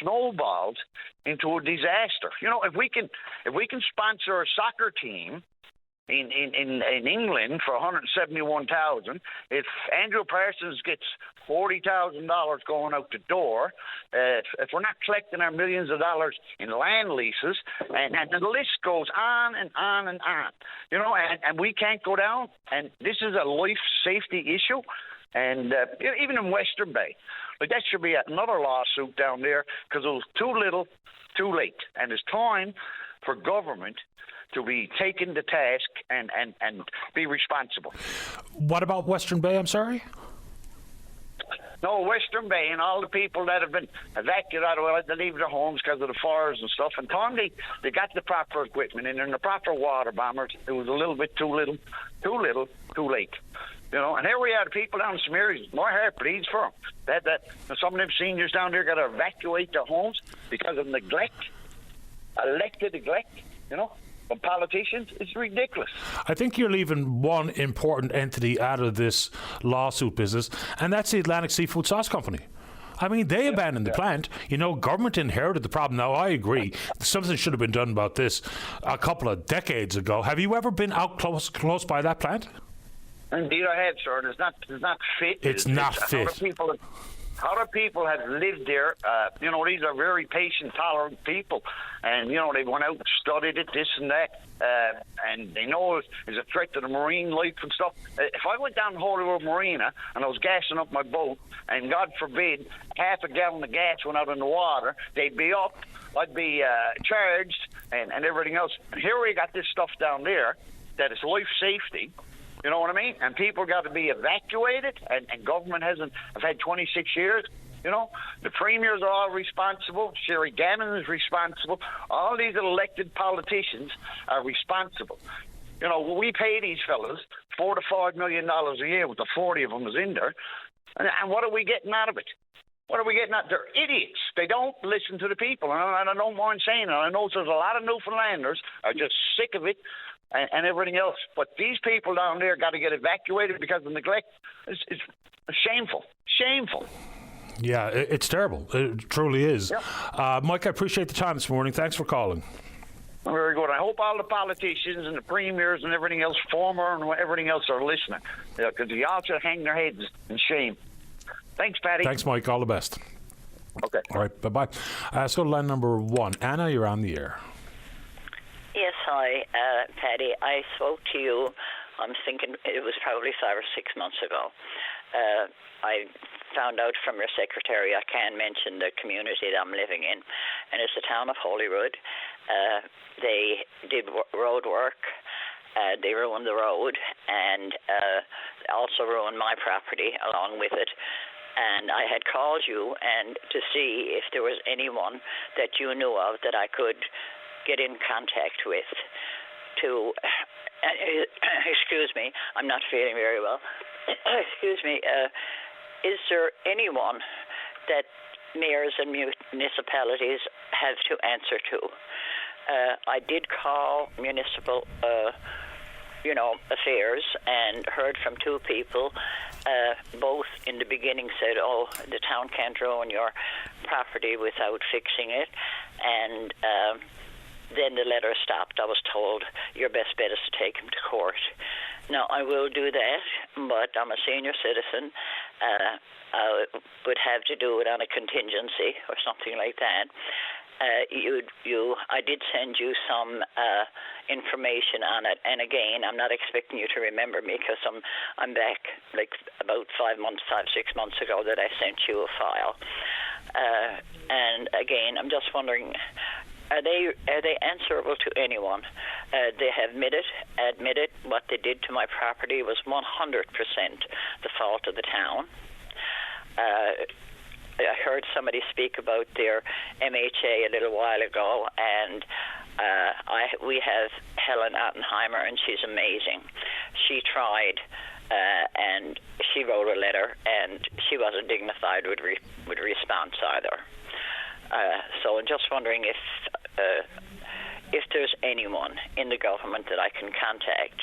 snowballed into a disaster. You know, if we can sponsor a soccer team in England for $171,000, if Andrew Parsons gets $40,000 going out the door, if we're not collecting our millions of dollars in land leases, and the list goes on and on and on, you know, and we can't go down. And this is a life safety issue. And even in Western Bay, like that should be another lawsuit down there because it was too little, too late. And it's time for government to be taken to task and be responsible. What about Western Bay, I'm sorry? No, Western Bay and all the people that have been evacuated out of to leave their homes because of the fires and stuff. And Tom, they got the proper equipment in there and the proper water bombers. It was a little bit too little, too late. You know, and here we are, the people down in some areas, my heart bleeds for them. That some of them seniors down there got to evacuate their homes because of neglect, elected neglect, you know, from politicians. It's ridiculous. I think you're leaving one important entity out of this lawsuit business, and that's the Atlantic Seafood Sauce Company. I mean, they abandoned the plant. You know, government inherited the problem. Now, I agree. Something should have been done about this a couple of decades ago. Have you ever been out close by that plant? Indeed, I have, sir. It's not fit. It's not fit. Other people have lived there. You know, these are very patient, tolerant people, and you know they went out and studied it, this and that, and they know it's a threat to the marine life and stuff. If I went down to Holyrood Marina and I was gassing up my boat, and God forbid half a gallon of gas went out in the water, they'd be up. I'd be charged and everything else. And here we got this stuff down there that is life safety. You know what I mean? And people got to be evacuated, and government hasn't. I've had 26 years. You know, the premiers are all responsible. Sherry Gannon is responsible. All these elected politicians are responsible. You know, we pay these fellas $4 to $5 million a year with the 40 of them is in there. And what are we getting out of it? What are we getting out? They're idiots. They don't listen to the people. And I don't mind saying it. I know there's a lot of Newfoundlanders are just sick of it. And everything else. But these people down there got to get evacuated because of neglect. It's shameful. Shameful. Yeah, it's terrible. It truly is. Yeah. Mike, I appreciate the time this morning. Thanks for calling. Very good. I hope all the politicians and the premiers and everything else, former and everything else, are listening. Because they all should hang their heads in shame. Thanks, Patty. Thanks, Mike. All the best. Okay. All right. Bye-bye. Let's go to line number 1. Anna, you're on the air. Yes, hi, Patty. I spoke to you, I'm thinking it was probably 5 or 6 months ago. I found out from your secretary I can mention the community that I'm living in, and it's the town of Holyrood. They did road work. They ruined the road and also ruined my property along with it. And I had called you and to see if there was anyone that you knew of that I could get in contact with to excuse me, I'm not feeling very well. Excuse me. Is there anyone that mayors and municipalities have to answer to? I did call municipal affairs and heard from 2 people. Both in the beginning said, oh, the town can't ruin your property without fixing it, and then the letter stopped. I was told your best bet is to take him to court. Now, I will do that, but I'm a senior citizen. I would have to do it on a contingency or something like that. I did send you some information on it, and again, I'm not expecting you to remember me because I'm back like about 6 months ago that I sent you a file. And again, I'm just wondering, are they answerable to anyone? They have admitted what they did to my property was 100% the fault of the town. I heard somebody speak about their MHA a little while ago, and We have Helen Ottenheimer, and she's amazing. She tried, and she wrote a letter, and she wasn't dignified with response either. So I'm just wondering if there's anyone in the government that I can contact.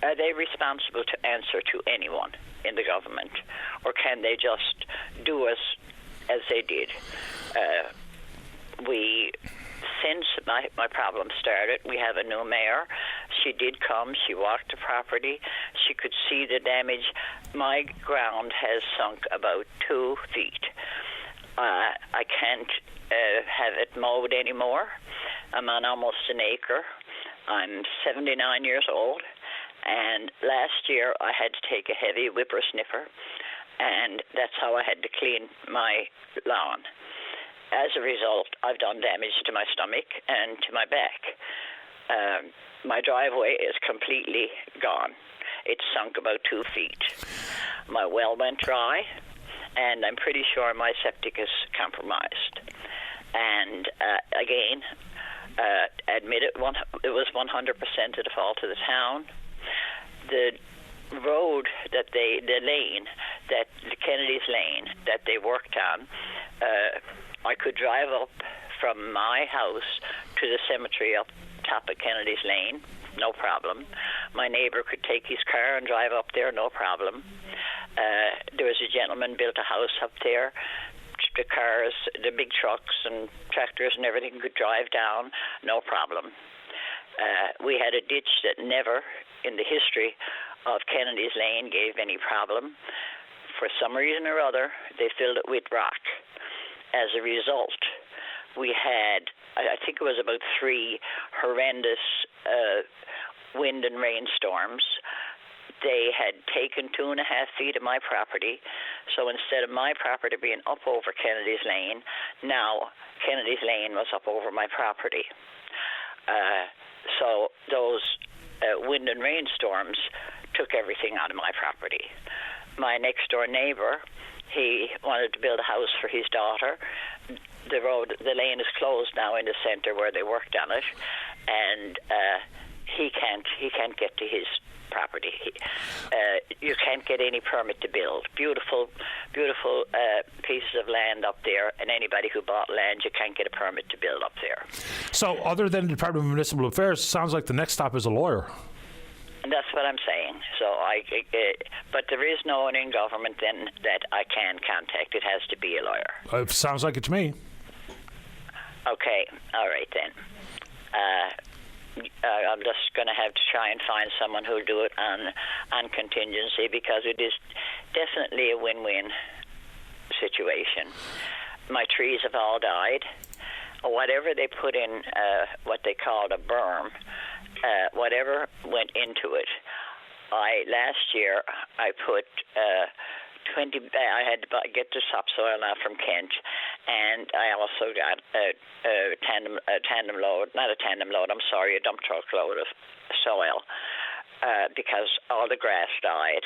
Are they responsible to answer to anyone in the government, or can they just do as they did? Since my problem started, we have a new mayor. She did come. She walked the property. She could see the damage. My ground has sunk about 2 feet. I can't have it mowed anymore. I'm on almost an acre. I'm 79 years old, and last year I had to take a heavy whippersnipper, and that's how I had to clean my lawn. As a result, I've done damage to my stomach and to my back. My driveway is completely gone. It's sunk about 2 feet. My well went dry, and I'm pretty sure my septic is compromised. And again, admit it was 100% of the fault of the town. The road the Kennedy's Lane that they worked on, I could drive up from my house to the cemetery up top of Kennedy's Lane, no problem. My neighbor could take his car and drive up there, no problem. There was a gentleman built a house up there. The cars, the big trucks and tractors and everything could drive down, no problem. We had a ditch that never in the history of Kennedy's Lane gave any problem. For some reason or other, they filled it with rock. As a result, we had, I think it was about 3 horrendous wind and rainstorms. They had taken 2.5 feet of my property. So instead of my property being up over Kennedy's Lane, now Kennedy's Lane was up over my property. So those wind and rainstorms took everything out of my property. My next door neighbor, he wanted to build a house for his daughter. The lane is closed now in the center where they worked on it, and he can't get to his property. You can't get any permit to build. Beautiful pieces of land up there, and anybody who bought land, you can't get a permit to build up there. So, other than the Department of Municipal Affairs, sounds like the next stop is a lawyer. And that's what I'm saying. So but there is no one in government then that I can contact. It has to be a lawyer. Sounds like it to me. Okay, all right then. I'm just going to have to try and find someone who'll do it on contingency, because it is definitely a win-win situation. My trees have all died. Whatever they put in, what they called a berm, whatever went into it. Last year I put 20. I had to get the topsoil now from Kent, and I also got a tandem load, not a tandem load. I'm sorry, a dump truck load of soil, because all the grass died.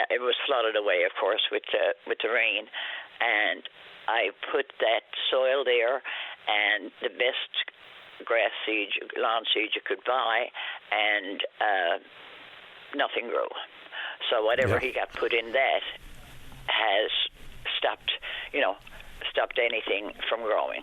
It was flooded away, of course, with the rain, and I put that soil there, and the best grass seed, lawn seed you could buy, and nothing grew. So whatever he got put in that has stopped anything from growing.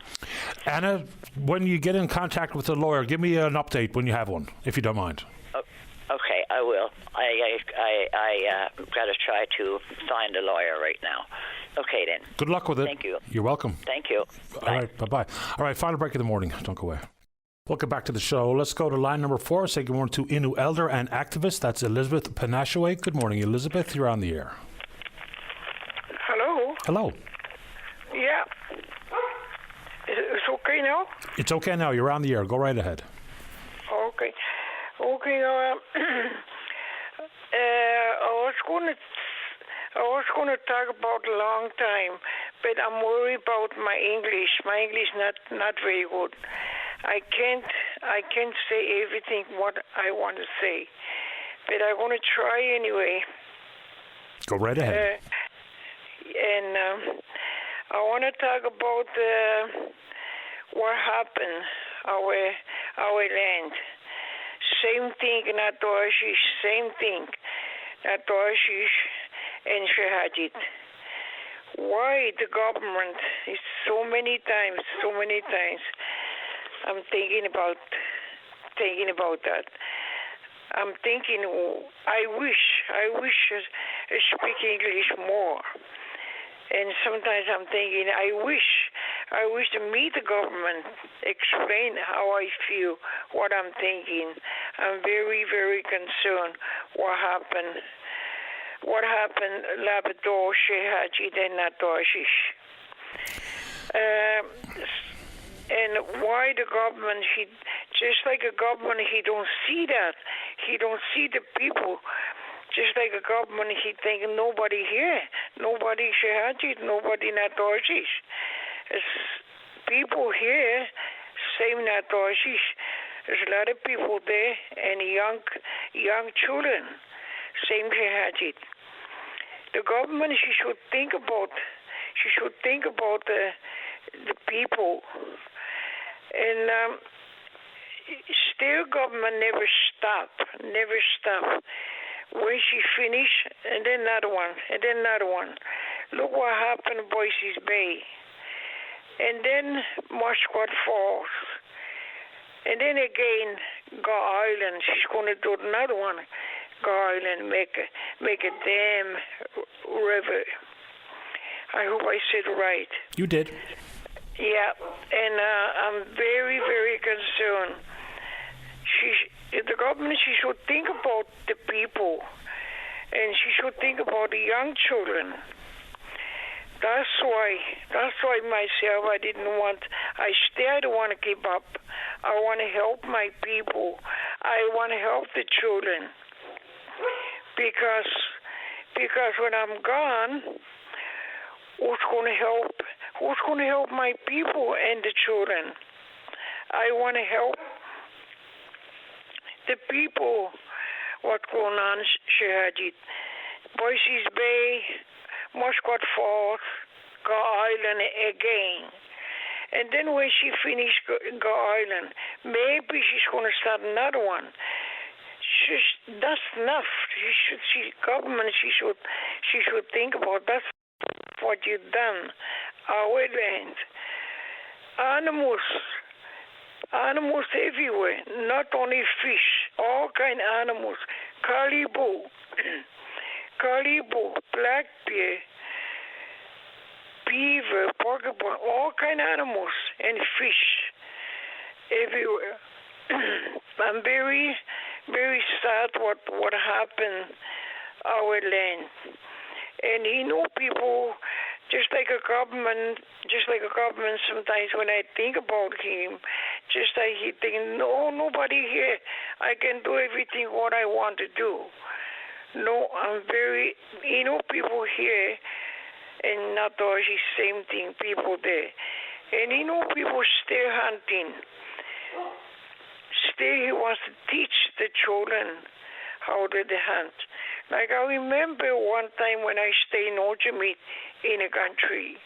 Anna, when you get in contact with a lawyer, give me an update when you have one, if you don't mind. Okay, I will. I got to try to find a lawyer right now. Okay, then. Good luck with it. Thank you. You're welcome. Thank you. All right, bye-bye. All right, final break of the morning. Don't go away. Welcome back to the show. Let's go to line number 4. Say good morning to Innu elder and activist. That's Elizabeth Panashaway. Good morning, Elizabeth. You're on the air. Hello. Hello. Yeah. It's okay now? It's okay now. You're on the air. Go right ahead. Okay. Okay. I was going to talk about a long time, but I'm worried about my English. My English not very good. I can't say everything what I want to say, but I'm going to try anyway. Go right ahead. And I want to talk about what happened our land. Same thing in Atoshish, same thing. Atoshish and Shahajit. Why the government is so many times, I'm thinking about that. I'm thinking, I wish I speak English more. And sometimes I'm thinking, I wish to meet the government, explain how I feel, what I'm thinking. I'm very, very concerned what happened Labrador, Shehajit, and Natoshish. And why the government, just like a government, he don't see that. He don't see the people. Just like a government, he think nobody here, nobody Shehajit, nobody Natoshish. People here, same Natoshish. There's a lot of people there and young children, same Shehajit. The government, she should think about the people. And still government never stop. When she finish, and then another one. Look what happened in Boise's Bay. And then Muscat Falls. And then again, Gar Island. She's going to do another one. Gar Island, make a dam river. I hope I said right. You did. Yeah, and I'm very, very concerned. The government, she should think about the people, and she should think about the young children. That's why myself, I don't want to give up. I want to help my people. I want to help the children. Because when I'm gone, who's going to help my people and the children? I want to help the people. What's going on, Shehajit? Boise's Bay, Muscat Falls, Gar Island again. And then when she finished Gar Island, maybe she's going to start another one. That's enough. Government, she should think about that's what you've done. Our land. Animals everywhere, not only fish, all kind of animals. Caribou, black bear, beaver, porcupine, all kind of animals and fish everywhere. I'm very, very sad what happened our land. And people, just like a government, sometimes when I think about him, just like he think, no, nobody here, I can do everything what I want to do. No, I'm very, people here, and not always same thing, people there. And people still hunting. Still he wants to teach the children how to hunt. Like I remember one time when I stayed in Ojimit in a country,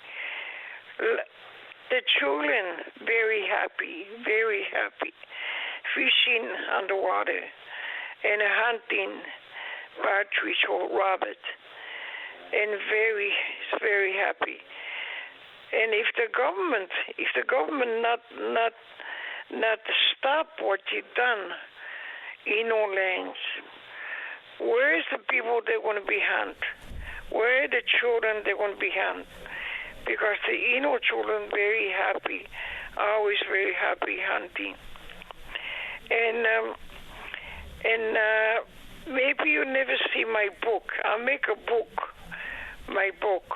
the children very happy, fishing underwater and hunting partridge or rabbit, and very, very happy. And if the government not stop what you've done in our lands, where is the people they're going to be hunt? Where are the children they're going to be hunt? Because the children very happy, always very happy hunting. And maybe you never see my book. I'll make a book. My book.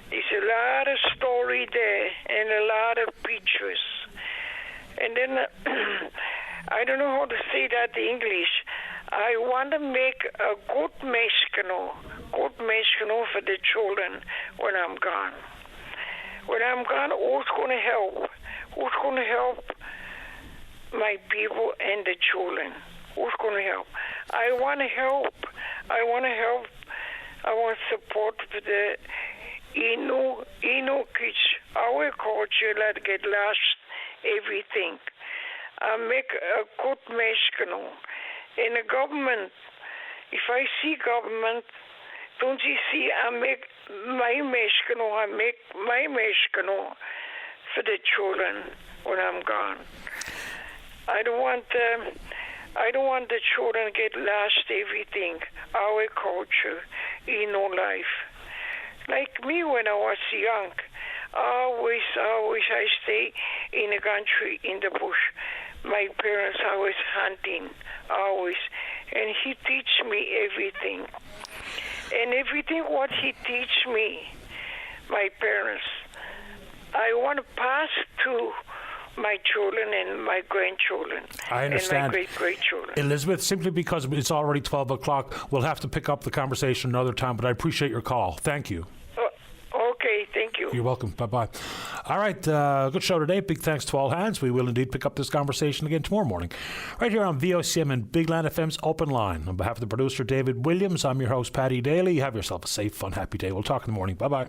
There's a lot of story there and a lot of pictures. And then I don't know how to say that in English. I want to make a good meshkano for the children when I'm gone. When I'm gone, who's going to help? Who's going to help my people and the children? Who's going to help? I want to help. I want support for the Innu kids culture that get lost everything. I make a good meiskenung. In the government, if I see government, don't you see I make my meiskenung, I make my meiskenung for the children when I'm gone. I don't want the children get lost everything, our culture, in our life. Like me when I was young, always I stay in the country, in the bush. My parents always hunting, always. And he teach me everything. And everything what he teach me, my parents, I want to pass to my children and my grandchildren. I understand. And my great-grandchildren. Elizabeth, simply because it's already 12 o'clock, we'll have to pick up the conversation another time, but I appreciate your call. Thank you. Okay, thank you. You're welcome. Bye-bye. All right, good show today. Big thanks to all hands. We will indeed pick up this conversation again tomorrow morning, right here on VOCM and Big Land FM's Open Line. On behalf of the producer, David Williams, I'm your host, Paddy Daly. Have yourself a safe, fun, happy day. We'll talk in the morning. Bye-bye.